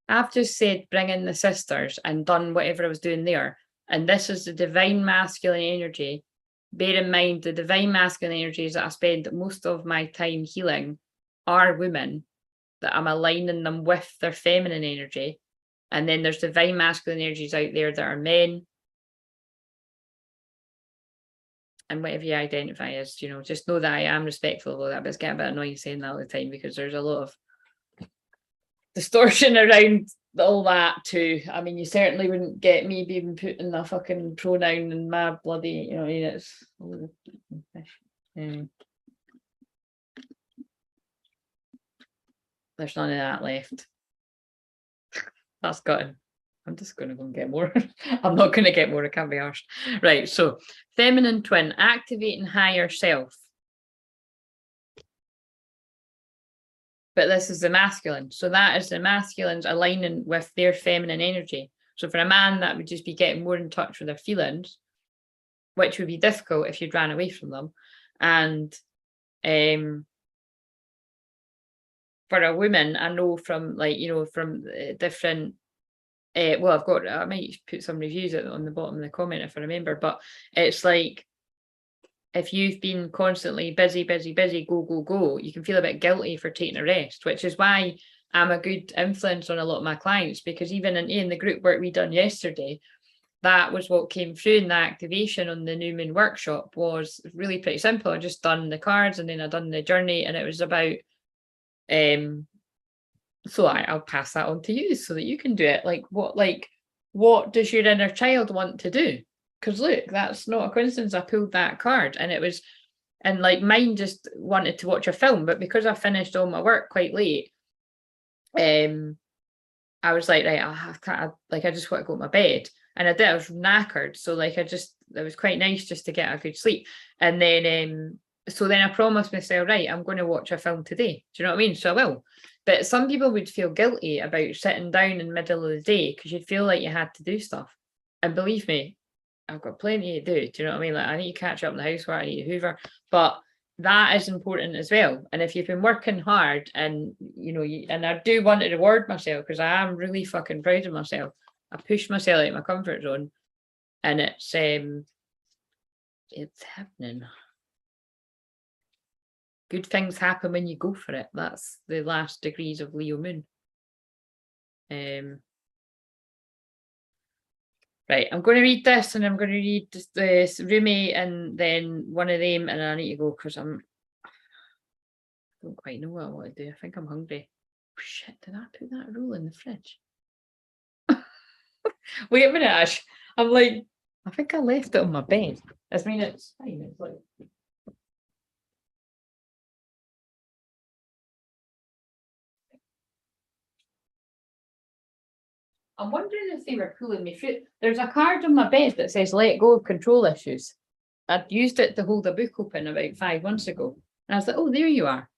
I've just said bring in the sisters and done whatever I was doing there. And this is the divine masculine energy. Bear in mind the divine masculine energies that I spend most of my time healing are women, that I'm aligning them with their feminine energy. And then there's divine masculine energies out there that are men. And whatever you identify as, you know, just know that I am respectful of all that, but it's getting a bit annoying saying that all the time because there's a lot of distortion around all that too. I mean, you certainly wouldn't get me being putting a fucking pronoun in my bloody, you know, I mean, it's there's none of that left. That's gone. I'm just going to go and get more. I'm not going to get more. I can't be arsed. Right. So feminine twin, activating higher self. But this is the masculine. So that is the masculines aligning with their feminine energy. So for a man, that would just be getting more in touch with their feelings, which would be difficult if you'd ran away from them. And for a woman, I know from like, you know, from different Well, I might put some reviews on the bottom of the comment if I remember, but it's like, if you've been constantly busy, go, you can feel a bit guilty for taking a rest, which is why I'm a good influence on a lot of my clients, because even in the group work we done yesterday, that was what came through in the activation on the new moon workshop. Was really pretty simple. I just done the cards and then I done the journey, and it was about so I'll pass that on to you so that you can do it. What does your inner child want to do? Because look, that's not a coincidence. I pulled that card, and it was, and like mine just wanted to watch a film, but because I finished all my work quite late, I was like, right, I just want to go to my bed. And I did, I was knackered. So like, it was quite nice just to get a good sleep. And then, so then I promised myself, right, I'm going to watch a film today. Do you know what I mean? So I will. But some people would feel guilty about sitting down in the middle of the day because you'd feel like you had to do stuff. And believe me, I've got plenty to do. Do you know what I mean? Like, I need to catch up in the housework, I need to hoover. But that is important as well. And if you've been working hard and, you know, and I do want to reward myself because I am really fucking proud of myself. I pushed myself out of my comfort zone, and it's happening. Good things happen when you go for it. That's the last degrees of Leo moon. Right, I'm going to read this, and I'm going to read this Rumi and then one of them, and I need to go because I don't quite know what I want to do. I think I'm hungry. Oh, shit, did I put that roll in the fridge? Wait a minute, Ash. I'm like, I think I left it on my bed. I mean, it's fine. It's like, I'm wondering if they were pulling me through. There's a card on my bed that says let go of control issues. I'd used it to hold a book open about 5 months ago. And I was like, oh, there you are.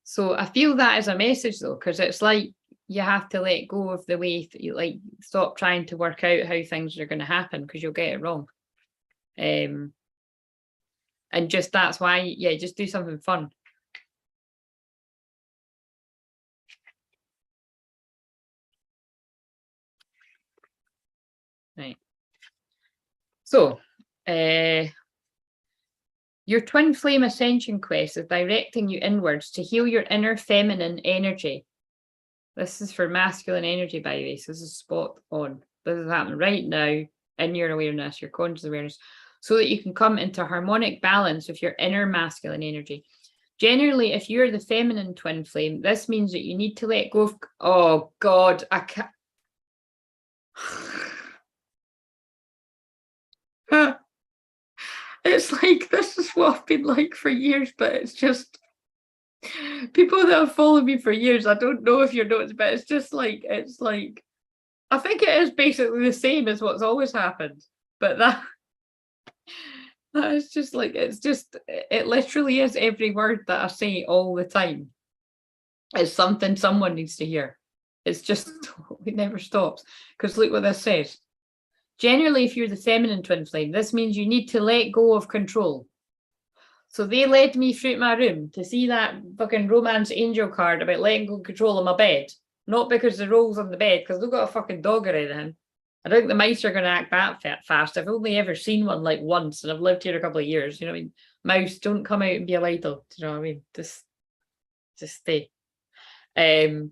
So I feel that as a message though, because it's like you have to let go of the way that you like stop trying to work out how things are going to happen because you'll get it wrong. And just that's why, yeah, just do something fun. Right. So, your twin flame ascension quest is directing you inwards to heal your inner feminine energy. This is for masculine energy, by the way. So this is spot on. This is happening right now in your awareness, your conscious awareness, so that you can come into harmonic balance with your inner masculine energy. Generally, if you're the feminine twin flame, this means that you need to let go of, oh God, I can't. It's like, this is what I've been like for years, but it's just people that have followed me for years. I don't know if you're noticing, but it's just like, I think it is basically the same as what's always happened, but that is just like, it literally is every word that I say all the time. It's something someone needs to hear. It's just, it never stops. Because look what this says. Generally, if you're the feminine twin flame, this means you need to let go of control. So they led me through my room to see that fucking romance angel card about letting go of control of my bed. Not because the rolls on the bed, because they've got a fucking dog or anything. I don't think the mice are going to act that fast. I've only ever seen one like once, and I've lived here a couple of years. You know what I mean? Mouse, don't come out and be a lidle. Do you know what I mean? Just stay. It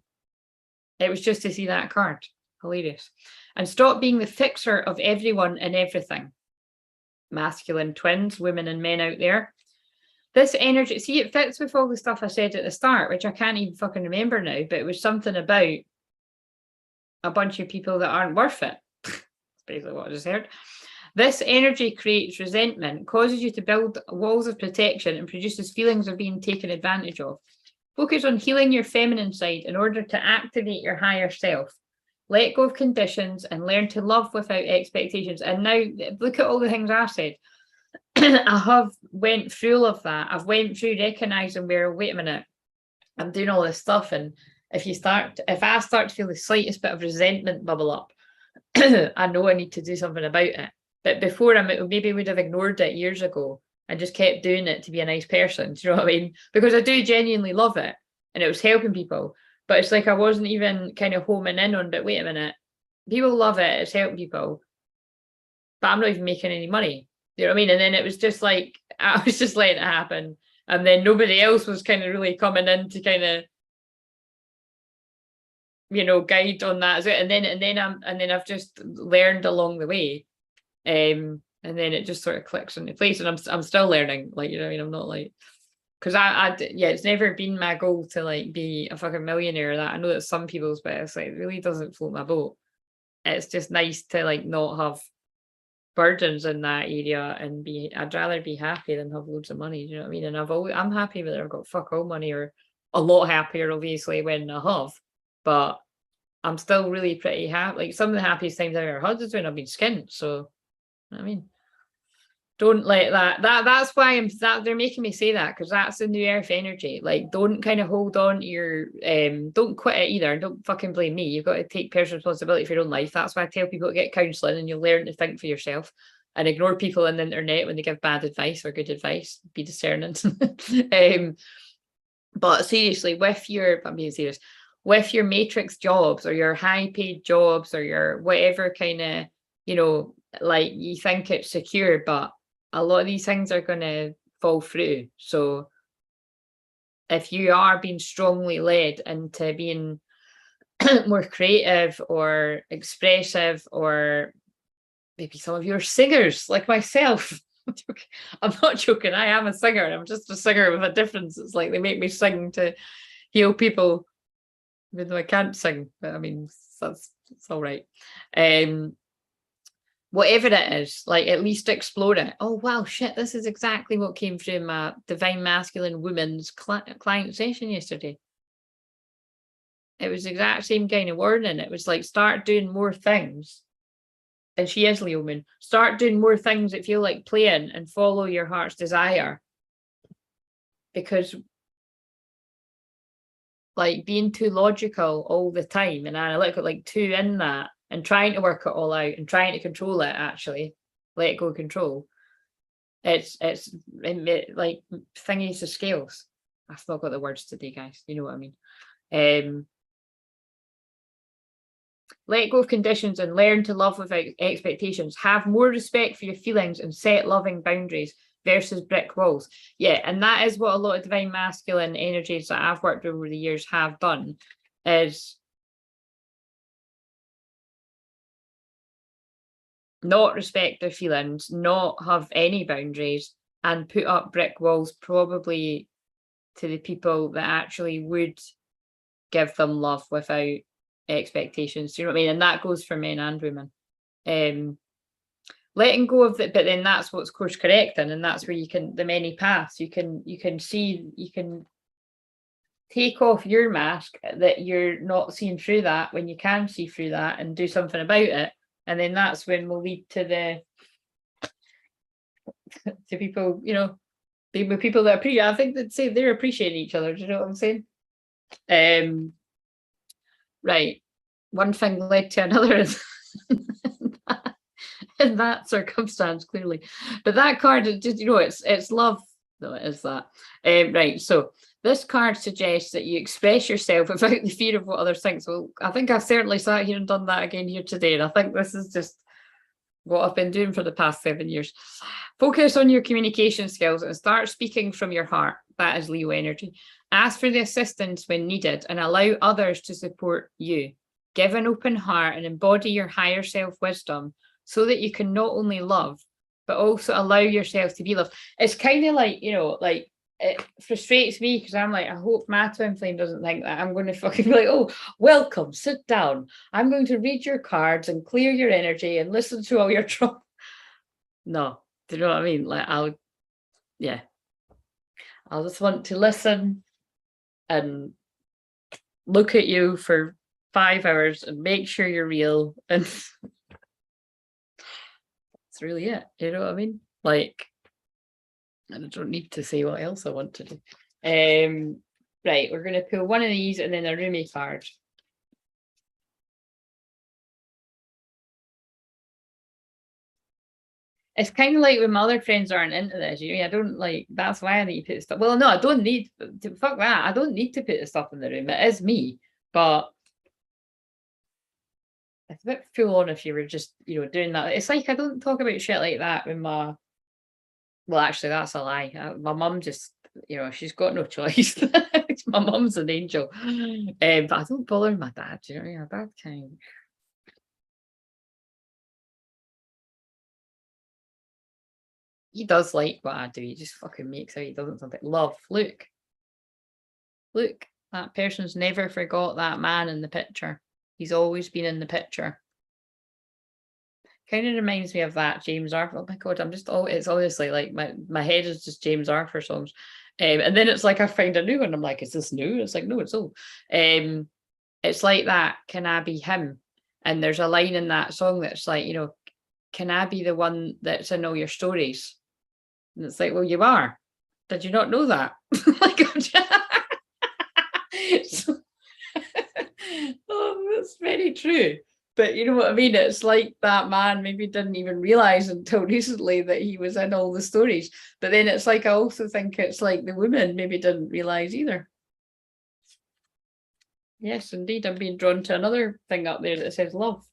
was just to see that card. Hilarious. And stop being the fixer of everyone and everything. Masculine twins, women and men out there. This energy, see, it fits with all the stuff I said at the start, which I can't even fucking remember now, but it was something about a bunch of people that aren't worth it. That's basically what I just heard. This energy creates resentment, causes you to build walls of protection, and produces feelings of being taken advantage of. Focus on healing your feminine side in order to activate your higher self. Let go of conditions and learn to love without expectations. And now look at all the things I said. I have went through all of that. I've went through recognizing where, wait a minute, I'm doing all this stuff. And if I start to feel the slightest bit of resentment bubble up, I know I need to do something about it. But before, I maybe would have ignored it years ago and just kept doing it to be a nice person. Do you know what I mean? Because I do genuinely love it and it was helping people. But it's like I wasn't even kind of homing in on, but wait a minute, people love it, it's helping people, but I'm not even making any money. You know what I mean? And then it was just like, I was just letting it happen. And then nobody else was kind of really coming in to kind of, you know, guide on that. And then I've just learned along the way. And then it just sort of clicks into place. And I'm still learning, like, you know what I mean? I'm not like, because yeah, it's never been my goal to like be a fucking millionaire. That I know that some people's, but it's like, it really doesn't float my boat. It's just nice to like not have burdens in that area and I'd rather be happy than have loads of money. Do you know what I mean? And I'm happy whether I've got fuck all money, or a lot happier obviously when I have, but I'm still really pretty happy. Like some of the happiest times I've ever had is when I've been skint. So you know what I mean, don't let that's why they're making me say that, because that's the new earth energy. Like, don't kind of hold on to your don't quit it either. Don't fucking blame me. You've got to take personal responsibility for your own life. That's why I tell people to get counselling, and you'll learn to think for yourself and ignore people on the internet when they give bad advice or good advice. Be discerning. But seriously, I'm being serious, with your matrix jobs or your high paid jobs or your whatever kind of, you know, like you think it's secure, but a lot of these things are going to fall through. So if you are being strongly led into being more creative or expressive, or maybe some of you are singers like myself. I'm not joking. I am a singer. I'm just a singer with a difference. It's like they make me sing to heal people, even though I can't sing. But I mean, it's all right. Whatever it is, like, at least explore it. Oh wow, shit, this is exactly what came through my divine masculine woman's client session yesterday. It was the exact same kind of wording. It was like, start doing more things. And she is Leo moon. Start doing more things that feel like playing and follow your heart's desire. Because like being too logical all the time and analytical, like too in that, and trying to work it all out and trying to control it, actually let go of control, it's like thingies of scales. I've not got the words today, guys, you know what I mean. Let go of conditions and learn to love without expectations. Have more respect for your feelings and set loving boundaries versus brick walls. Yeah, and that is what a lot of divine masculine energies that I've worked over the years have done, is not respect their feelings, not have any boundaries, and put up brick walls probably to the people that actually would give them love without expectations. Do you know what I mean? And that goes for men and women. Letting go of it, but then that's what's course correcting, and that's where you can, the many paths, you can see, you can take off your mask that you're not seeing through that when you can see through that and do something about it. And then that's when we'll lead to the to people, you know, people that appreciate. I think they'd say they're appreciating each other. Do you know what I'm saying? Right. One thing led to another in that circumstance, clearly. But that card, you know, it's love. No, it is that. Right. So this card suggests that you express yourself without the fear of what others think. So I think I've certainly sat here and done that again here today. And I think this is just what I've been doing for the past 7 years. Focus on your communication skills and start speaking from your heart. That is Leo energy. Ask for the assistance when needed and allow others to support you. Give an open heart and embody your higher self wisdom so that you can not only love, but also allow yourself to be loved. It's kind of like, you know, like, it frustrates me because I'm like, I hope my twin flame doesn't think that I'm going to fucking be like, oh, welcome, sit down. I'm going to read your cards and clear your energy and listen to all your trauma. No, do you know what I mean? Like, I'll just want to listen and look at you for 5 hours and make sure you're real. And that's really it. You know what I mean? Like, and I don't need to say what else I want to do. Right, we're going to pull one of these and then a Rumi card. It's kind of like when my other friends aren't into this, you know, I don't like, that's why I need to put stuff. Well, no, I don't need to, fuck that. I don't need to put the stuff in the room. It is me. But it's a bit full on if you were just, you know, doing that. It's like I don't talk about shit like that with my. Well, actually, that's a lie. My mum just, you know, she's got no choice. My mum's an angel, but I don't bother my dad. You know, my dad kind. He does like what I do. He just fucking makes out he doesn't something. Love, look, that person's never forgot that man in the picture. He's always been in the picture. Kind of reminds me of that James Arthur. Oh my god, I'm just it's honestly like my head is just James Arthur songs. And then it's like I find a new one. I'm like, is this new? It's like, no, it's old. It's like that, can I be him? And there's a line in that song that's like, you know, can I be the one that's in all your stories? And it's like, well, you are. Did you not know that? Like, so, oh, that's very true. But you know what I mean? It's like that man maybe didn't even realize until recently that he was in all the stories. But then it's like, I also think it's like the woman maybe didn't realize either. Yes, indeed. I'm being drawn to another thing up there that says love.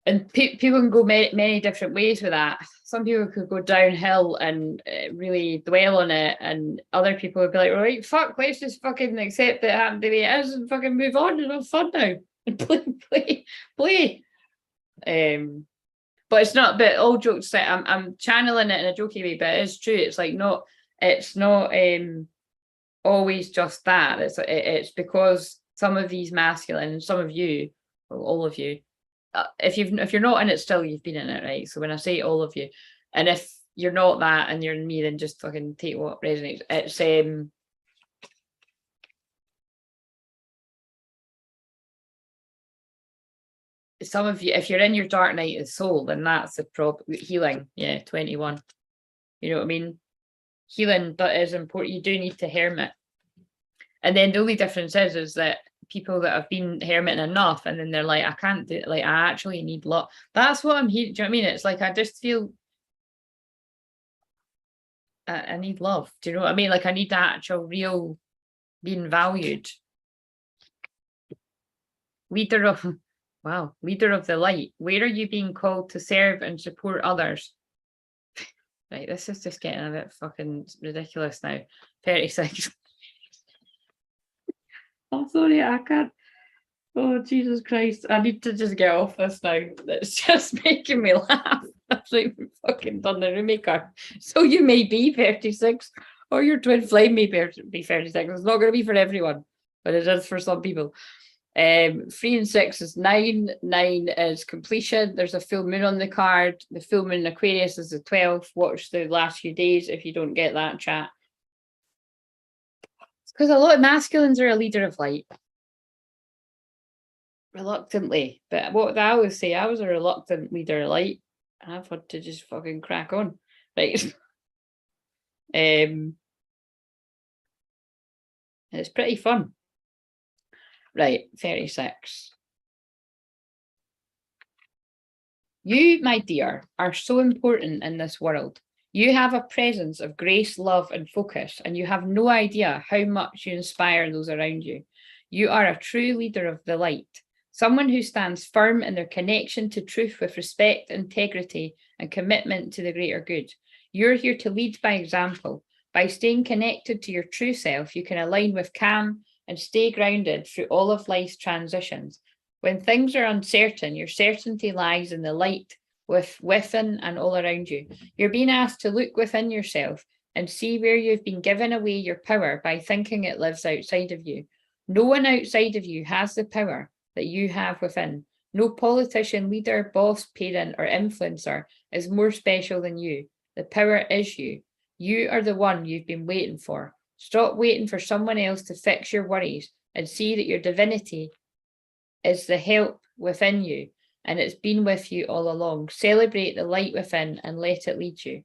And people can go many different ways with that. Some people could go downhill and really dwell on it, and other people would be like, right, fuck, let's just fucking accept that it happened the way it is and fucking move on and have fun now and play. But it's not. But all jokes aside, I'm channeling it in a jokey way, but it's true. It's like it's not always just that. It's because some of these masculine and some of you, well, all of you. If you're not in it still, you've been in it, right? So when I say all of you, and if you're not that and you're in me, then just fucking take what resonates. It's some of you, if you're in your dark night of soul, then that's the prob healing. Yeah, 21. You know what I mean? Healing, that is important. You do need to hermit. And then the only difference is that people that have been hermiting enough and then they're like, I can't do it, like I actually need love. That's what I'm here. Do you know what I mean? It's like I just feel I need love. Do you know what I mean? Like I need the actual real being valued. Leader of leader of the light. Where are you being called to serve and support others? Right, this is just getting a bit fucking ridiculous now. 36. I'm sorry, I can't. Oh, Jesus Christ. I need to just get off this now. It's just making me laugh. That's like we've fucking done the Rumi card. So you may be 36 or your twin flame may be 36. It's not going to be for everyone, but it is for some people. 3 and 6 is 9. 9 is completion. There's a full moon on the card. The full moon in Aquarius is the 12th. Watch the last few days if you don't get that chat. Because a lot of masculines are a leader of light. Reluctantly. But what I always say, I was a reluctant leader of light. And I've had to just fucking crack on. Right. It's pretty fun. Right, 36. You, my dear, are so important in this world. You have a presence of grace, love, and focus, and you have no idea how much you inspire those around you. You are a true leader of the light, someone who stands firm in their connection to truth with respect, integrity, and commitment to the greater good. You're here to lead by example. By staying connected to your true self, you can align with calm and stay grounded through all of life's transitions. When things are uncertain, your certainty lies in the light within and all around you. You're being asked to look within yourself and see where you've been given away your power by thinking it lives outside of you. No one outside of you has the power that you have within. No politician, leader, boss, parent, or influencer is more special than you. The power is you. You are the one you've been waiting for. Stop waiting for someone else to fix your worries and see that your divinity is the help within you, and it's been with you all along. Celebrate the light within and let it lead you.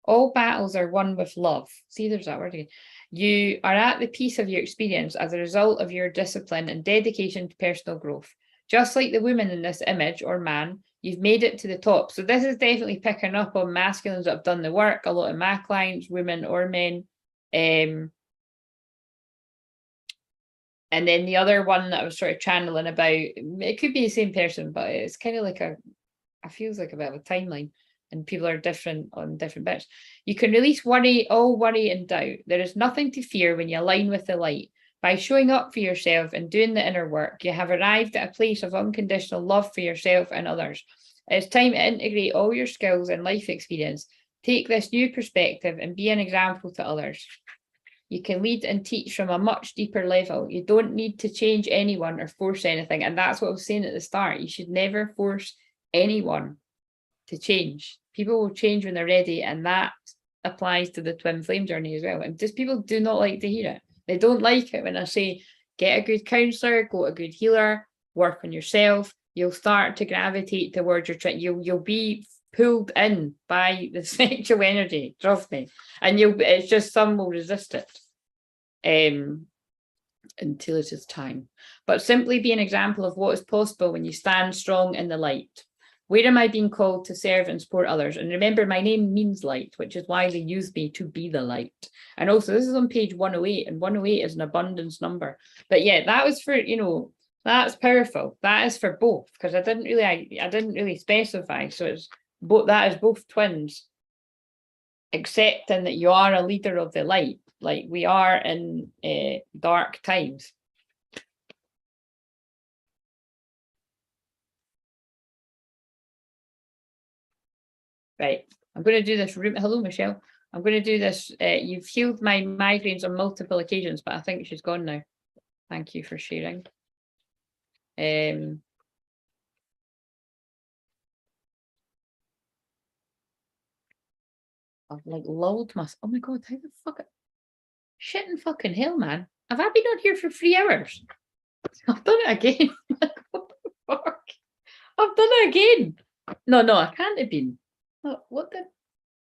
All battles are won with love. See, there's that word again. You are at the peace of your experience as a result of your discipline and dedication to personal growth. Just like the woman in this image, or man, you've made it to the top. So this is definitely picking up on masculines that have done the work. A lot of my clients, women or men, And then the other one that I was sort of channeling about, it could be the same person, but it's kind of like it feels like a bit of a timeline, and people are different on different bits. You can release all worry and doubt. There is nothing to fear when you align with the light. By showing up for yourself and doing the inner work, you have arrived at a place of unconditional love for yourself and others. It's time to integrate all your skills and life experience. Take this new perspective and be an example to others. You can lead and teach from a much deeper level. You don't need to change anyone or force anything. And that's what I was saying at the start. You should never force anyone to change. People will change when they're ready. And that applies to the twin flame journey as well. And just people do not like to hear it. They don't like it when I say, get a good counselor, go to a good healer, work on yourself. You'll start to gravitate towards your trick. You'll be pulled in by the sexual energy, trust me. And it's just some will resist it until it is time. But simply be an example of what is possible when you stand strong in the light. Where am I being called to serve and support others? And remember, my name means light, which is why they use me to be the light. And also, this is on page 108, and 108 is an abundance number. But yeah, that was for, that's powerful. That is for both, because I didn't really specify. So it's both, that is both twins accepting that you are a leader of the light, like we are in dark times. Right, I'm going to do this. Hello, Michelle. I'm going to do this. You've healed my migraines on multiple occasions, but I think she's gone now. Thank you for sharing. I've like lulled myself. Oh my god, how the fuck? Shit and fucking hell, man. Have I been on here for 3 hours? I've done it again. What the fuck? I've done it again. No, I can't have been. What the?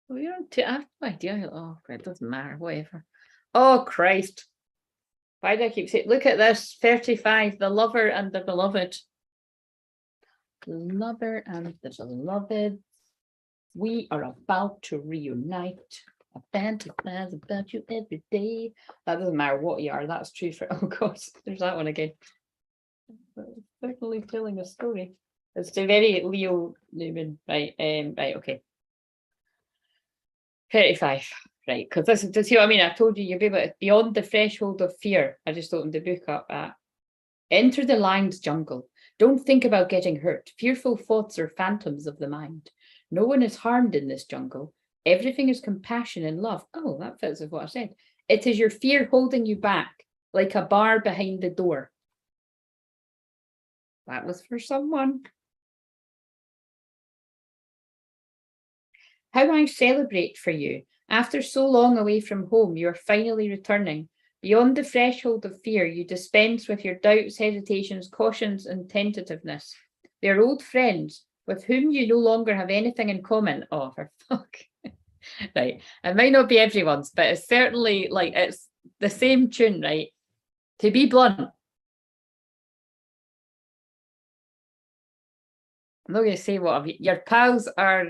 We're on I have no idea. Oh, it doesn't matter. Whatever. Oh, Christ. Why do I keep saying? Look at this. 35. The lover and the beloved. The lover and the beloved. We are about to reunite. I fantasize about you every day. That doesn't matter what you are. That's true for. Oh God, there's that one again. It's certainly telling a story. It's a very Leo Newman, right? Right, okay. 35, right? Because this is, see what I mean? I told you you'll be able to, beyond the threshold of fear. I just opened the book up at enter the lion's jungle. Don't think about getting hurt. Fearful thoughts are phantoms of the mind. No one is harmed in this jungle. Everything is compassion and love. Oh, that fits with what I said. It is your fear holding you back, like a bar behind the door. That was for someone. How I celebrate for you. After so long away from home, you are finally returning. Beyond the threshold of fear, you dispense with your doubts, hesitations, cautions, and tentativeness. They are old friends with whom you no longer have anything in common. Oh, for fuck. Right. It might not be everyone's, but it's certainly like it's the same tune, right? To be blunt. I'm not going to say what your pals are.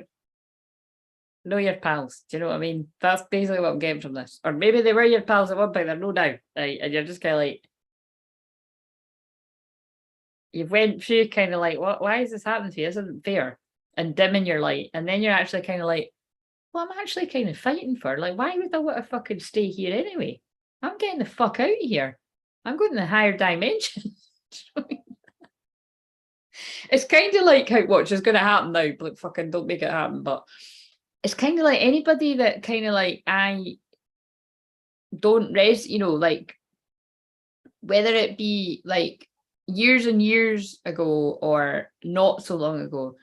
Know your pals. Do you know what I mean? That's basically what I'm getting from this. Or maybe they were your pals at one point, they're no now. Right? And you're just kind of like, you've went through kind of like, what? Why is this happening to you? This isn't fair. And dimming your light. And then you're actually kind of like, well, I'm actually kind of fighting for. Like, why would I want to fucking stay here anyway? I'm getting the fuck out of here. I'm going to the higher dimension. It's kind of like how watch is going to happen now. But fucking don't make it happen. But it's kind of like anybody that kind of like I don't like whether it be like years and years ago or not so long ago.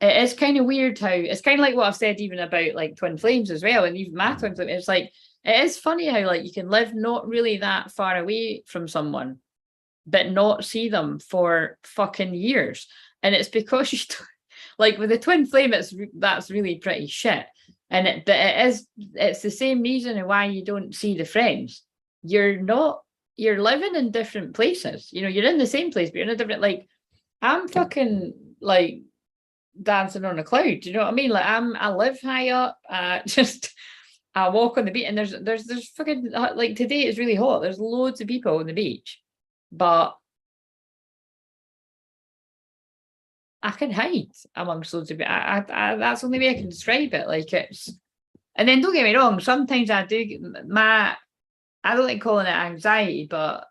It is kind of weird how it's kind of like what I've said even about like twin flames as well, and even my twin flame. It's like it is funny how like you can live not really that far away from someone, but not see them for fucking years, and it's because you like with the twin flame, that's really pretty shit, and it's the same reason why you don't see the friends. You're living in different places. You're in the same place, but you're in a different. Like I'm fucking like dancing on a cloud. Do you know what I mean? Like I live high up. I walk on the beach, and there's fucking like today it's really hot. There's loads of people on the beach, but I can hide amongst loads of people. That's the only way I can describe it. Like, it's, and then don't get me wrong, sometimes I do I don't like calling it anxiety, but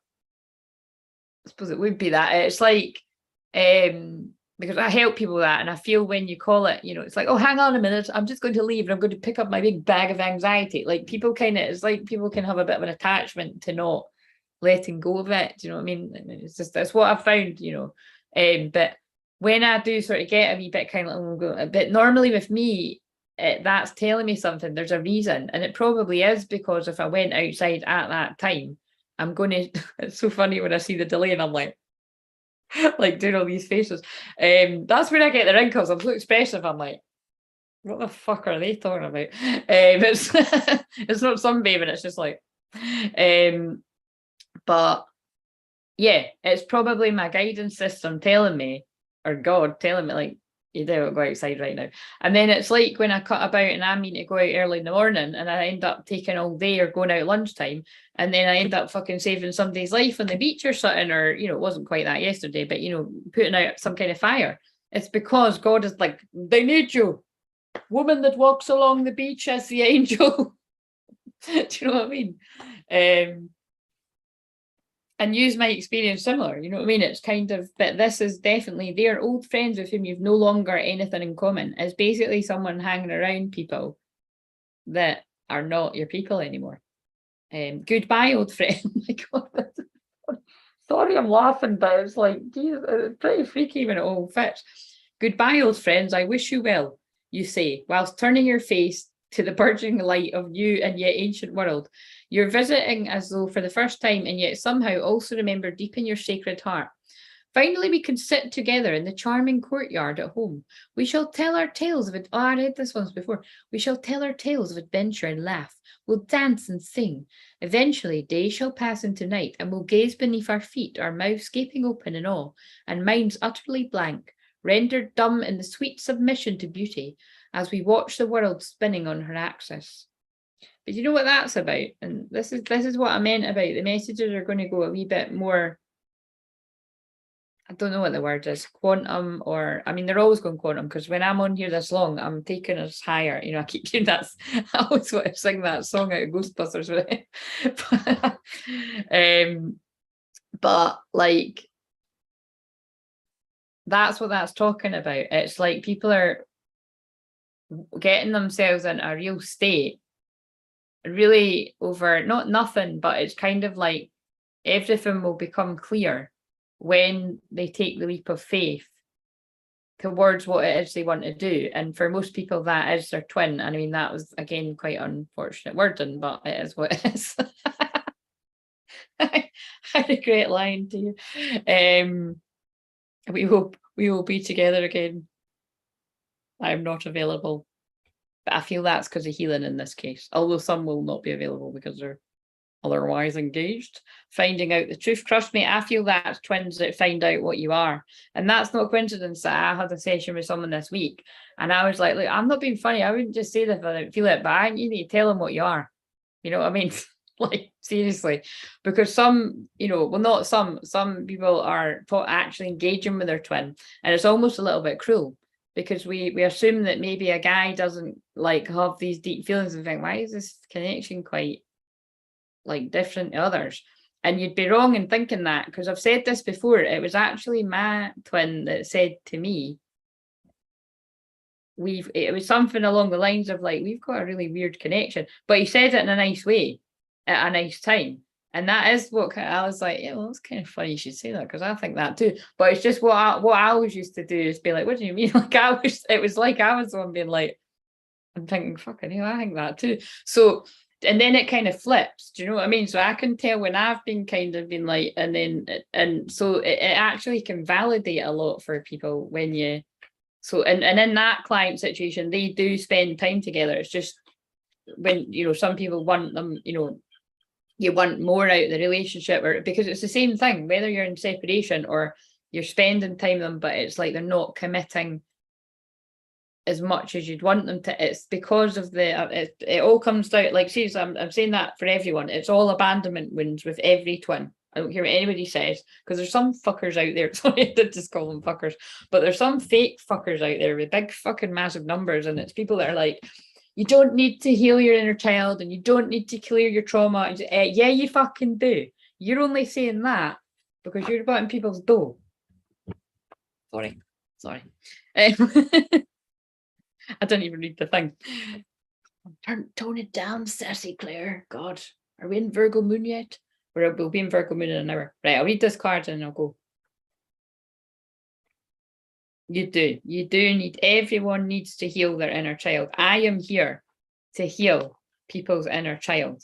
I suppose it would be that. It's like, because I help people with that, and I feel when you call it, you know, it's like, oh, hang on a minute, I'm just going to leave and I'm going to pick up my big bag of anxiety. Like, people kind of, it's like people can have a bit of an attachment to not letting go of it. Do you know what I mean? And it's just, that's what I've found, you know. But when I do sort of get a wee bit kind of like, but normally with me, that's telling me something. There's a reason, and it probably is because if I went outside at that time, I'm going to. It's so funny when I see the delay, and I'm like doing all these faces. That's when I get the wrinkles. I'm so expressive. I'm like, what the fuck are they talking about? It's it's not sunbathing. It's just like, but yeah, it's probably my guidance system telling me, or God telling me, like, you don't go outside right now. And then it's like when I cut about and I mean to go out early in the morning and I end up taking all day or going out lunchtime, and then I end up fucking saving somebody's life on the beach or something, or, you know, it wasn't quite that yesterday, but, you know, putting out some kind of fire. It's because God is like, they need you. Woman that walks along the beach as the angel. Do you know what I mean? And use my experience similar, you know what I mean? It's kind of, but this is definitely, they're old friends with whom you've no longer anything in common. It's basically someone hanging around people that are not your people anymore. Goodbye, old friend. My God. Sorry, I'm laughing, but it's like, geez, it's pretty freaky when it all fits. Goodbye, old friends. I wish you well, you say, whilst turning your face to the burgeoning light of new and yet ancient world. You're visiting as though for the first time, and yet somehow also remember deep in your sacred heart. Finally, we can sit together in the charming courtyard at home. We shall tell our tales of it. Oh, I read this once before. We shall tell our tales of adventure and laugh. We'll dance and sing. Eventually, day shall pass into night, and we'll gaze beneath our feet, our mouths gaping open in awe, and minds utterly blank, rendered dumb in the sweet submission to beauty, as we watch the world spinning on her axis. But you know what that's about? And this is what I meant about the messages are going to go a wee bit more, I don't know what the word is, quantum, or, I mean, they're always going quantum, because when I'm on here this long, I'm taking us higher. You know, I keep doing that. I always want to sing that song out of Ghostbusters with it. But like, that's what that's talking about. It's like people are getting themselves in a real state, really over, not nothing, but it's kind of like everything will become clear when they take the leap of faith towards what it is they want to do. And for most people, that is their twin. And I mean, that was, again, quite unfortunate wording, but it is what it is. I had a great line to you. We hope we will be together again. I'm not available. But I feel that's because of healing in this case, although some will not be available because they're otherwise engaged. Finding out the truth. Trust me, I feel that's twins that find out what you are. And that's not a coincidence that I had a session with someone this week, and I was like, look, I'm not being funny. I wouldn't just say that if I didn't feel it, but you need to tell them what you are. You know what I mean? Like, seriously. Because some, you know, well, not some people are actually engaging with their twin, and it's almost a little bit cruel, because we assume that maybe a guy doesn't like have these deep feelings and think, why is this connection quite like different to others? And you'd be wrong in thinking that, because I've said this before. It was actually my twin that said to me, it was something along the lines of like, we've got a really weird connection, but he said it in a nice way at a nice time. And that is what I was like, yeah, well, it's kind of funny you should say that, because I think that too. But it's just what I always used to do is be like, what do you mean? Like, it was like I was the one being like, I'm thinking, fucking hell, I think that too. So, and then it kind of flips. Do you know what I mean? So I can tell when I've been kind of been like, and so it actually can validate a lot for people when you, so, and in that client situation, they do spend time together. It's just when, you know, some people want them, you know, you want more out of the relationship, or because it's the same thing, whether you're in separation or you're spending time with them, but it's like they're not committing as much as you'd want them to. It's because of it all comes down, like, seriously, I'm saying that for everyone. It's all abandonment wounds with every twin. I don't care what anybody says, because there's some fuckers out there. Sorry, I did just call them fuckers, but there's some fake fuckers out there with big fucking massive numbers, and it's people that are like, you don't need to heal your inner child, and you don't need to clear your trauma. And yeah, you fucking do. You're only saying that because you're butting people's dough. Sorry. I didn't even read the thing. Tone it down, sassy Claire. God, are we in Virgo moon yet? We'll be in Virgo moon in an hour. Right, I'll read this card and I'll go. You do need, everyone needs to heal their inner child. I am here to heal people's inner child.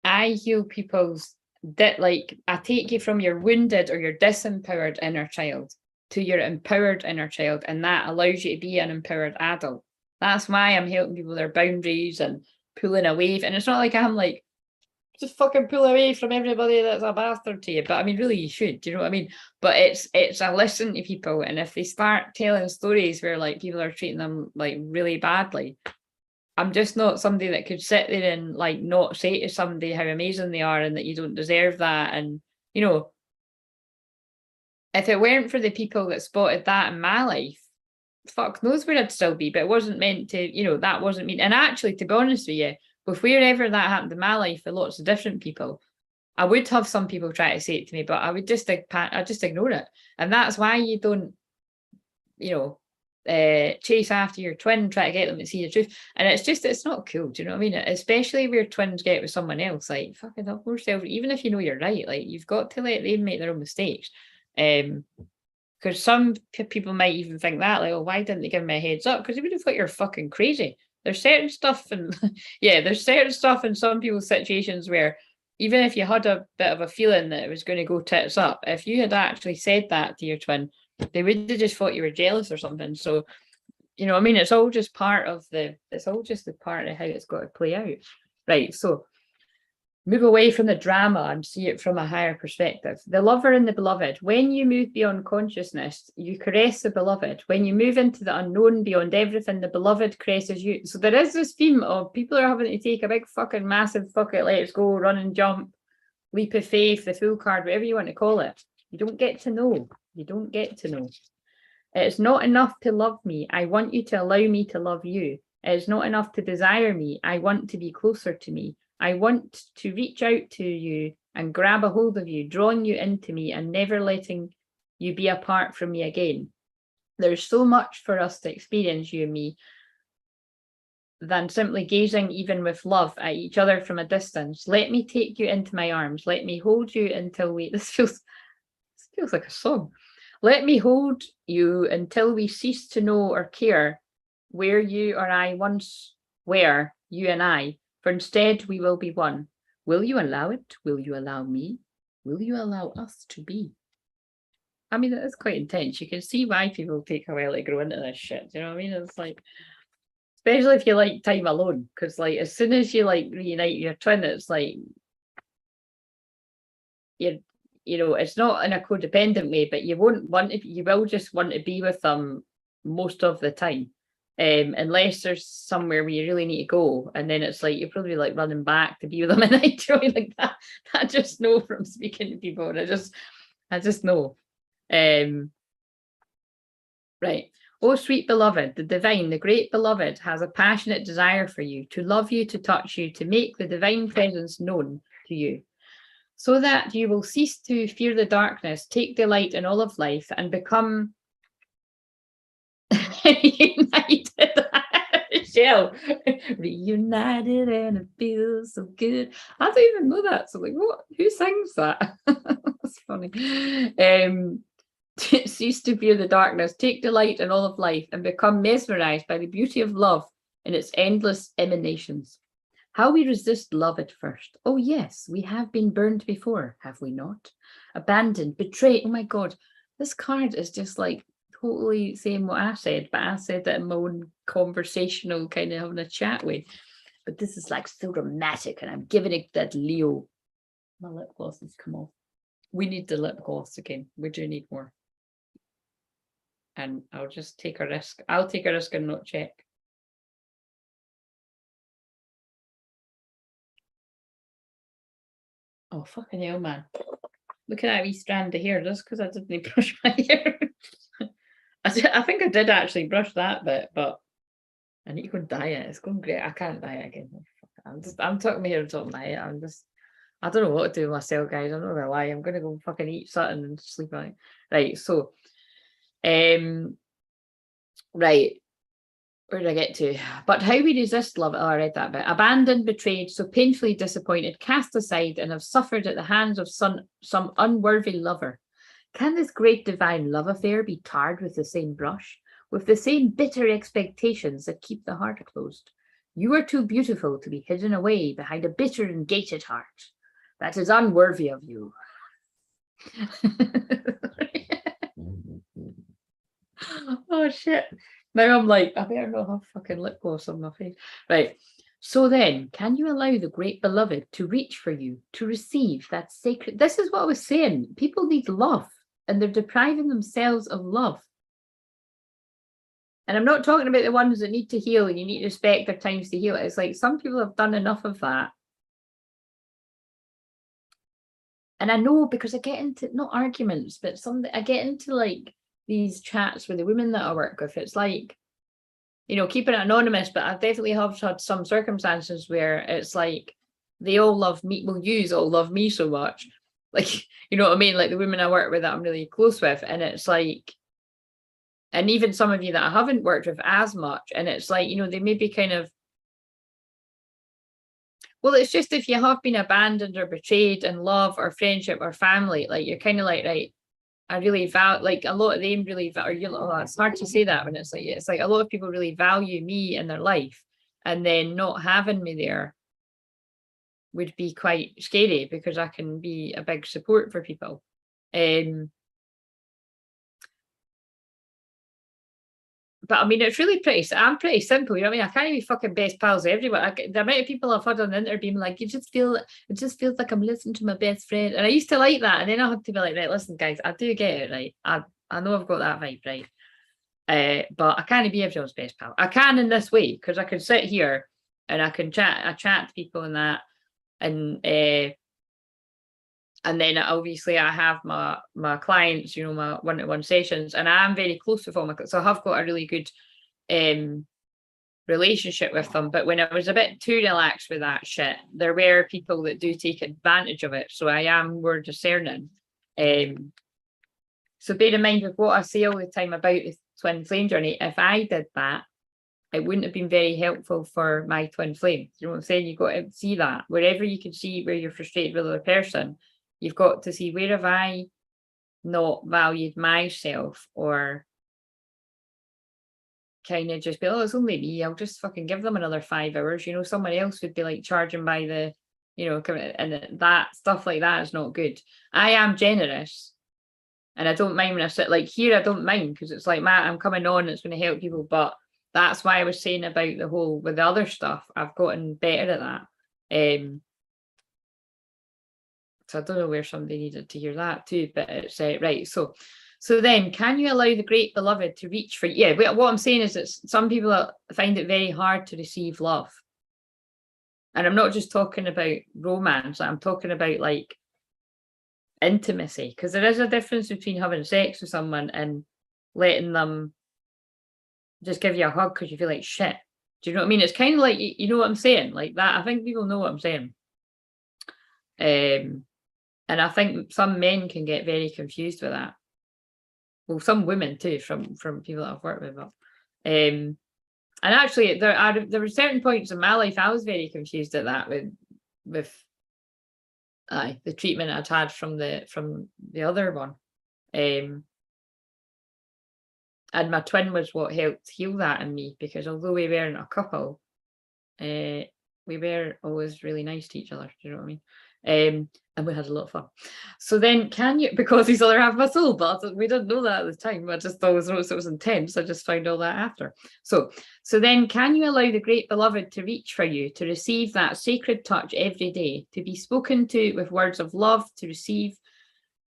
I heal people's, like, I take you from your wounded or your disempowered inner child to your empowered inner child, and that allows you to be an empowered adult. That's why I'm helping people with their boundaries and pulling away. And it's not like I'm like, just fucking pull away from everybody that's a bastard to you. But I mean, really, you should. Do you know what I mean? But it's a listen to people, and if they start telling stories where like people are treating them like really badly, I'm just not somebody that could sit there and like not say to somebody how amazing they are and that you don't deserve that. And you know, if it weren't for the people that spotted that in my life, fuck knows where I'd still be. But it wasn't meant to, you know, that wasn't me. And actually, to be honest with you, with wherever that happened in my life with lots of different people, I would have some people try to say it to me, but I would just ignore it. And that's why you don't, you know, chase after your twin, try to get them to see the truth. And it's not cool. Do you know what I mean? Especially where twins get with someone else, like fucking up yourself. Even if you know you're right, like you've got to let them make their own mistakes. Because some people might even think that, like, oh, why didn't they give me a heads up? Because they would have thought you're fucking crazy. There's certain stuff, and yeah, there's certain stuff in some people's situations where even if you had a bit of a feeling that it was going to go tits up, if you had actually said that to your twin, they would have just thought you were jealous or something. So, you know, I mean, it's all just part of the part of how it's got to play out. Right. So move away from the drama and see it from a higher perspective. The lover and the beloved. When you move beyond consciousness, you caress the beloved. When you move into the unknown beyond everything, the beloved caresses you. So there is this theme of people are having to take a big fucking massive fuck it, let's go, run and jump, leap of faith, the fool card, whatever you want to call it. You don't get to know. You don't get to know. It's not enough to love me. I want you to allow me to love you. It's not enough to desire me. I want to be closer to me. I want to reach out to you and grab a hold of you, drawing you into me and never letting you be apart from me again. There's so much for us to experience, you and me, than simply gazing, even with love, at each other from a distance. Let me take you into my arms. Let me hold you until we... This feels like a song. Let me hold you until we cease to know or care where you or I once were, you and I. For instead, we will be one. Will you allow it? Will you allow me? Will you allow us to be? I mean, it is quite intense. You can see why people take a while to grow into this shit. You know what I mean? It's like, especially if you like time alone, because like as soon as you like reunite your twin, it's like you know, it's not in a codependent way, but you won't want to. You will just want to be with them most of the time. Unless there's somewhere where you really need to go, and then it's like you're probably like running back to be with them at night, like that. I just know from speaking to people, and I just know. Right. Oh, sweet beloved, the divine, the great beloved has a passionate desire for you, to love you, to touch you, to make the divine presence known to you, so that you will cease to fear the darkness, take delight in all of life, and become united. Michelle, reunited, and it feels so good. I don't even know that. So, like, what? Who sings that? That's funny. Cease to fear the darkness, take delight in all of life, and become mesmerized by the beauty of love in its endless emanations. How we resist love at first. Oh, yes, we have been burned before, have we not? Abandoned, betrayed. Oh, my God. This card is just like totally saying what I said, but I said that in my own conversational kind of having a chat way. But this is like so dramatic, and I'm giving it that Leo. My lip gloss has come off. We need the lip gloss again. We do need more. And I'll just take a risk. I'll take a risk and not check. Oh, fucking hell, man. Look at that wee strand of hair, just because I didn't brush my hair. I think I did actually brush that bit, but I need to go and dye it. It's going great. I can't dye it again. I'm talking my hair on top of my head. I don't know what to do with myself, guys. I'm not gonna lie. I'm gonna go fucking eat something and sleep on it. Right, so right. Where did I get to? But how we resist love. Oh, I read that bit. Abandoned, betrayed, so painfully disappointed, cast aside, and have suffered at the hands of some unworthy lover. Can this great divine love affair be tarred with the same brush, with the same bitter expectations that keep the heart closed? You are too beautiful to be hidden away behind a bitter and gated heart. That is unworthy of you. Oh, shit. Now I'm like, I better not have fucking lip gloss on my face. Right. So then, can you allow the great beloved to reach for you, to receive that sacred... This is what I was saying. People need love, and they're depriving themselves of love. And I'm not talking about the ones that need to heal, and you need to respect their times to heal. It's like some people have done enough of that. And I know, because I get into, not arguments, but I get into like these chats with the women that I work with. It's like, you know, keeping it anonymous, but I definitely have had some circumstances where it's like they all love me. Well, yous all love me so much, like, you know what I mean? Like the women I work with that I'm really close with, and it's like, and even some of you that I haven't worked with as much, and it's like, you know, they may be kind of, well, it's just if you have been abandoned or betrayed in love or friendship or family, like you're kind of like, right, I really value, like a lot of them really value, you know, it's hard to say that when it's like a lot of people really value me in their life, and then not having me there would be quite scary, because I can be a big support for people. But I mean, it's really I'm pretty simple, you know what I mean? I can't even be fucking best pals with everyone. The amount of people I've had on the interview being like, it just feels like I'm listening to my best friend. And I used to like that. And then I had to be like, right, listen, guys, I do get it, right? I know I've got that vibe, right? But I can't be everyone's best pal. I can in this way, because I can sit here and I can chat to people and that. And then obviously I have my clients, you know, my one-to-one sessions, and I'm very close with all my, so I have got a really good relationship with them. But when I was a bit too relaxed with that shit, there were people that do take advantage of it. So I am more discerning. So bear in mind with what I say all the time about the twin flame journey, if I did that, it wouldn't have been very helpful for my twin flame. You know what I'm saying? You've got to see that. Wherever you can see where you're frustrated with another person, you've got to see, where have I not valued myself, or kind of just be, oh, it's only me, I'll just fucking give them another 5 hours. You know, someone else would be like charging by the, you know, and that stuff like that is not good. I am generous, and I don't mind when I sit like here. I don't mind, because it's like, Matt, I'm coming on, it's going to help people. But that's why I was saying about the whole with the other stuff, I've gotten better at that. So I don't know where somebody needed to hear that too, but it's right. So then, can you allow the great beloved to reach for you? Yeah, what I'm saying is that some people find it very hard to receive love. And I'm not just talking about romance, I'm talking about like intimacy, because there is a difference between having sex with someone and letting them just give you a hug because you feel like shit. Do you know what I mean? It's kind of like, you know what I'm saying? Like that. I think people know what I'm saying. And I think some men can get very confused with that. Well, some women too, from people that I've worked with. But, and actually, there were certain points in my life I was very confused at that with the treatment I'd had from the other one. And my twin was what helped heal that in me, because although we weren't a couple, we were always really nice to each other. Do you know what I mean? And we had a lot of fun. So then, can you, because he's other half my soul, but we didn't know that at the time. I just always noticed it was intense. I just found all that after. So then, can you allow the great beloved to reach for you, to receive that sacred touch every day, to be spoken to with words of love, to receive?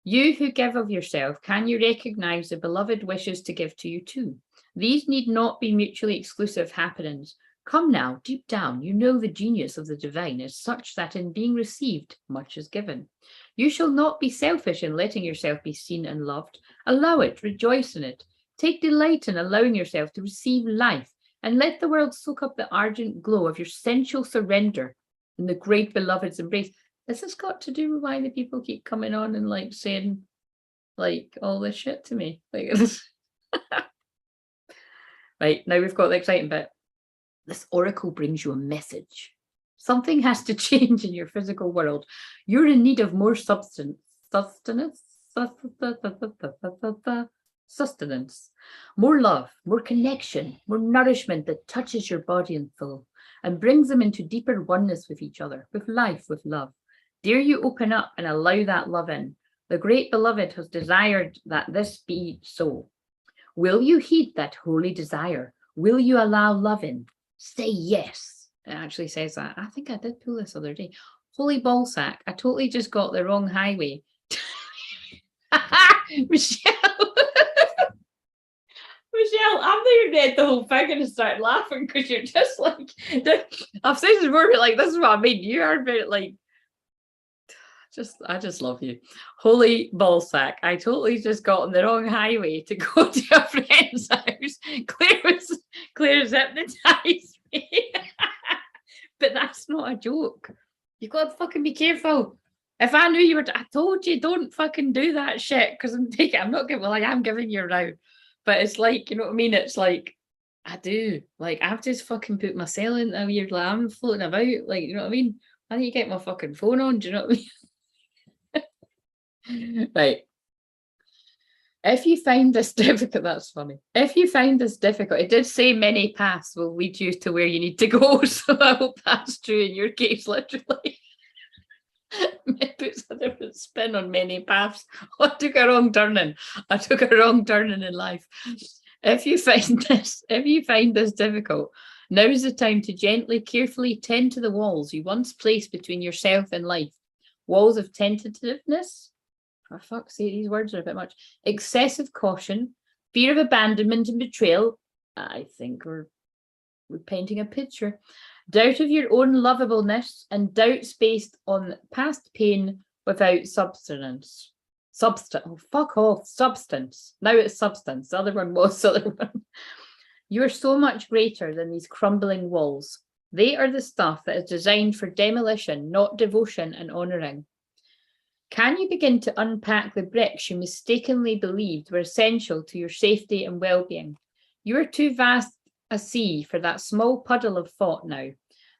You who give of yourself, can you recognize the beloved wishes to give to you too? These need not be mutually exclusive happenings, Come now, deep down, you know the genius of the divine is such that in being received, much is given. You shall not be selfish in letting yourself be seen and loved. Allow it, rejoice in it. Take delight in allowing yourself to receive life, and let the world soak up the ardent glow of your sensual surrender in the great beloved's embrace. Has this got to do with why the people keep coming on and like saying like all this shit to me? Like, right, now we've got the exciting bit. This oracle brings you a message. Something has to change in your physical world. You're in need of more sustenance, more love, more connection, more nourishment that touches your body and soul and brings them into deeper oneness with each other, with life, with love. Dare you open up and allow that love in. The great beloved has desired that this be so. Will you heed that holy desire? Will you allow love in? Say yes. It actually says that. I think I did pull this other day. Holy ballsack. I totally just got the wrong highway. Michelle. Michelle, I've not even read the whole thing and started laughing because you're just like, I've said this before, but like, this is what I mean. You are very like, I just love you. Holy ballsack. I totally just got on the wrong highway to go to a friend's house. Claire's hypnotized me. But that's not a joke. You've got to fucking be careful. If I knew you were, I told you, don't fucking do that shit because I'm not giving, well, I am giving you now. But it's like, you know what I mean? It's like, I do. Like, I've just fucking put my cell in a weird, like, I'm floating about. Like, you know what I mean? I need to get my fucking phone on. Do you know what I mean? Right. If you find this difficult, that's funny. If you find this difficult, it did say many paths will lead you to where you need to go. So I hope that's true in your case, literally. It puts a different spin on many paths. I took a wrong turning. I took a wrong turning in life. If you find this difficult, now is the time to gently, carefully tend to the walls you once placed between yourself and life. Walls of tentativeness. For fuck's sake, these words are a bit much. Excessive caution, fear of abandonment and betrayal. I think we're painting a picture. Doubt of your own lovableness and doubts based on past pain without substance. Oh, fuck off. Substance. Now it's substance. The other one was the other one. You are so much greater than these crumbling walls. They are the stuff that is designed for demolition, not devotion and honouring. Can you begin to unpack the bricks you mistakenly believed were essential to your safety and well-being? You are too vast a sea for that small puddle of thought now.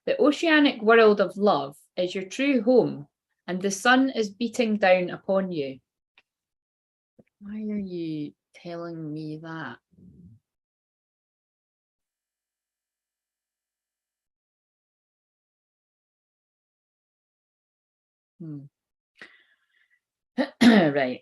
The oceanic world of love is your true home, and the sun is beating down upon you. Why are you telling me that? Right.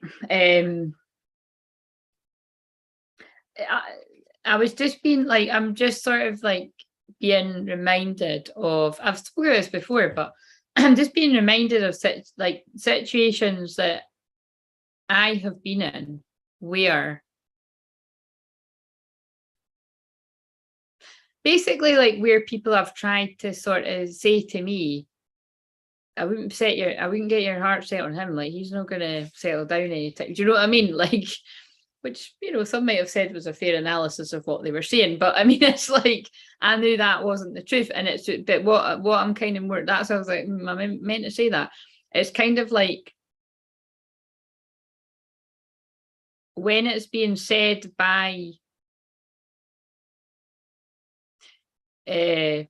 I was just being like, I'm just sort of like being reminded of, I've spoken about this before, but I'm just being reminded of situations that I have been in where basically like where people have tried to sort of say to me, I wouldn't get your heart set on him. Like, he's not going to settle down anytime. Do you know what I mean? Like, which, you know, some might have said was a fair analysis of what they were saying. But I mean, it's like, I knew that wasn't the truth. And it's, but what I'm kind of more, that's, I was like, I meant to say that. It's kind of like, when it's being said by, it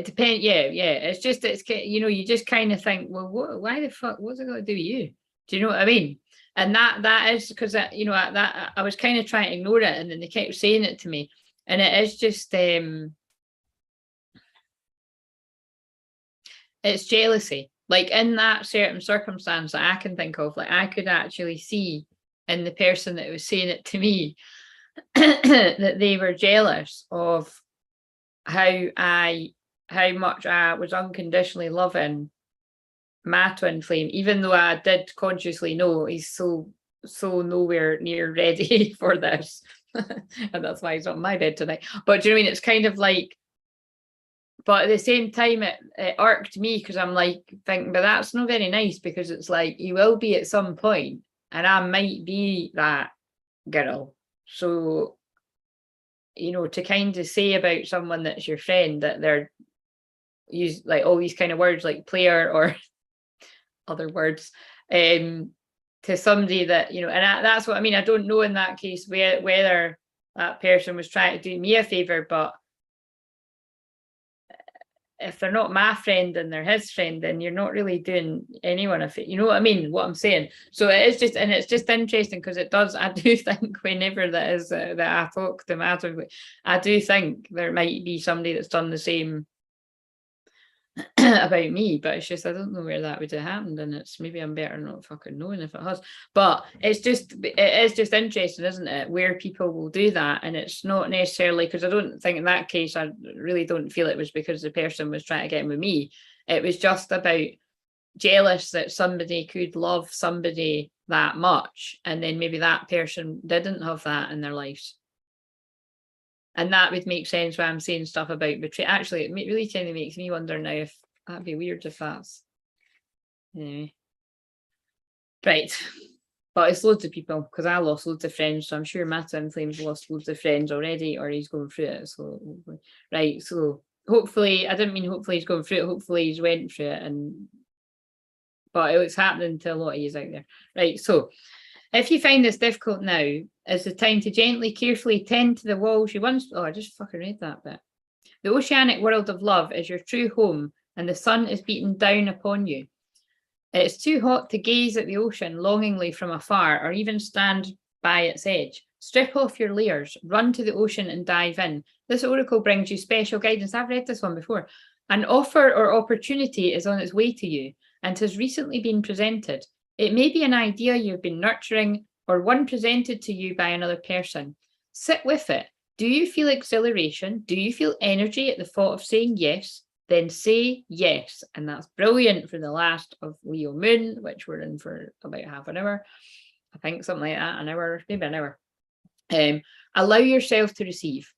depends. Yeah. It's just, it's, you know, you just kind of think, well, why the fuck, what's it got to do with you? Do you know what I mean? And that is because, you know, that I was kind of trying to ignore it, and then they kept saying it to me, and it is just, it's jealousy. Like, in that certain circumstance that I can think of, like, I could actually see in the person that was saying it to me that they were jealous of how much I was unconditionally loving my twin flame, even though I did consciously know he's so nowhere near ready for this. And that's why he's not in my bed tonight. But do you know what I mean? It's kind of like, but at the same time, it irked me because I'm like thinking, but that's not very nice, because it's like you will be at some point, and I might be that girl. So, you know, to kind of say about someone that's your friend that they're use like all these kind of words like player or other words, to somebody that, you know, and that's what I mean. I don't know in that case whether that person was trying to do me a favor, but if they're not my friend and they're his friend, then you're not really doing anyone a favor. You know what I mean? What I'm saying. So it is just, and it's just interesting because it does. I do think whenever that is that I talk to matter, I do think there might be somebody that's done the same about me, but it's just I don't know where that would have happened, and it's maybe I'm better not fucking knowing if it has. But it is just interesting, isn't it, where people will do that, and it's not necessarily because I don't think in that case I really don't feel it was because the person was trying to get in with me. It was just about jealous that somebody could love somebody that much, and then maybe that person didn't have that in their lives. And that would make sense why I'm saying stuff about betrayal. Actually, it really kind of makes me wonder now if that'd be weird if that's anyway. Right. But it's loads of people because I lost loads of friends. So I'm sure my Twinflames lost loads of friends already, or he's going through it. So right. So hopefully, I didn't mean hopefully he's going through it. Hopefully he's went through it, but it's happening to a lot of you out there. Right. So if you find this difficult now, is the time to gently, carefully tend to the walls you once. Oh, I just fucking read that bit. The oceanic world of love is your true home, and the sun is beating down upon you. It is too hot to gaze at the ocean longingly from afar, or even stand by its edge. Strip off your layers, run to the ocean and dive in. This oracle brings you special guidance. I've read this one before. An offer or opportunity is on its way to you and has recently been presented. It may be an idea you've been nurturing or one presented to you by another person. Sit with it. Do you feel exhilaration? Do you feel energy at the thought of saying yes? Then say yes. And that's brilliant for the last of Leo Moon, which we're in for about half an hour. I think something like that, an hour, maybe an hour. Allow yourself to receive.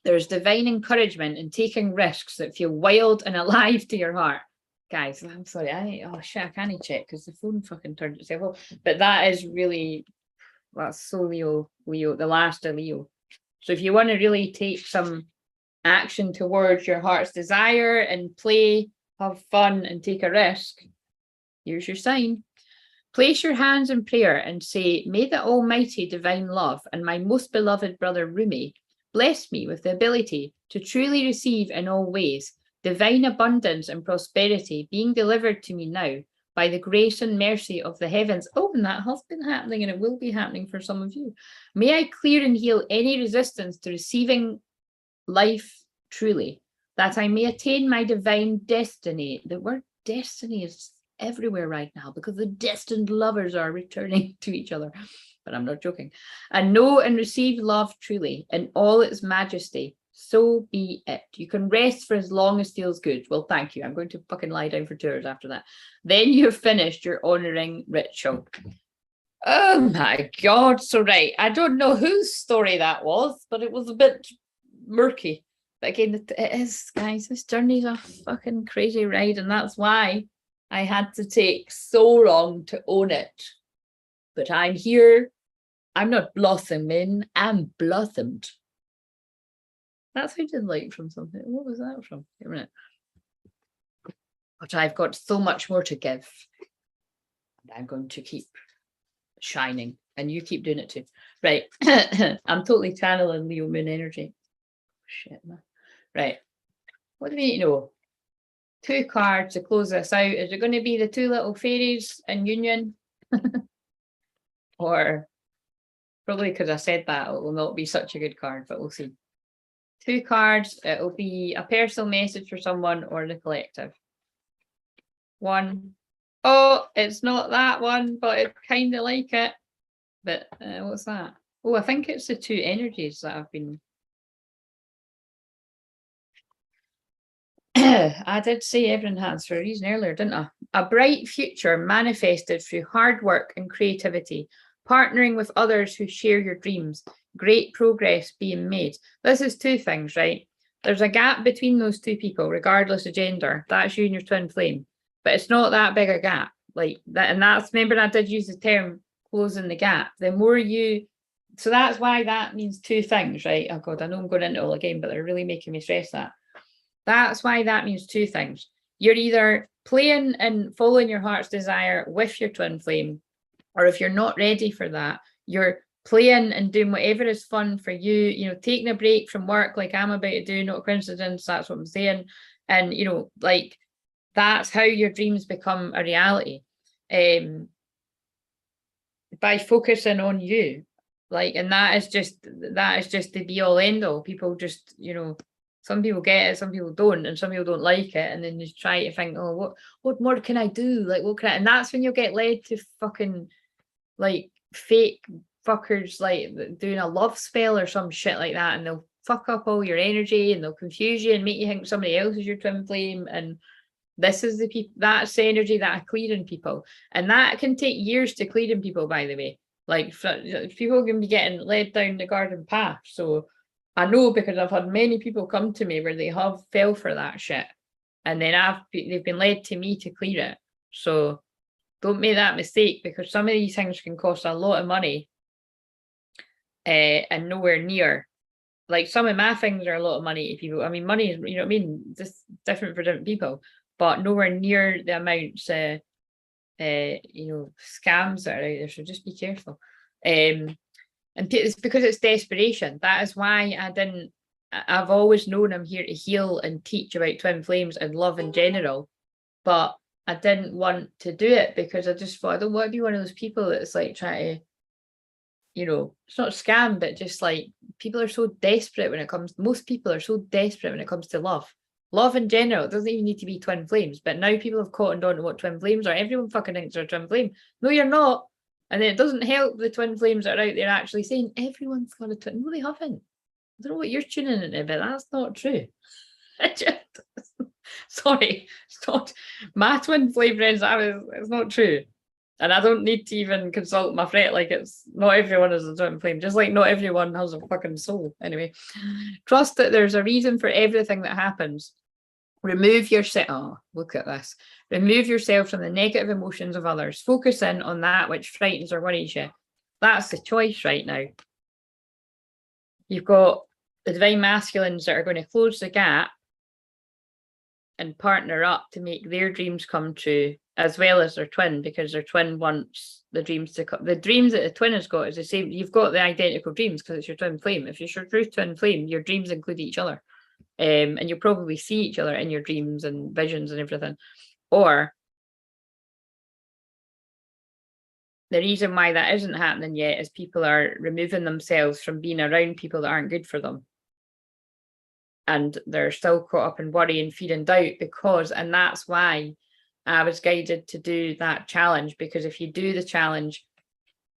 There's divine encouragement in taking risks that feel wild and alive to your heart. Guys, I'm sorry. I can't check because the phone fucking turned itself off. But that is really, that's so Leo, the last of Leo. So if you want to really take some action towards your heart's desire and play, have fun, and take a risk, here's your sign. Place your hands in prayer and say, may the almighty divine love and my most beloved brother Rumi bless me with the ability to truly receive in all ways divine abundance and prosperity being delivered to me now by the grace and mercy of the heavens. Oh, and that has been happening and it will be happening for some of you. May I clear and heal any resistance to receiving life truly, that I may attain my divine destiny. The word destiny is everywhere right now because the destined lovers are returning to each other, but I'm not joking. And know and receive love truly in all its majesty. So be it. You can rest for as long as feels good. Well, thank you. I'm going to fucking lie down for 2 hours after that. Then you've finished your honoring ritual. Oh my God. So right. I don't know whose story that was, but it was a bit murky. But again, it is, guys, this journey's a fucking crazy ride. And that's why I had to take so long to own it. But I'm here. I'm not blossoming. I'm blossomed. That sounded like from something. What was that from? Wait a minute. But I've got so much more to give. And I'm going to keep shining. And you keep doing it too. Right. I'm totally channeling Leo Moon energy. Shit, man. Right. What do we need to know? 2 cards to close this out. Is it going to be the 2 little fairies in union? Or probably because I said that, it will not be such a good card, but we'll see. 2 cards. It'll be a personal message for someone or the collective. 1. Oh, it's not that one, but it's kind of like it. But what's that? Oh, I think it's the 2 energies that I've been... I did say everyone has for a reason earlier, didn't I? A bright future manifested through hard work and creativity, partnering with others who share your dreams. great progress being made. This is two things, right? There's a gap between those two people, regardless of gender. That's you and your twin flame. But it's not that big a gap. Like that, and that's, remember I did use the term closing the gap. The more you, so that's why that means two things, right? Oh God, I know I'm going into it all again, but they're really making me stress that. That's why that means two things. You're either playing and following your heart's desire with your twin flame, or if you're not ready for that, you're playing and doing whatever is fun for you, you know, taking a break from work like I'm about to do, not a coincidence, that's what I'm saying. And, you know, like, that's how your dreams become a reality. By focusing on you. Like, and that is just the be all end all. People just, you know, some people get it, some people don't, and some people don't like it, and then you try to think, oh, what more can I do? Like, what can I? And that's when you'll get led to fucking like fake fuckers like doing a love spell or some shit like that, and they'll fuck up all your energy and they'll confuse you and make you think somebody else is your twin flame. And this is the people, that's the energy that are clearing people, and that can take years to clearing people, by the way. Like, people can be getting led down the garden path. So I know, because I've had many people come to me where they have fell for that shit, and then they've been led to me to clear it. So don't make that mistake, because some of these things can cost a lot of money, and nowhere near. Like, some of my things are a lot of money to people. I mean, money is, you know what I mean, just different for different people, but nowhere near the amounts, you know, scams that are out there. So just be careful. And it's because it's desperation. That is why I've always known I'm here to heal and teach about twin flames and love in general, but I didn't want to do it because I just thought, I don't want to be one of those people that's like trying to, you know, it's not scam, but just like, people are so desperate when it comes, most people are so desperate when it comes to love. Love in general, it doesn't even need to be twin flames, but now people have cottoned on to what twin flames are. Everyone fucking thinks they're a twin flame. No, you're not. And then it doesn't help the twin flames that are out there actually saying everyone's got a twin. No, they haven't. I don't know what you're tuning into, but that's not true. Sorry, it's not. My twin flame friends, it's not true. And I don't need to even consult my friend. Like, it's not everyone is a twin flame, just like not everyone has a fucking soul. Anyway, trust that there's a reason for everything that happens. Remove yourself. Oh, look at this. Remove yourself from the negative emotions of others. Focus in on that which frightens or worries you. That's the choice right now. You've got the divine masculines that are going to close the gap and partner up to make their dreams come true, as well as their twin, because their twin wants the dreams to come. The dreams that the twin has got is the same. You've got the identical dreams because it's your twin flame. If it's your true twin flame, your dreams include each other. And you'll probably see each other in your dreams and visions and everything. Or the reason why that isn't happening yet is people are removing themselves from being around people that aren't good for them. And they're still caught up in worry and fear and doubt because, and that's why I was guided to do that challenge, because if you do the challenge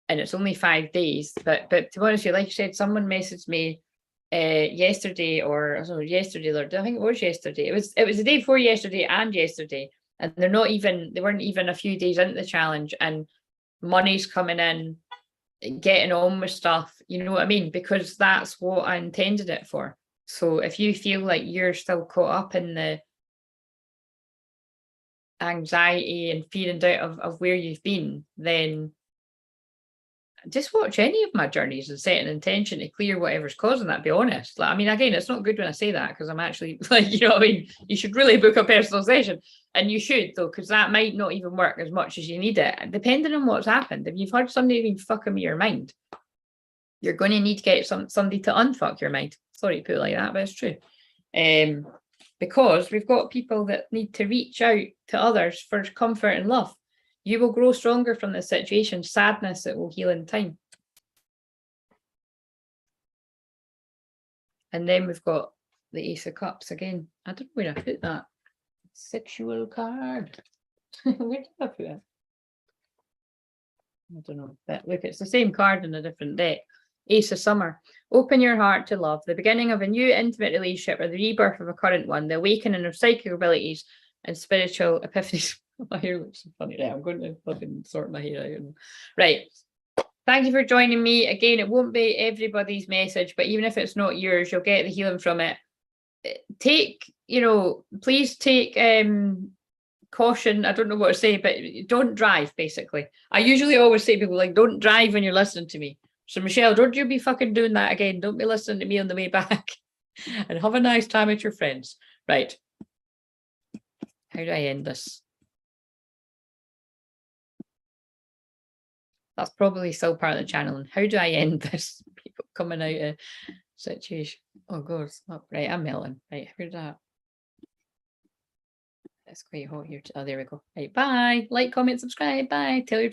and it's only 5 days, but to be honest, like I said, someone messaged me yesterday, or I don't know, yesterday, I think it was yesterday. It was the day before yesterday and yesterday, and they weren't even a few days into the challenge, and money's coming in, getting on with stuff, you know what I mean? Because that's what I intended it for. So if you feel like you're still caught up in the anxiety and fear and doubt of where you've been, then just watch any of my journeys and set an intention to clear whatever's causing that, be honest. Like, I mean, again, it's not good when I say that because I'm actually like, you know what I mean? You should really book a personal session, and you should though, because that might not even work as much as you need it, depending on what's happened. If you've had somebody been fucking with your mind, you're going to need to get somebody to unfuck your mind. Sorry to put it like that, but it's true. Because we've got people that need to reach out to others for comfort and love. You will grow stronger from this situation. Sadness, it will heal in time. And then we've got the Ace of Cups again. I don't know where I put that. Sexual card. Where did I put it? I don't know. But look, it's the same card in a different deck. Ace of Summer. Open your heart to love. The beginning of a new intimate relationship or the rebirth of a current one. The awakening of psychic abilities and spiritual epiphanies. My hair looks so funny. Right, I'm going to fucking sort my hair out. Right. Thank you for joining me. Again, it won't be everybody's message, but even if it's not yours, you'll get the healing from it. Take, please take caution. I don't know what to say, but don't drive, basically. I usually always say to people, like, don't drive when you're listening to me. So Michelle, don't you be fucking doing that again. Don't be listening to me on the way back. And have a nice time with your friends. Right. How do I end this? That's probably still part of the channel. And how do I end this? People coming out of situation. Oh god, right, I'm melting. Right, here's that. It's quite hot here. Oh, there we go. Right, bye. Like, comment, subscribe. Bye. Tell your